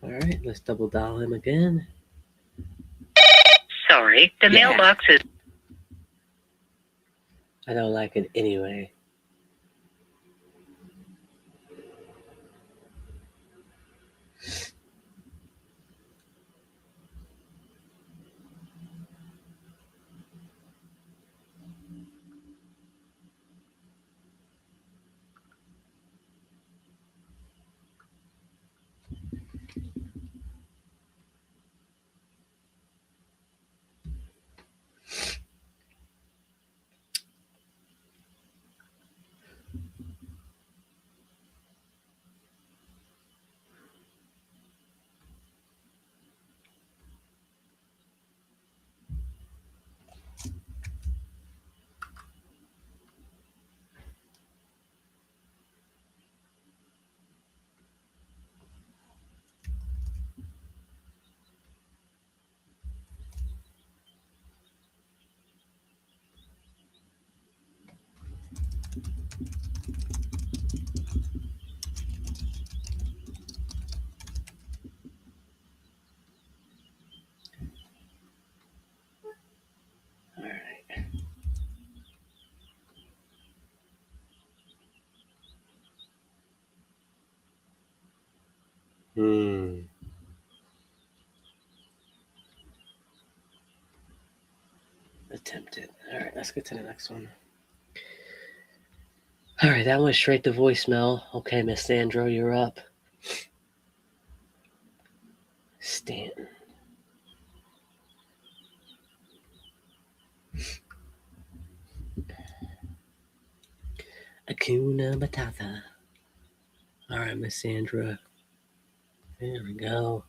All right, let's double dial him again. Sorry, the Yeah. mailbox is... I don't like it anyway. All right. Attempted. All right, let's get to the next one. All right, that went straight to voicemail. Okay, Miss Sandra, you're up. Stanton. Akuna Matata. All right, Miss Sandra. There we go.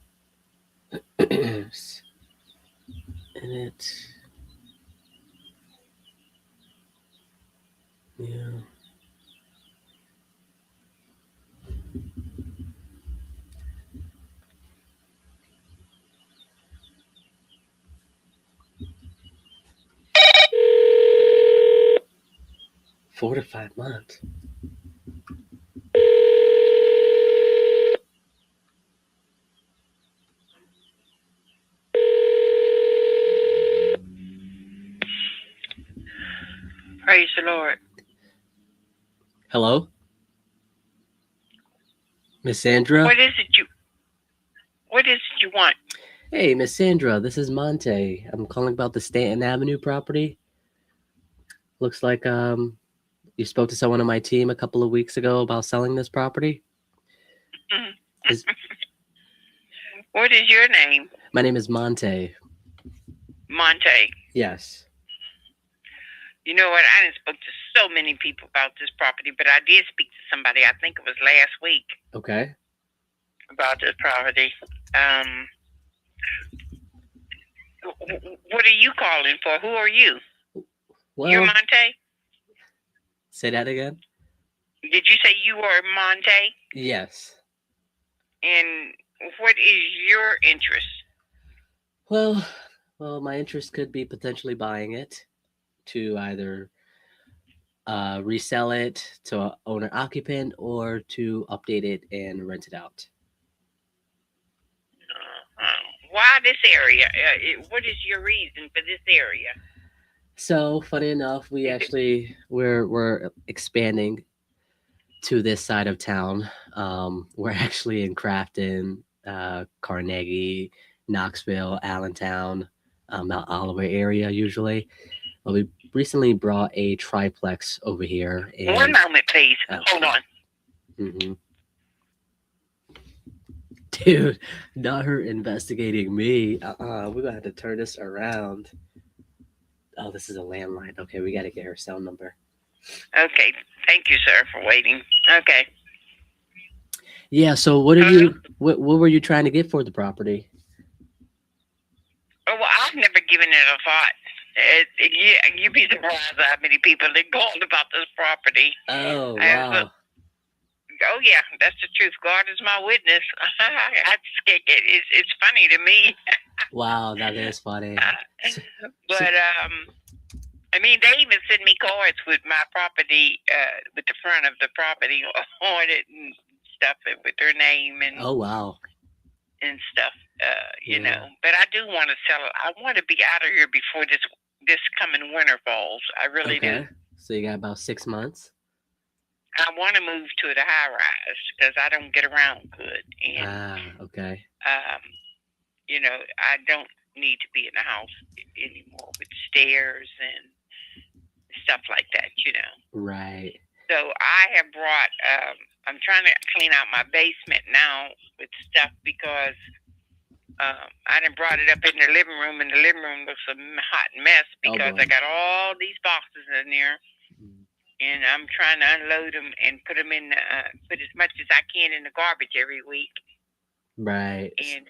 Edit. Yeah. Four to 5 months. Praise the Lord. Hello? Miss Sandra? What is it you want? Hey, Miss Sandra, this is Monte. I'm calling about the Stanton Avenue property. Looks like you spoke to someone on my team a couple of weeks ago about selling this property. What is your name? My name is Monte. Monte. Yes. You know what? I didn't spoke to so many people about this property, but I did speak to somebody, I think it was last week, Okay. about this property. What are you calling for? Who are you? Well, You're Monte? say that again? Did you say you were Monte? Yes. And what is your interest? Well, my interest could be potentially buying it to either resell it to an owner occupant or to update it and rent it out. Why this area? What is your reason for this area? So, funny enough, we're expanding to this side of town. We're actually in Crafton, Carnegie, Knoxville, Allentown, Mount Oliver area usually. But we recently brought a triplex over here. And, One moment, please. Oh. Hold on. Mm-hmm. Dude, not her investigating me. We're gonna have to turn this around. Oh, this is a landline. Okay, we gotta get her cell number. Okay. Thank you, sir, for waiting. Okay. Yeah. So what did you? What were you trying to get for the property? Oh, well, I've never given it a thought. You'd be surprised how many people that called about this property. Oh wow. Oh yeah, that's the truth. God is my witness. It's funny to me. Wow, that is funny. But I mean, they even send me cards with my property, with the front of the property on it and stuff, with their name and Oh wow. and stuff. You know, but I do want to sell it. I want to be out of here before this coming winter falls. I really do. So you got about 6 months. I want to move to the high rise because I don't get around good, and Okay. you know, I don't need to be in the house anymore with stairs and stuff like that. You know. Right. So I have brought. I'm trying to clean out my basement now with stuff because I done brought it up in the living room, and the living room looks a hot mess because I got all these boxes in there. And I'm trying to unload them and put them in, put as much as I can in the garbage every week. Right. And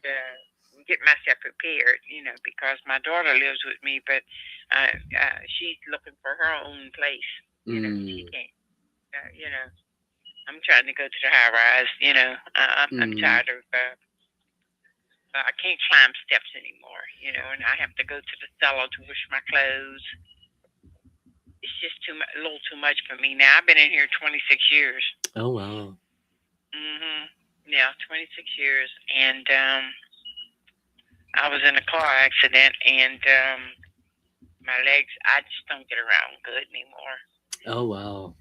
get myself prepared, you know, because my daughter lives with me, but she's looking for her own place. You know, she can't, you know, I'm trying to go to the high rise, you know. I'm tired of, I can't climb steps anymore, you know, and I have to go to the cellar to wash my clothes. It's just a little too much for me now. I've been in here 26 years. Oh wow. Yeah, 26 years, and I was in a car accident, and my legs, I just don't get around good anymore. Oh wow.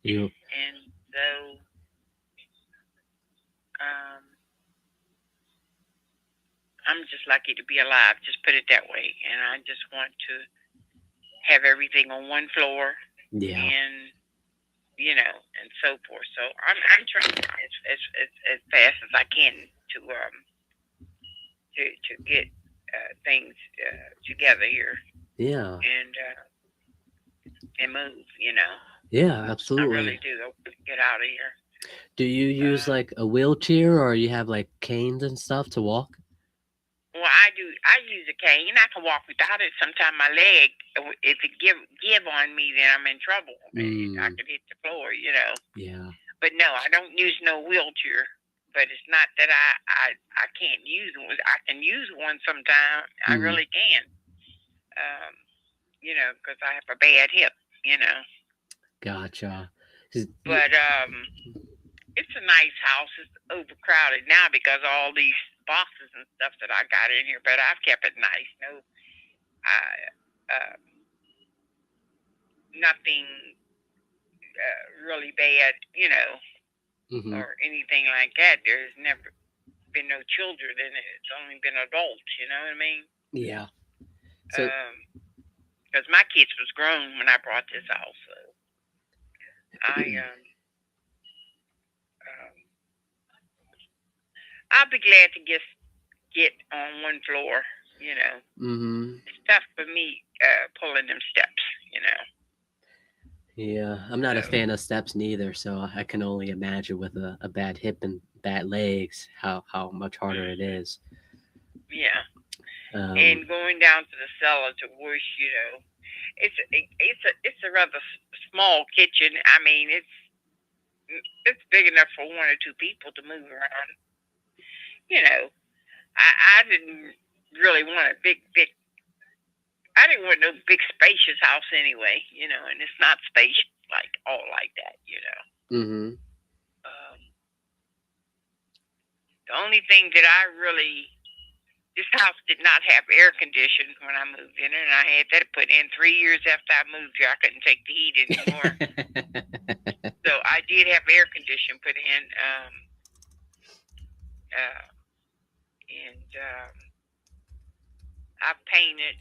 And so, I'm just lucky to be alive. Just put it that way, and I just want to have everything on one floor. Yeah. And you know, and so forth. So I'm trying as fast as I can to get things together here. Yeah. And move. You know. Yeah, absolutely. I really do. Get out of here. Do you use like a wheelchair, or you have like canes and stuff to walk? Well, I do. I use a cane. I can walk without it. Sometimes my leg, if it give on me, then I'm in trouble. I can hit the floor, you know. Yeah. But no, I don't use no wheelchair. But it's not that I can't use one. I can use one sometimes. I really can. You know, because I have a bad hip. You know. Gotcha. But it's a nice house. It's overcrowded now because of all these boxes and stuff that I got in here, but I've kept it nice. No, nothing really bad, you know, or anything like that. There's never been no children in it. It's only been adults. You know what I mean? Yeah. So, because my kids was grown when I brought this house, so I'll be glad to get on one floor, you know. It's tough for me pulling them steps, you know. Yeah, I'm not a fan of steps neither, so I can only imagine with a bad hip and bad legs how much harder it is. Yeah. And going down to the cellar to wash, you know, it's a rather small kitchen. I mean, it's big enough for one or two people to move around. You know, I didn't really want a big. I didn't want no big spacious house anyway. You know, and it's not spacious like that. You know. The only thing that this house did not have air conditioning when I moved in, and I had that put in 3 years after I moved here. I couldn't take the heat anymore. So I did have air conditioning put in. I painted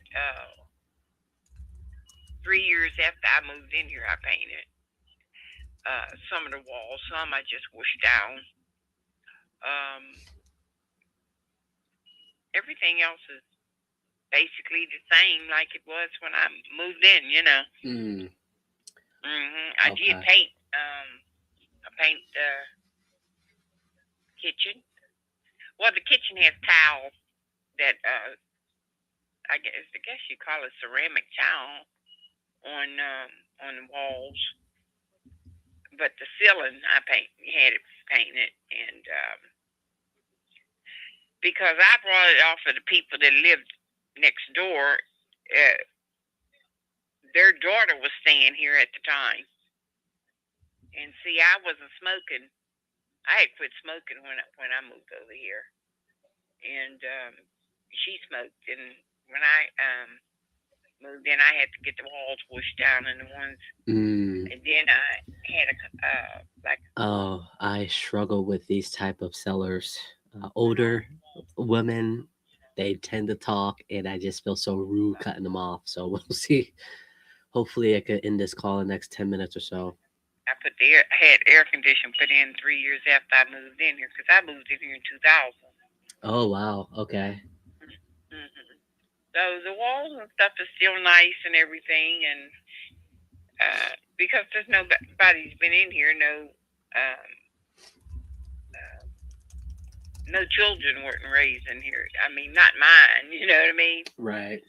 3 years after I moved in here. I painted some of the walls. Some I just washed down. everything else is basically the same like it was when I moved in. I did Okay. paint. I paint the kitchen. Well, the kitchen has tile that I guess you call it ceramic tile on the walls. But the ceiling I had it painted, and because I brought it off of the people that lived next door, their daughter was staying here at the time, and see, I wasn't smoking. I had quit smoking when I moved over here, and she smoked, and when I moved in, I had to get the walls washed down and the ones, and then I had Oh, I struggle with these type of sellers. Older women, they tend to talk, and I just feel so rude cutting them off. So we'll see. Hopefully, I could end this call in the next 10 minutes or so. I had air conditioning put in 3 years after I moved in here, because I moved in here in 2000. Oh, wow. Okay. So the walls and stuff is still nice and everything, and because there's nobody's been in here, no children weren't raised in here. I mean, not mine. You know what I mean? Right.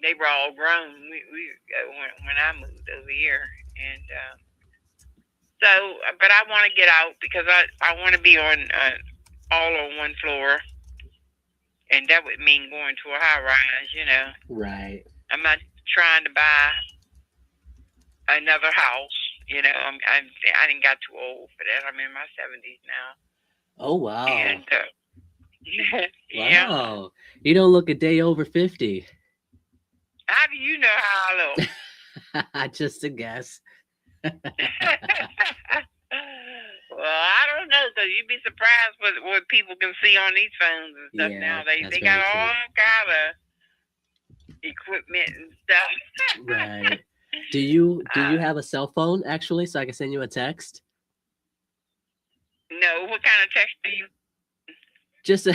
They were all grown when I moved over here, and so. But I want to get out because I want to be on all on one floor, and that would mean going to a high rise. Right. I'm not trying to buy another house. I didn't got too old for that. I'm in my 70s now. Oh, wow. And wow. You don't look a day over 50. How do you know how I look? Just a guess. Well, I don't know, because you'd be surprised what people can see on these phones and stuff nowadays. They got all kind of equipment and stuff. Right. Do you have a cell phone, actually, so I can send you a text? No. What kind of text do you? Just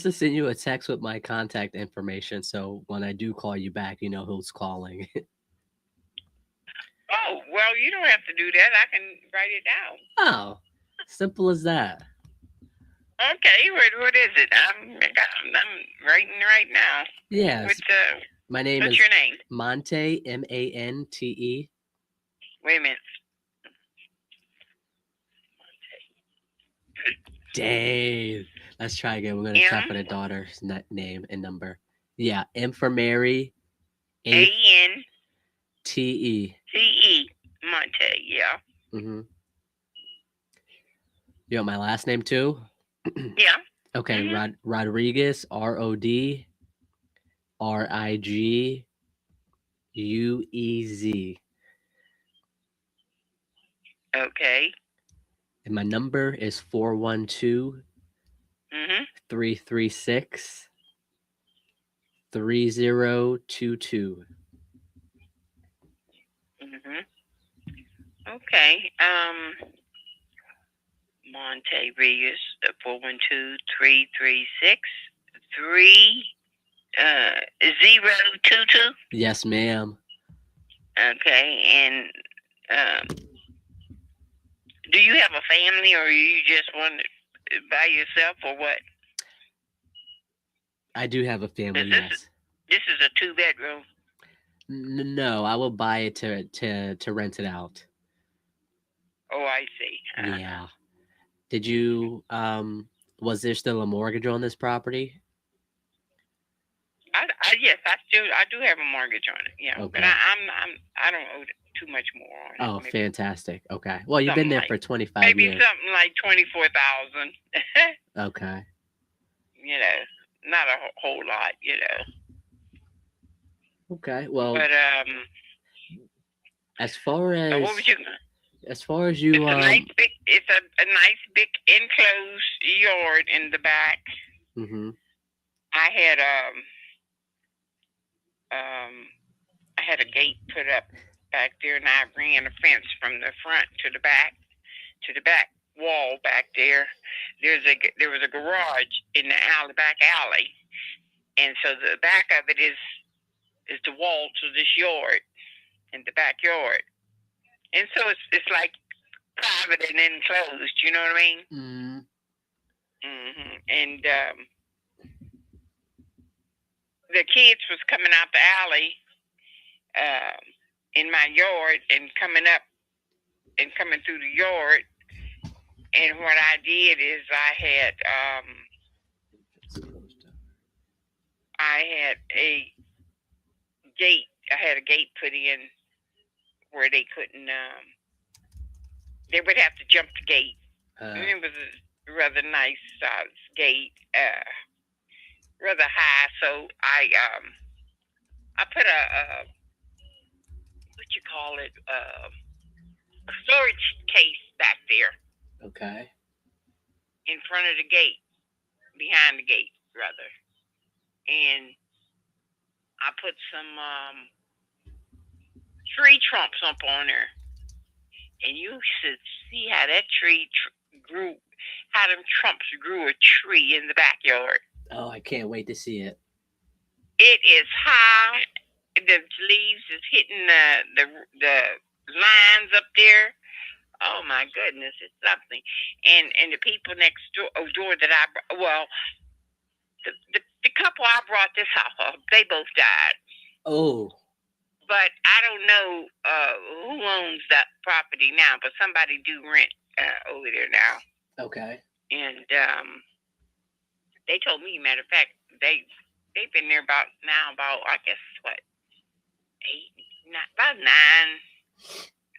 to send you a text with my contact information, so when I do call you back, you know who's calling. Oh, well, you don't have to do that. I can write it down. Oh, simple as that. Okay, what is it? I'm writing right now. Yes. My name is. What's your name? Monte, Mante. Wait a minute. Dang. Let's try again. We're going to try for the daughter's name and number. Yeah, M for Mary. A-N. T-E. T-E. Monte, yeah. Mm-hmm. You want my last name too? Yeah. Okay, mm-hmm. Rodriguez, R-O-D-R-I-G-U-E-Z. Okay. And my number is 412 336 3022. Okay. Monte Reyes, 412-336-3022. Yes, ma'am. Okay, and do you have a family, or you just want it by yourself, or what? I do have a family. Yes. This is a 2-bedroom. No, I will buy it to rent it out. Oh, I see. Yeah. Did you was there still a mortgage on this property? Yes, I do have a mortgage on it. Yeah, okay. But I don't owe too much more on it. Oh, maybe. Fantastic. Okay. Well, you've been there for 25 years. Maybe something like 24,000. Okay. Not a whole lot. Okay. Well. But as far as what was you? As far as you, it's a nice big enclosed yard in the back. Mm-hmm. I had a gate put up back there, and I ran a fence from the front to the back wall back there. There was a garage in the back alley, and so the back of it is the wall to this yard in the backyard, and so it's like private and enclosed. You know what I mean? Mm. And the kids was coming out the alley in my yard and coming up and coming through the yard. And what I did is I had a gate. I had a gate put in where they couldn't. They would have to jump the gate. It was a rather nice gate, rather high. So I put a what you call it, a storage case back there. Okay. In front of the gate, behind the gate, rather. And I put some tree trunks up on there. And you should see how that tree grew, how them trunks grew a tree in the backyard. Oh, I can't wait to see it. It is high. The leaves is hitting the lines up there. Oh my goodness, it's something. And the people next door that the couple I brought this house up, they both died. Oh. But I don't know who owns that property now, but somebody do rent over there now. Okay. And they told me, matter of fact, they've been there about I guess what, about 9,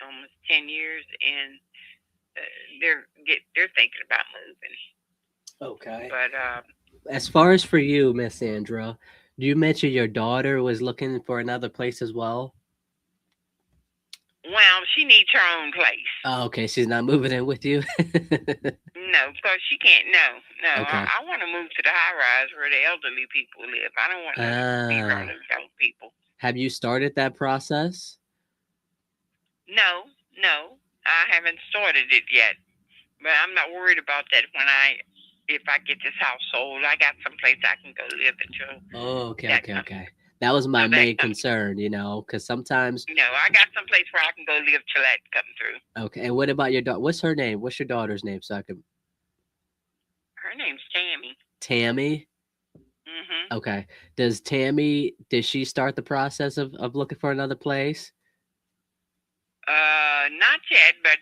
almost 10 years, and they're thinking about moving. Okay. But as far as for you, Miss Sandra, you mentioned your daughter was looking for another place as well. Well, she needs her own place. Oh, okay. She's not moving in with you. No, because she can't. No. Okay. I want to move to the high rise where the elderly people live. I don't want to be around those young people. Have you started that process? No, I haven't started it yet. But I'm not worried about that if I get this house sold. I got someplace I can go live until. Oh, okay. That was my main concern, because sometimes. I got someplace where I can go live till that comes through. Okay, and what about your daughter? What's her name? What's your daughter's name so I can. Her name's Tammy. Tammy? Mm-hmm. Okay. Did she start the process of looking for another place? Not yet, but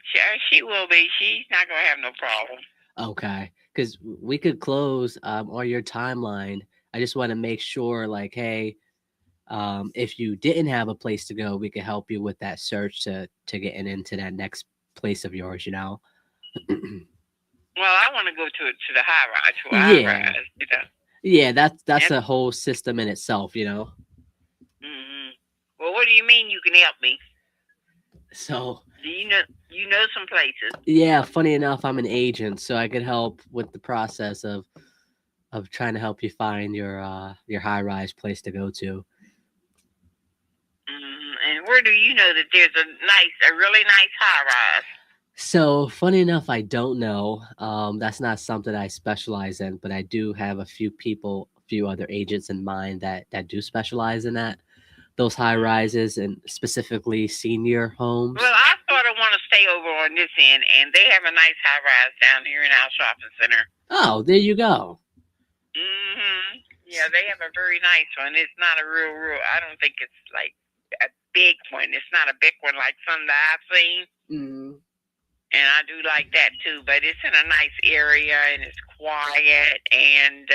she will be. She's not going to have no problem. Okay. Because we could close on your timeline. I just want to make sure, like, hey, if you didn't have a place to go, we could help you with that search to getting into that next place of yours, Well, I want to go to the high rise, Yeah, that's a whole system in itself, Mm-hmm. Well, what do you mean you can help me? So do you know some places? Yeah, funny enough, I'm an agent, so I could help with the process of trying to help you find your high rise place to go to. And where do you know that there's a really nice high rise? So funny enough, I don't know. That's not something I specialize in, but I do have a few other agents in mind that do specialize in those high rises and specifically senior homes. Well, I sort of want to stay over on this end, and they have a nice high rise down here in our shopping center. Oh, there you go. Mm-hmm. Yeah, they have a very nice one. It's not a real. I don't think it's like a big one. It's not a big one like some that I've seen. Mm-hmm. And I do like that too, but it's in a nice area and it's quiet, and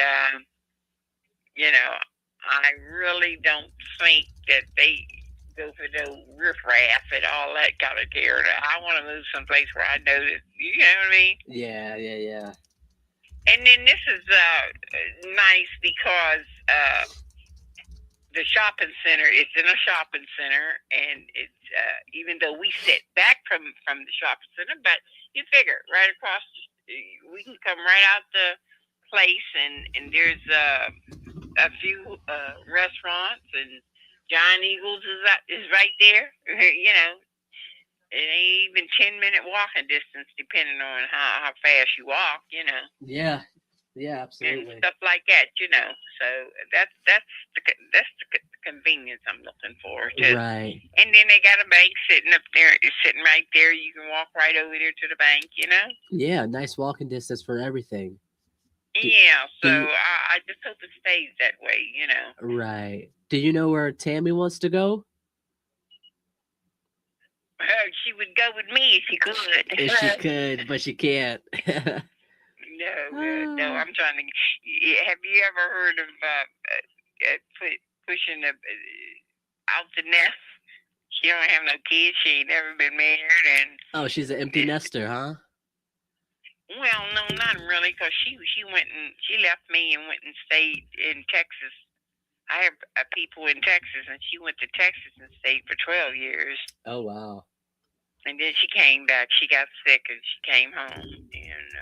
I really don't think that they go for the riffraff and all that kind of care. I want to move someplace where I know that, you know what I mean? Yeah. And then this is nice because the shopping center, it's in a shopping center, and it's even though we sit back from the shopping center, but you figure right across, we can come right out the place, and there's a few restaurants, and Giant Eagles is right there, it ain't even 10-minute walking distance, depending on how fast you walk, you know. Yeah. Yeah, And absolutely. stuff like that, you know. So that's the convenience I'm looking for. Right. And then they got a bank sitting up there. It's sitting right there. You can walk right over there to the bank, you know. Yeah, nice walking distance for everything. Yeah. So do you- I just hope it stays that way, you know. Right. Do you know where Tammy wants to go? She would go with me if she could. If she could, but she can't. No, I'm trying to. Have you ever heard of pushing out the nest? She don't have no kids. She ain't never been married, and Oh, she's an empty nester, huh? well, no, not really, because she went and she left me and went and stayed in Texas. I have people in Texas, and she went to Texas and stayed for 12 years. Oh, wow. And then she came back. She got sick, and she came home, and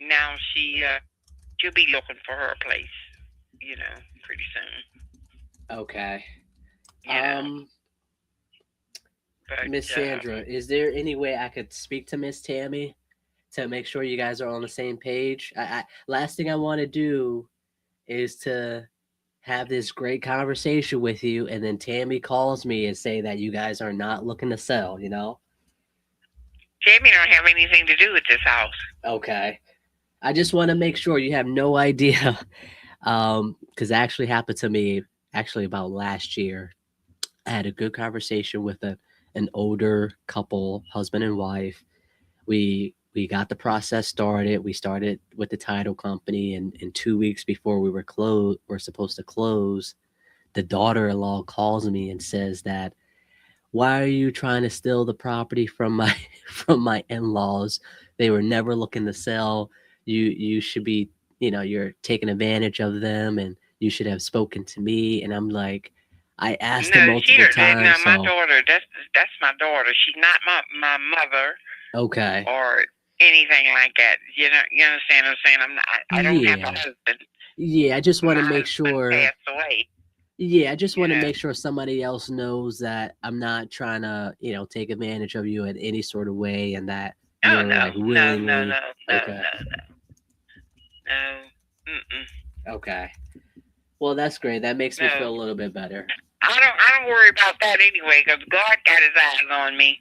now she'll be looking for her place, you know, pretty soon. Okay. You know. But, Miss Sandra, is there any way I could speak to Miss Tammy to make sure you guys are on the same page? Last thing I want to do is to have this great conversation with you, and then Tammy calls me and say that you guys are not looking to sell, you know? Tammy don't have anything to do with this house. Okay. I just want to make sure you have no idea, because it actually happened to me about last year. I had a good conversation with an older couple, husband and wife. We got the process started. We started with the title company, and 2 weeks before we're supposed to close, the daughter-in-law calls me and says that, why are you trying to steal the property from my in-laws? They were never looking to sell. You should be, you're taking advantage of them, and you should have spoken to me. And I'm like, I asked her multiple times. No, my daughter, that's my daughter. She's not my mother. Okay. Or anything like that. You understand what I'm saying? I don't have a husband. Yeah, I just want to make sure. Passed away. Yeah, I just want to make sure somebody else knows that I'm not trying to, take advantage of you in any sort of way, and that you're like willingly. No. Okay. No. Okay. Well, that's great. That makes me feel a little bit better. I don't worry about that anyway, because God got his eyes on me.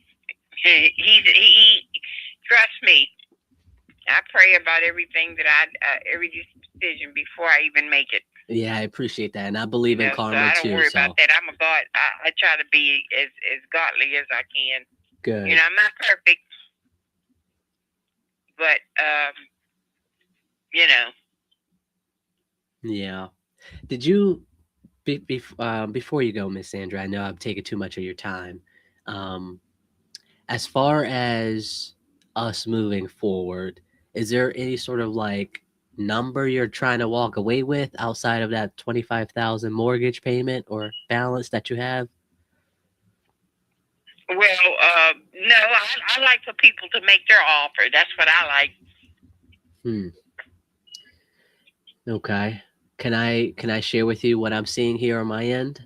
He trust me. I pray about everything that every decision before I even make it. Yeah, I appreciate that, and I believe in karma too. So I don't worry about that. I'm a God. I try to be as godly as I can. Good. I'm not perfect, but Yeah. Did you before you go, Miss Sandra? I know I've taken too much of your time. As far as us moving forward, is there any sort of number you're trying to walk away with outside of that $25,000 mortgage payment or balance that you have? Well, no, I like for people to make their offer. That's what I like. Okay. Can I share with you what I'm seeing here on my end?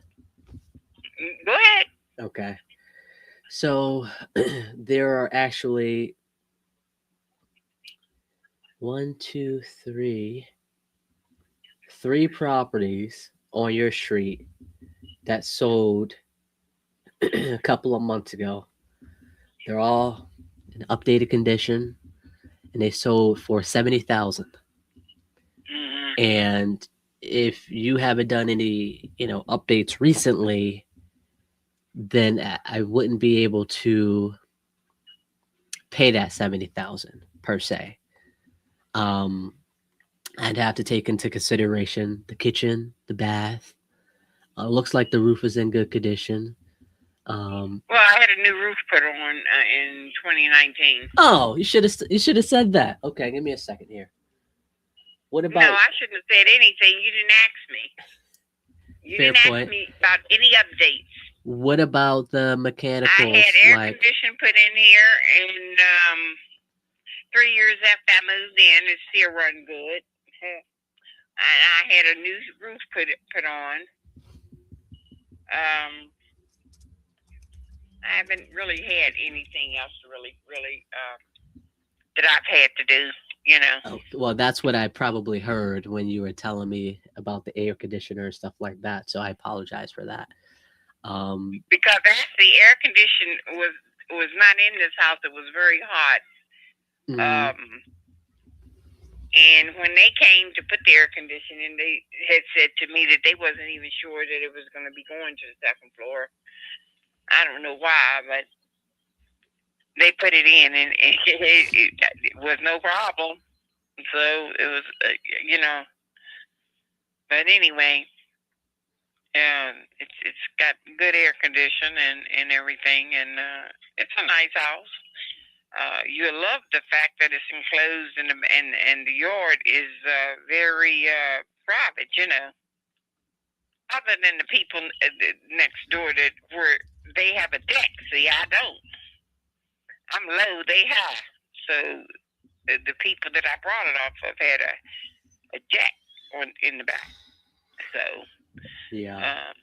Go ahead. Okay. So there are actually 3 properties on your street that sold a couple of months ago. They're all in updated condition, and they sold for $70,000. And if you haven't done any, updates recently, then I wouldn't be able to pay that $70,000 per se. I'd have to take into consideration the kitchen, the bath. Looks like the roof is in good condition. Well, I had a new roof put on in 2019. Oh, you should have said that. Okay, give me a second here. What about? No, I shouldn't have said anything. You didn't ask me. You didn't ask me about any updates. What about the mechanicals? I had air conditioning put in here, and 3 years after I moved in, it still run good. And I had a new roof put on. I haven't really had anything else really that I've had to do. You know. Oh, well, that's what I probably heard when you were telling me about the air conditioner and stuff like that. So I apologize for that. Because actually, air condition was not in this house. It was very hot. mhm. And when they came to put the air conditioning, they had said to me that they wasn't even sure that it was going to be going to the second floor. I don't know why, but they put it in, and it was no problem. So it was, you know. But anyway, it's got good air condition and everything, and it's a nice house. You'll love the fact that it's enclosed, and the yard is very private. You know, other than the people next door that were they have a deck. See, I don't. I'm low, they high. So the people that I brought it off of had a deck in the back. So Yeah.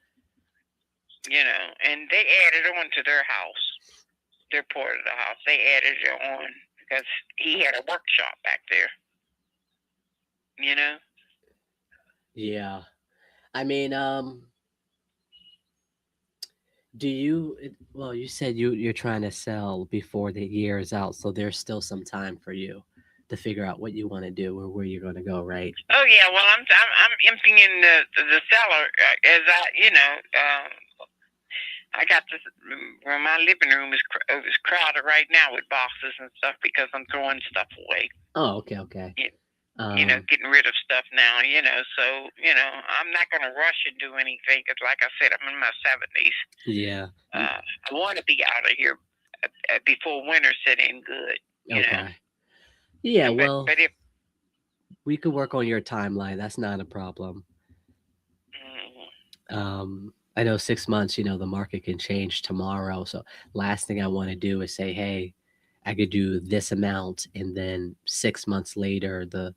you know, and they added on to their house, their part of the house. They added it on because he had a workshop back there. You know. Yeah. I mean, do you? Well, you said you're trying to sell before the year is out, so there's still some time for you to figure out what you want to do or where you're going to go, right? Oh yeah, well I'm emptying the cellar as I got this. Well, my living room is crowded right now with boxes and stuff because I'm throwing stuff away. Oh, okay. Getting rid of stuff now. So I'm not going to rush and do anything because, like I said, I'm in my 70s. Yeah. I want to be out of here before winter set in good. You know? Yeah, but if we could work on your timeline, that's not a problem. I know 6 months, the market can change tomorrow. So last thing I want to do is say, hey, I could do this amount, and then 6 months later, the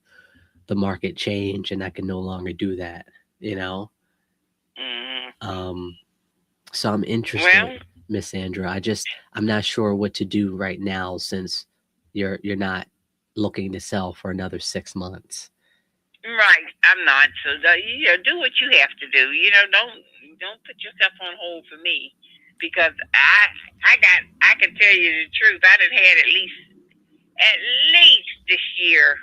market change, and I can no longer do that. So I'm interested, Miss Sandra. I'm not sure what to do right now since you're not looking to sell for another 6 months. Right, I'm not. So do what you have to do. Don't put yourself on hold for me, because I can tell you the truth. I done had at least this year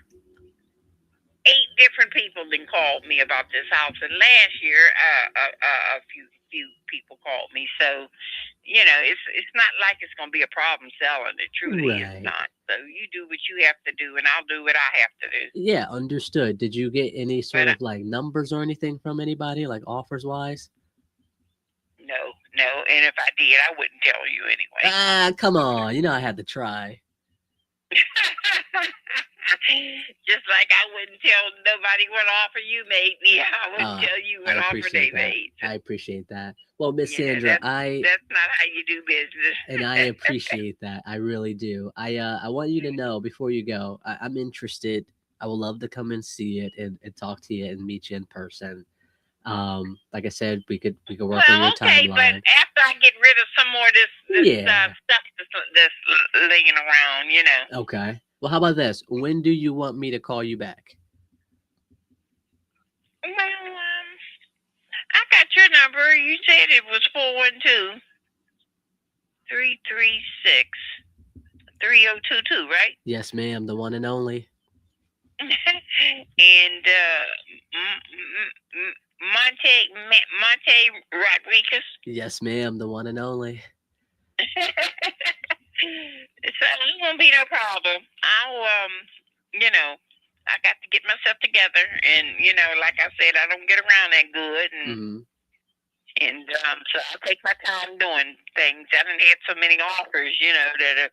8 different people then called me about this house, and last year a few people called me. So it's not like it's gonna be a problem selling it. Truly, it's not. So you do what you have to do, and I'll do what I have to do. Yeah, understood. Did you get any sort of like numbers or anything from anybody, like offers wise? No, and if I did, I wouldn't tell you anyway. Come on, I had to try. Just like I wouldn't tell nobody what offer you made me, I wouldn't tell you what offer they made. I appreciate that. Well, Miss Sandra, that's not how you do business. And I appreciate that. I really do. I want you to know before you go, I'm interested. I would love to come and see it and talk to you and meet you in person. Like I said, we could work on your timeline. But after I get rid of some more of this stuff that's laying around, Okay. Well, how about this? When do you want me to call you back? Well, I got your number. You said it was 412-336-3022, right? Yes, ma'am. The one and only. And Monte Rodriguez. Yes, ma'am. The one and only. So it won't be no problem. I'll I got to get myself together, and like I said, I don't get around that good, and so I take my time doing things. I done had so many offers, that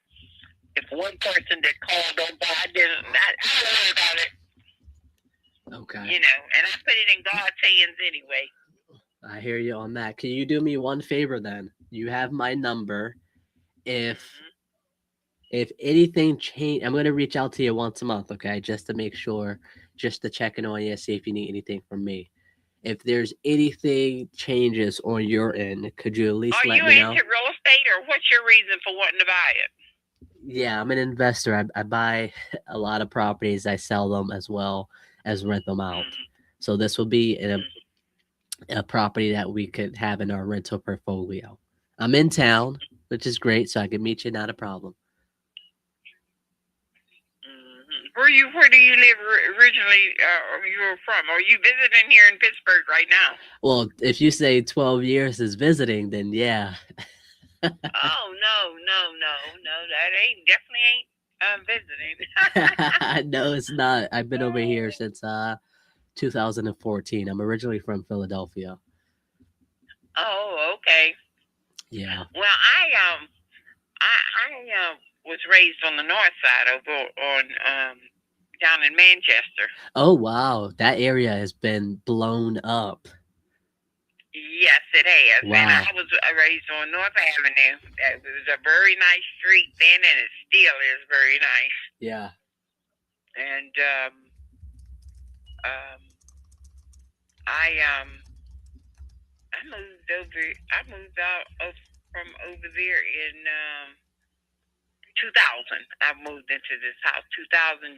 if one person that called don't buy, then I don't worry about it. Okay. And I put it in God's hands anyway. I hear you on that. Can you do me one favor then? You have my number. If anything change, I'm going to reach out to you once a month, okay? Just to make sure, just to check in on you, see if you need anything from me. If there's anything changes on your end, could you at least Are let you me know? into real estate, or what's your reason for wanting to buy it? Yeah, I'm an investor. I buy a lot of properties. I sell them as well as rent them out. So this will be a property that we could have in our rental portfolio. I'm in town, which is great, so I can meet you, not a problem. Where do you live originally, or you were from? Are you visiting here in Pittsburgh right now? Well, if you say 12 years is visiting, then yeah. Oh, no, that definitely ain't visiting. No, it's not. I've been over here since 2014. I'm originally from Philadelphia. Oh, okay. Yeah. Well, I was raised on the north side over on down in Manchester. Oh wow, that area has been blown up. Yes, it has. Wow. And I was raised on North Avenue. It was a very nice street then, and it still is very nice. Yeah. And I moved out from over there in 2000. I moved into this house 2000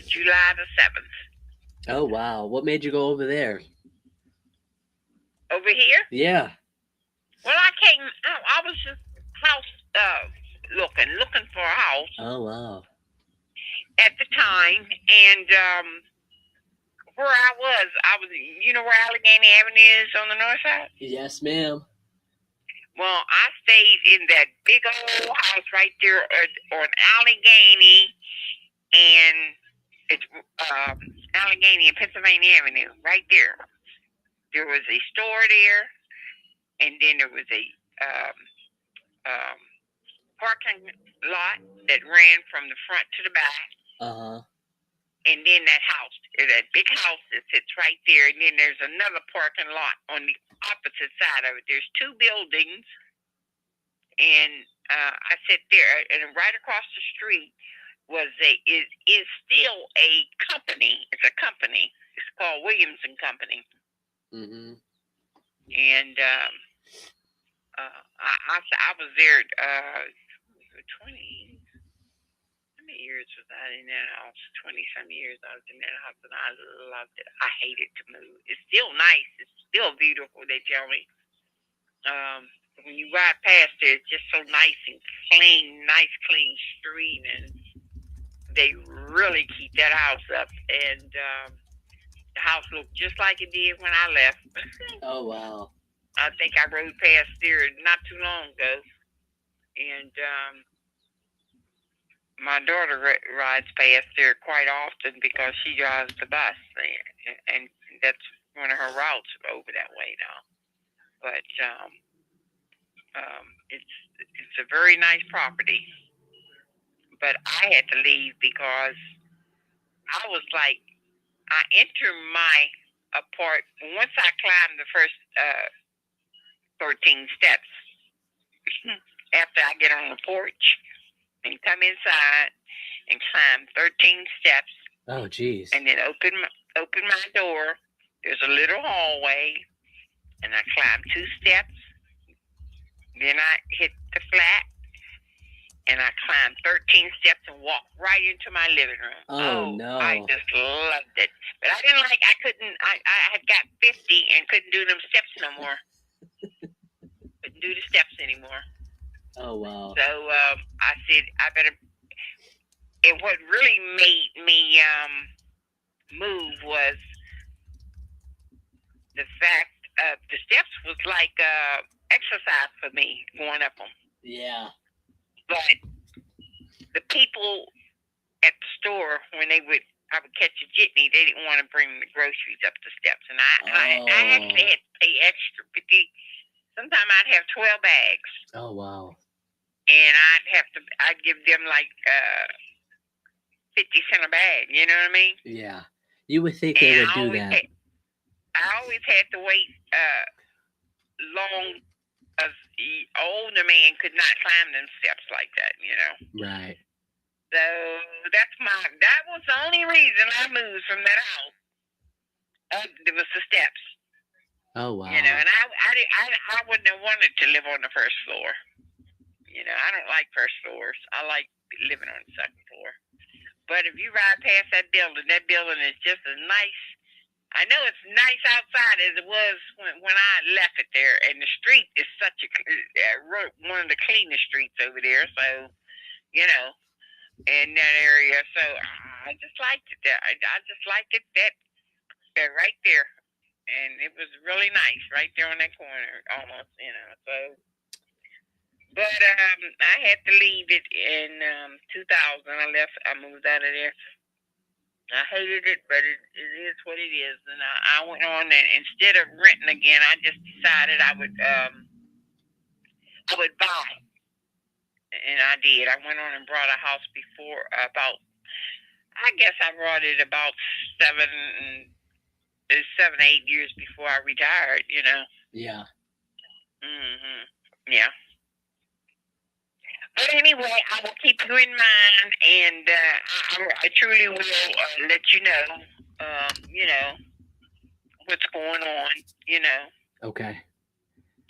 July the 7th. Oh wow, what made you go over there? Over here? Yeah. Well, I was just looking for a house. Oh wow. At the time, and where I was, you know where Allegheny Avenue is on the north side? Yes, ma'am. Well, I stayed in that big old house right there on Allegheny, and it's Allegheny and Pennsylvania Avenue, right there. There was a store there, and then there was a parking lot that ran from the front to the back. And then that big house that sits right there, and then there's another parking lot on the opposite side of it. There's two buildings, and I sit there, and right across the street is still a company. It's a company. It's called Williams and Company. Mm-hmm. And I was there 20. How many years was I in that house? 20-some years I was in that house, and I loved it. I hated to move. It's still nice. It's still beautiful, they tell me. When you ride past there, it's just so nice and clean, nice clean street, and they really keep that house up. And the house looked just like it did when I left. Oh wow. I think I rode past there not too long ago, and my daughter rides past there quite often because she drives the bus there, and that's one of her routes over that way now. But it's a very nice property. But I had to leave because I was like, I entered my apartment once I climbed the first 13 steps. After I get on the porch and come inside and climb 13 steps. Oh, geez. And then open my door. There's a little hallway, and I climb 2 steps. Then I hit the flat, and I climb 13 steps and walk right into my living room. Oh no. I just loved it. But I had got 50 and couldn't do them steps no more. Couldn't do the steps anymore. Oh wow. So I said I better. And what really made me move was the fact the steps was like exercise for me going up them. Yeah. But the people at the store, when I would catch a jitney, they didn't want to bring the groceries up the steps, and I actually had to pay extra. Sometimes I'd have 12 bags. Oh wow. And I'd give them like 50 cents a bag. You know what I mean? Yeah. You would think they would do that. I always had to wait long. The older man could not climb them steps like that, you know. Right. So that was the only reason I moved from that house. There was the steps. Oh wow. You know, and I wouldn't have wanted to live on the first floor. You know, I don't like first floors. I like living on the second floor. But if you ride past that building is just as nice. I know it's nice outside as it was when I left it there. And the street is such one of the cleanest streets over there. So, you know, in that area. So I just liked it there. I just liked it that right there. And it was really nice right there on that corner, almost, you know. So, but I had to leave it in 2000. I moved out of there. I hated it, but it is what it is. And I went on, and instead of renting again, I just decided I would buy. And I did. I went on and brought a house before I guess I brought it about 7, 8 years before I retired, you know. Yeah. Yeah. But anyway, I will keep you in mind, and I truly will let you know, what's going on, you know. Okay.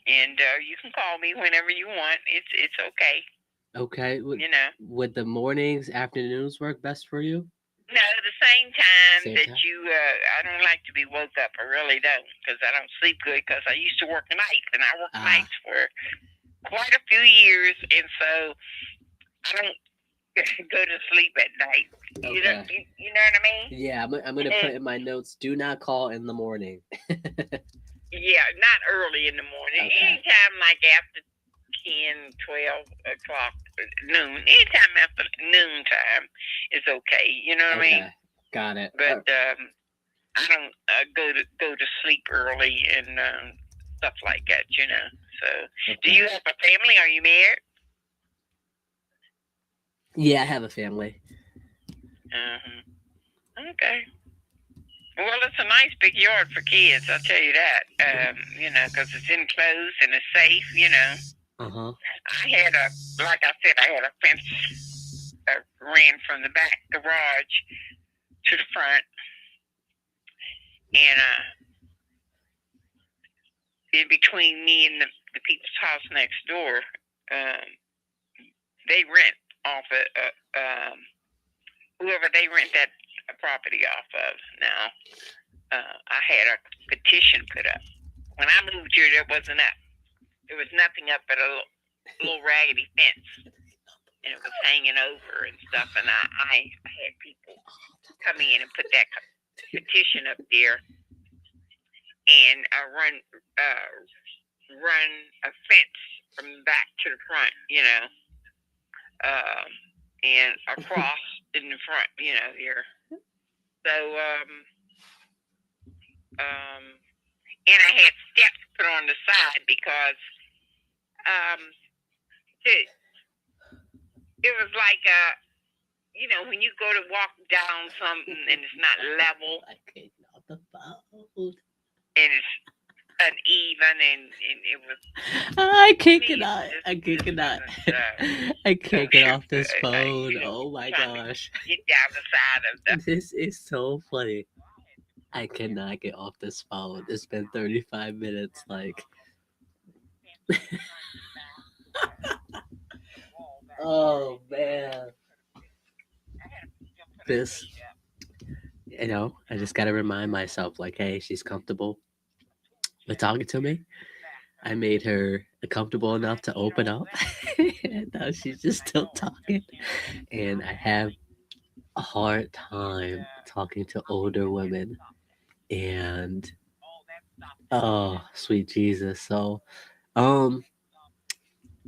And you can call me whenever you want. It's okay. Okay. You know. Would the mornings, afternoons work best for you? No, the same time that you, I don't like to be woke up. I really don't, because I don't sleep good, because I used to work nights, and I worked nights for quite a few years, and so I don't go to sleep at night. Okay. You know what I mean? Yeah, I'm going to put in my notes, do not call in the morning. Yeah, not early in the morning. Okay. Anytime like after 10, 12 o'clock, noon. Anytime after noontime is okay. You know what I mean? Got it. But I don't go to sleep early and stuff like that, you know. So, do you have a family? Are you married? Yeah, I have a family. Okay. Well, it's a nice big yard for kids, I'll tell you that. You know, because it's enclosed and it's safe, you know. I had like I said, I had a fence that ran from the back garage to the front. And in between me and the people's house next door, they rent off of whoever they rent that property off of. Now, I had a petition put up. When I moved here, there wasn't up. There was nothing up but a little raggedy fence, and it was hanging over and stuff. And I had people come in and put that petition up there, and run a fence from the back to the front, you know, and across in the front, you know, here. So, and I had steps put on the side because it was like you know, when you go to walk down something and it's not level, and it's uneven, and it was. I can't get out. I can't get out. I can't get off this phone. Oh my gosh. Get down the side of the. This is so funny. I cannot get off this phone. It's been 35 minutes. Like, oh man. This, you know, I just got to remind myself, like, hey, she's comfortable with talking to me. I made her comfortable enough to open up. And now she's just still talking. And I have a hard time talking to older women. And oh, sweet Jesus. So I'm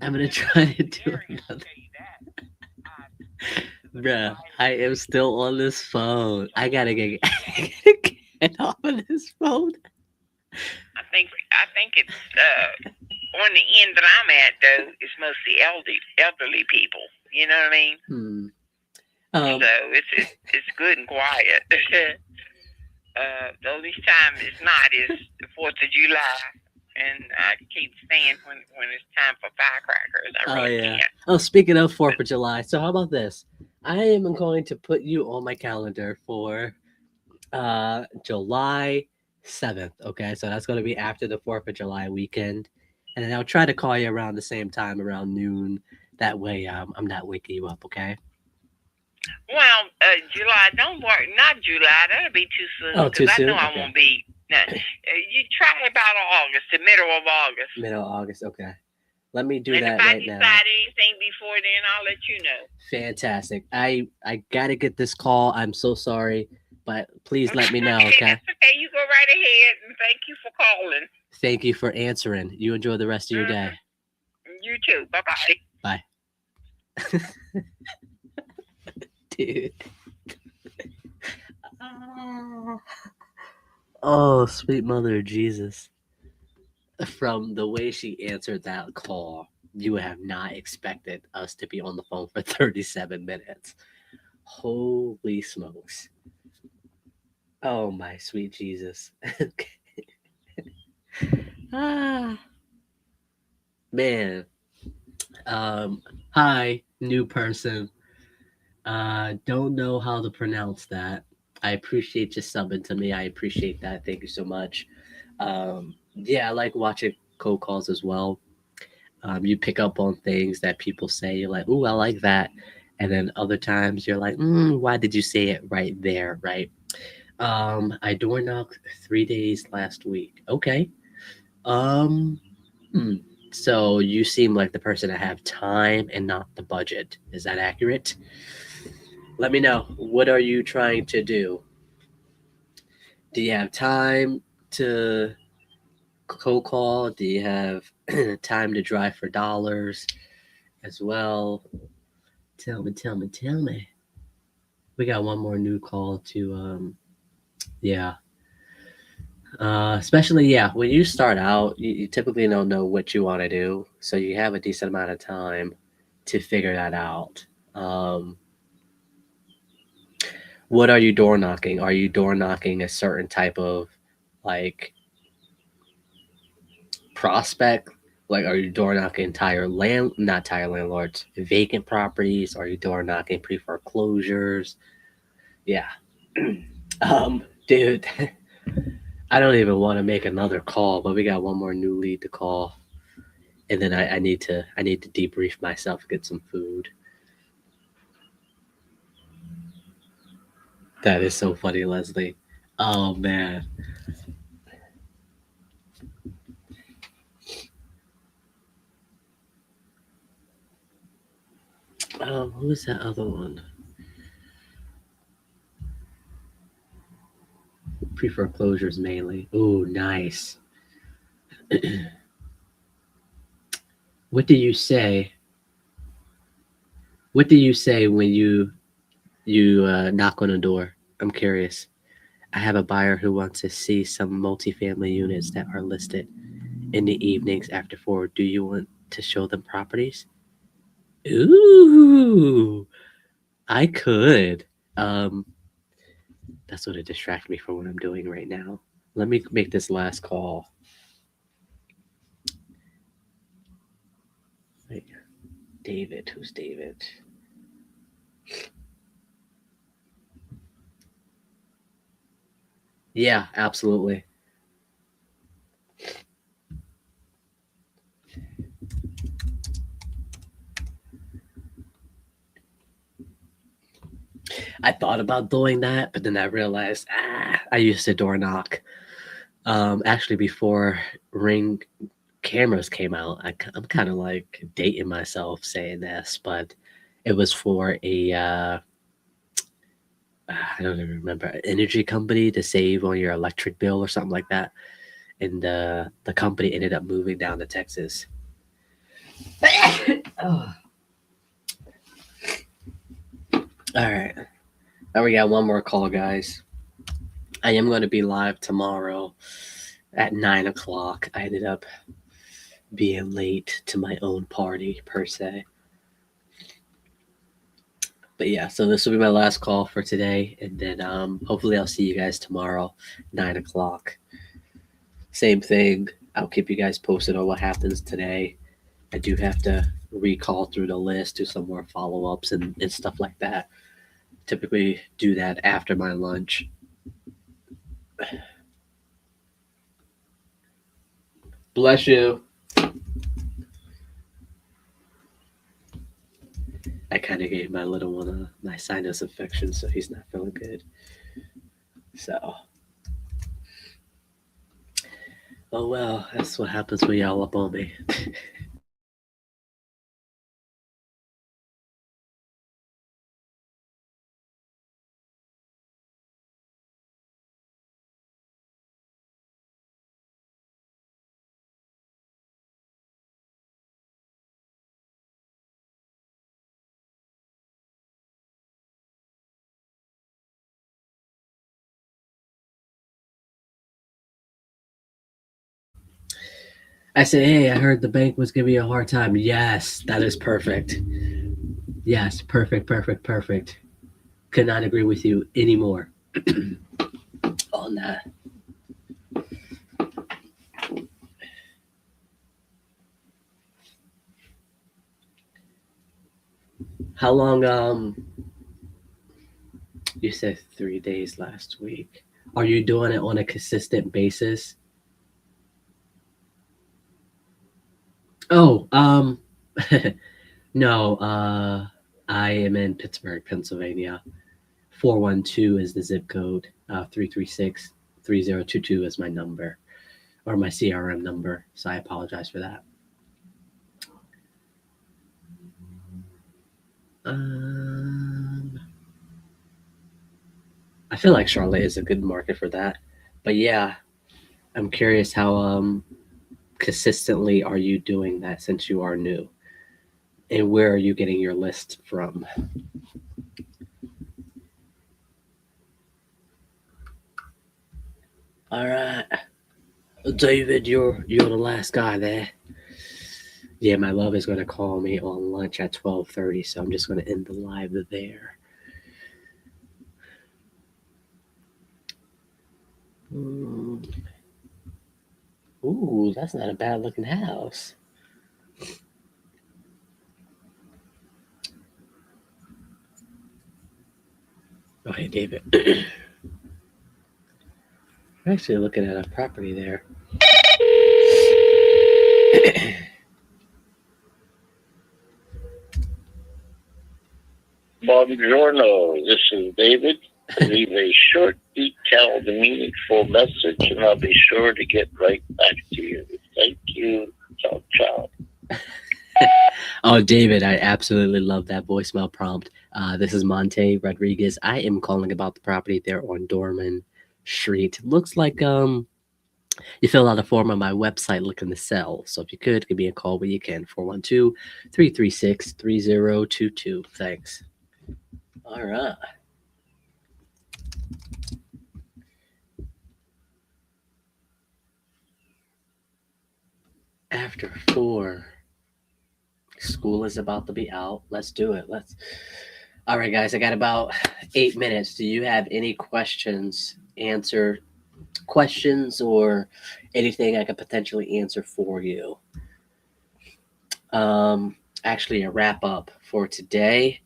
gonna try to do another. Bruh, I am still on this phone. I gotta get off of this phone. I think it's on the end that I'm at, though, it's mostly elderly people. You know what I mean? So it's good and quiet. The only time it's not is the 4th of July, and I keep saying when it's time for firecrackers. I really can't. Oh, speaking of 4th of July, so how about this? I am going to put you on my calendar for July 7th. Okay, so that's going to be after the 4th of July weekend. And then I'll try to call you around the same time, around noon. That way I'm not waking you up, okay? Well, July, don't worry. Not July. That'll be too soon. Oh, too Because I soon? know I Okay. won't be. You try about August, the middle of August. Middle of August, okay. Let me do And that if I right now. decide anything before then, I'll let you know. Fantastic. I got to get this call. I'm so sorry, but please let me know, okay? That's okay. You go right ahead, and thank you for calling. Thank you for answering. You enjoy the rest of your day. You too. Bye-bye. Bye. Dude. Oh, sweet mother of Jesus. From the way she answered that call, you would have not expected us to be on the phone for 37 minutes. Holy smokes. Oh, my sweet Jesus. Man. Hi, new person. Don't know how to pronounce that. I appreciate you subbing to me. I appreciate that. Thank you so much. Yeah, I like watching cold calls as well. You pick up on things that people say. You're like, "Ooh, I like that," and then other times you're like, "Why did you say it right there?" Right? I door knocked 3 days last week. Okay. So you seem like the person that have time and not the budget. Is that accurate? Let me know. What are you trying to do? Do you have time to cold call? Do you have time to drive for dollars as well? Tell me. We got one more new call to yeah. Especially when you start out, you typically don't know what you want to do, so you have a decent amount of time to figure that out. What are you door knocking? Are you door knocking a certain type of like prospect? Like, are you door knocking not tire landlords, vacant properties? Are you door knocking pre foreclosures? Yeah. Dude, I don't even want to make another call, but we got one more new lead to call, and then I need to debrief myself, get some food. That is so funny, Leslie. Oh man. Who's that other one? Pre-foreclosures mainly. Oh, nice. What do you say? What do you say when you knock on a door? I'm curious. I have a buyer who wants to see some multifamily units that are listed in the evenings after 4. Do you want to show them properties? Ooh, I could. That's going to distract me from what I'm doing right now. Let me make this last call. Wait, David. Who's David? Yeah, absolutely. I thought about doing that, but then I realized I used to door knock. Actually, before Ring cameras came out, I'm kind of like dating myself saying this, but it was for a I don't even remember, an energy company to save on your electric bill or something like that. And the company ended up moving down to Texas. Oh. All right. Now we got one more call, guys. I am going to be live tomorrow at 9 o'clock. I ended up being late to my own party, per se. But yeah, so this will be my last call for today. And then hopefully I'll see you guys tomorrow, 9 o'clock. Same thing. I'll keep you guys posted on what happens today. I do have to recall through the list, do some more follow-ups and stuff like that. Typically do that after my lunch. Bless you. I kind of gave my little one my sinus infection, so he's not feeling good. So, oh well, that's what happens when y'all up on me. I said, hey, I heard the bank was giving you a hard time. Yes, that is perfect. Yes, perfect. Could not agree with you anymore on that. How long, you said 3 days last week. Are you doing it on a consistent basis? Oh, no, I am in Pittsburgh, Pennsylvania. 412 is the zip code. 336 3022 is my number, or my CRM number. So I apologize for that. I feel like Charlotte is a good market for that. But yeah, I'm curious how consistently are you doing that since you are new? And where are you getting your list from? All right. David, you're the last guy there. Yeah, my love is going to call me on lunch at 12:30, so I'm just going to end the live there. Ooh, that's not a bad looking house. Oh, hey, David. I'm actually looking at a property there. Buongiorno, this is David. Leave a short, detailed, meaningful message, and I'll be sure to get right back to you. Thank you. Ciao, ciao. Oh, David, I absolutely love that voicemail prompt. This is Monte Rodriguez. I am calling about the property there on Dorman Street. Looks like you filled out a form on my website looking to sell. So if you could, give me a call when you can. 412-336-3022. Thanks. All right. After 4, school is about to be out. Let's do it. All right, guys, I got about 8 minutes. Do you have any questions, or anything I could potentially answer for you? Actually, a wrap up for today,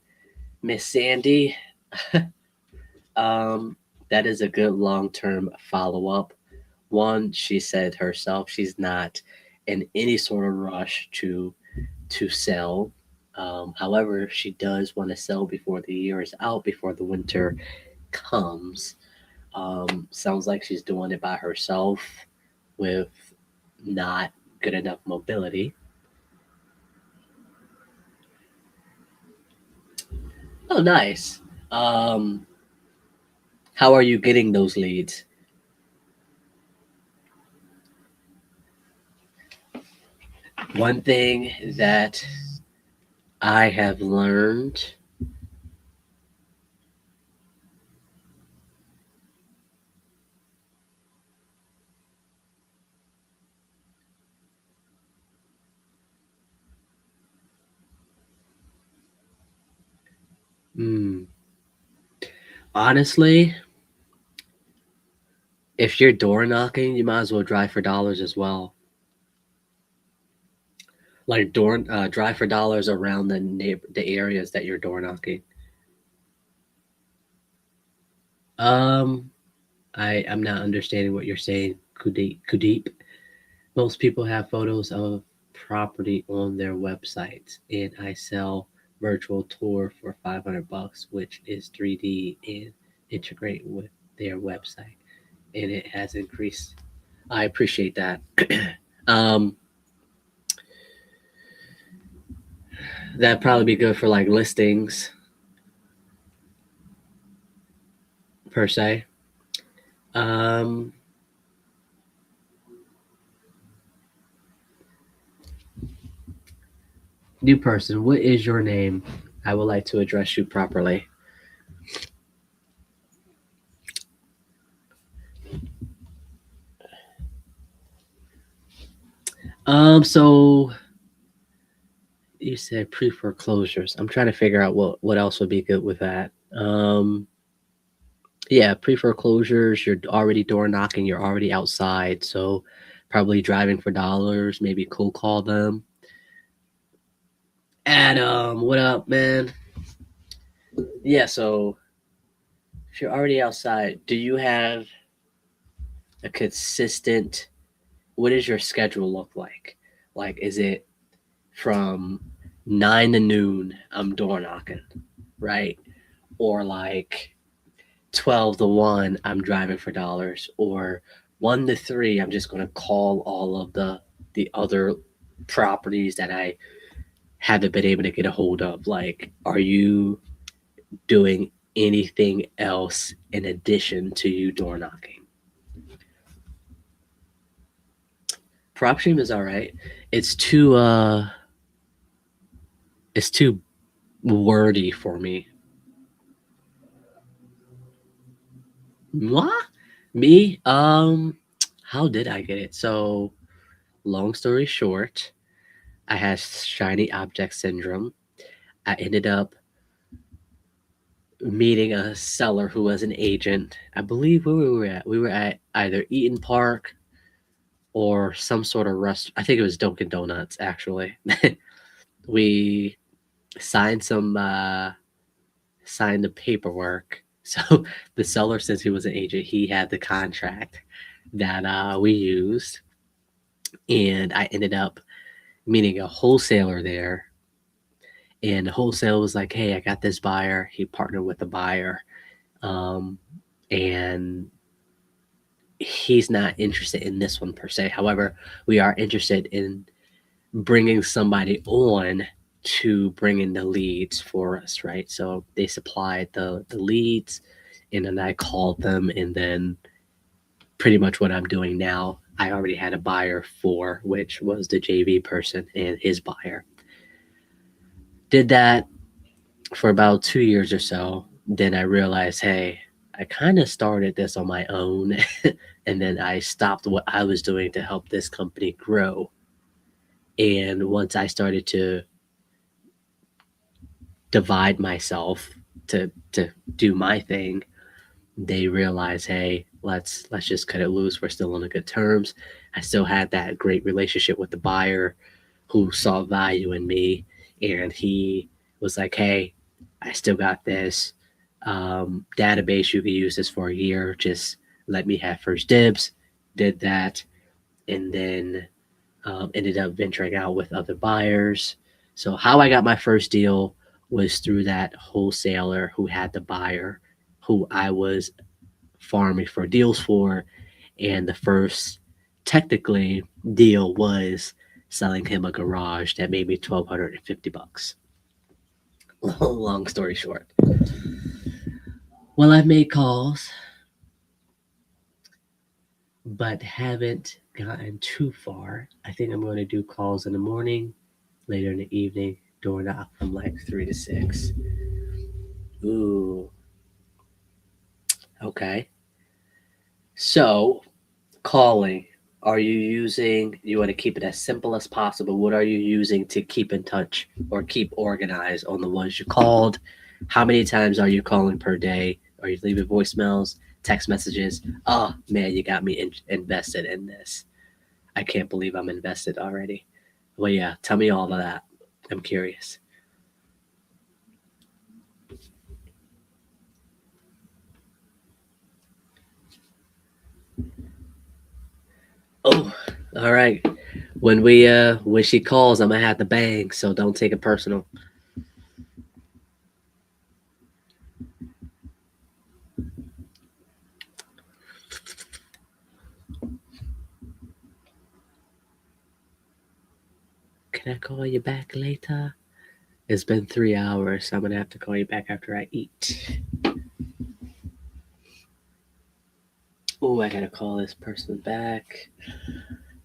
Miss Sandy. That is a good long-term follow-up. One, she said herself she's not in any sort of rush to sell. However, she does want to sell before the year is out, before the winter comes. Sounds like she's doing it by herself with not good enough mobility. Oh, nice. How are you getting those leads? One thing that I have learned honestly, if you're door knocking, you might as well drive for dollars as well. Like drive for dollars around the areas that you're door knocking. I'm not understanding what you're saying, Kudeep. Most people have photos of property on their websites, and I sell virtual tour for $500, which is 3D and integrate with their website, and it has increased. I appreciate that. um, that'd probably be good for like listings per se. Um, New person, what is your name? I would like to address you properly. So you said pre-foreclosures. I'm trying to figure out what else would be good with that. Yeah, pre-foreclosures. You're already door knocking. You're already outside, so probably driving for dollars. Maybe cold call them. Adam, what up, man? Yeah, so if you're already outside, do you have a consistent? What does your schedule look like? Like, is it from 9 to noon? I'm door knocking, right? Or like 12 to 1, I'm driving for dollars, or 1 to 3, I'm just going to call all of the other properties that I haven't been able to get a hold of. Like, are you doing anything else in addition to you door knocking? Prop stream is all right. It's too wordy for me. What? Me? How did I get it? So, long story short, I had shiny object syndrome. I ended up meeting a seller who was an agent. I believe where we were at. We were at either Eaton Park or some sort of restaurant. I think it was Dunkin' Donuts, actually. We signed signed the paperwork. So the seller, since he was an agent, he had the contract that we used, and I ended up meeting a wholesaler there. And the wholesaler was like, "Hey, I got this buyer." He partnered with the buyer, um, and he's not interested in this one per se. However, we are interested in bringing somebody on to bring in the leads for us, right? So they supplied the leads, and then I called them, and then pretty much what I'm doing now, I already had a buyer for, which was the JV person and his buyer. Did that for about 2 years or so. Then I realized, hey, I kind of started this on my own, and then I stopped what I was doing to help this company grow. And once I started to divide myself to do my thing, they realized, hey, let's just cut it loose. We're still on good terms. I still had that great relationship with the buyer who saw value in me, and he was like, hey, I still got this database. You can use this for a year. Just let me have first dibs. Did that, and then ended up venturing out with other buyers. So how I got my first deal was through that wholesaler who had the buyer who I was farming for deals for. And the first technically deal was selling him a garage that made me $1,250. Long story short. Well, I've made calls, but haven't gotten too far. I think I'm going to do calls in the morning, later in the evening, door knock from like 3 to 6. Ooh. Okay. So, calling. Are you using, you want to keep it as simple as possible? What are you using to keep in touch or keep organized on the ones you called? How many times are you calling per day? Are you leaving voicemails, text messages? Oh, man, you got me invested in this. I can't believe I'm invested already. Well, yeah, tell me all of that. I'm curious. Oh, All right. When she calls, I'm gonna have to bang, so don't take it personal. Can I call you back later? It's been 3 hours, so I'm gonna have to call you back after I eat. Oh, I gotta call this person back.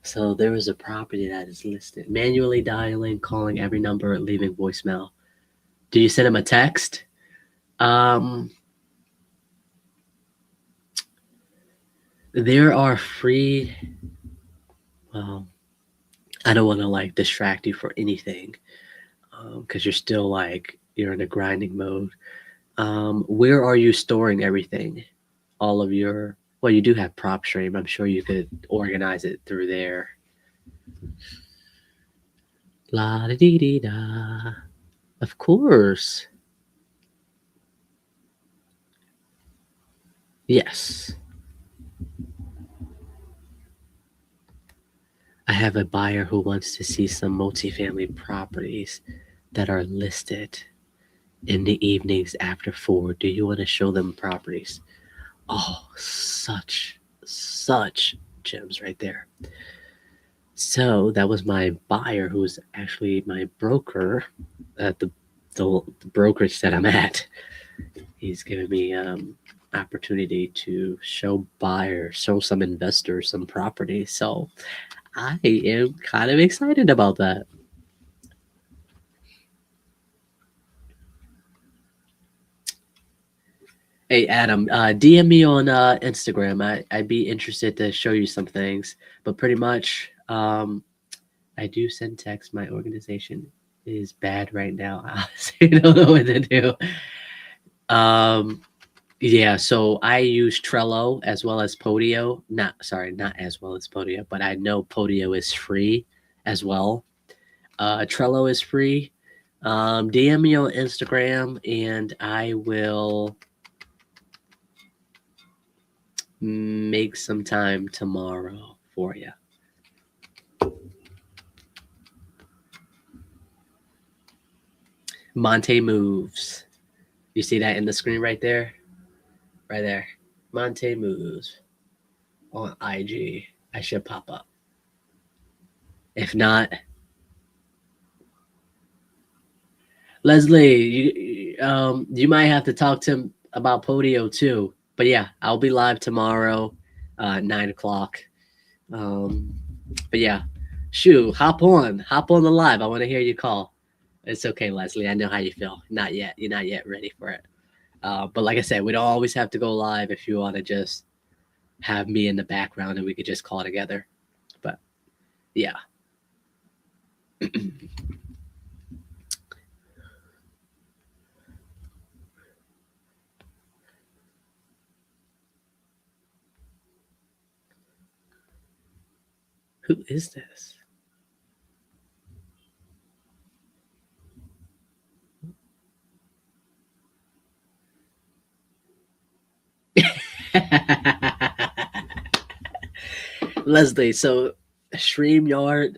So there was a property that is listed. Manually dialing, calling every number, leaving voicemail. Do you send him a text? There are free. Well, I don't want to like distract you for anything, because you're still like you're in a grinding mode. Where are you storing everything? All of your. Well, you do have PropStream. I'm sure you could organize it through there. La da dee dee da. Of course. Yes. I have a buyer who wants to see some multifamily properties that are listed in the evenings after 4. Do you want to show them properties? Oh, such gems right there. So that was my buyer, who was actually my broker at the brokerage that I'm at. He's given me opportunity to show some investors some property. So I am kind of excited about that. Hey Adam, DM me on Instagram. I'd be interested to show you some things, but pretty much I do send text. My organization is bad right now. I honestly don't know what to do. Yeah, so I use Trello as well as Podio. Not as well as Podio, but I know Podio is free as well. Trello is free. DM me on Instagram and I will make some time tomorrow for you. Monte moves. You see that in the screen right there? Right there. Monte moves on IG. I should pop up. If not, Leslie, you might have to talk to him about Podio too. But yeah, I'll be live tomorrow, 9:00. But yeah, hop on the live. I want to hear you call. It's okay, Leslie. I know how you feel. Not yet. You're not yet ready for it. But like I said, we don't always have to go live if you want to just have me in the background and we could just call together. But yeah. Who is this? Leslie, so StreamYard,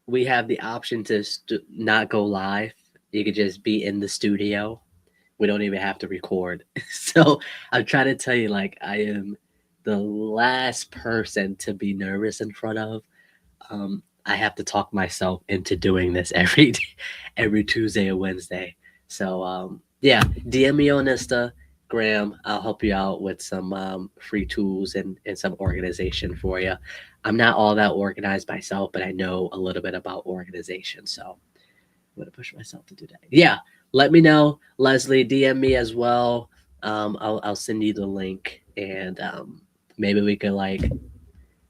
we have the option to not go live. You could just be in the studio. We don't even have to record. So I'm trying to tell you, like, I am the last person to be nervous in front of. I have to talk myself into doing this every Tuesday or Wednesday. So yeah, DM me on Instagram. I'll help you out with some free tools and some organization for you. I'm not all that organized myself, but I know a little bit about organization. So I'm gonna push myself to do that. Yeah, let me know, Leslie. DM me as well. I'll send you the link, and maybe we could like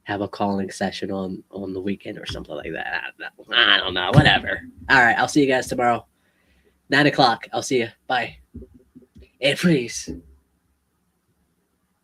have a calling session on the weekend or something like that. I don't know. Whatever. All right. I'll see you guys tomorrow. 9:00. I'll see you. Bye. And freeze.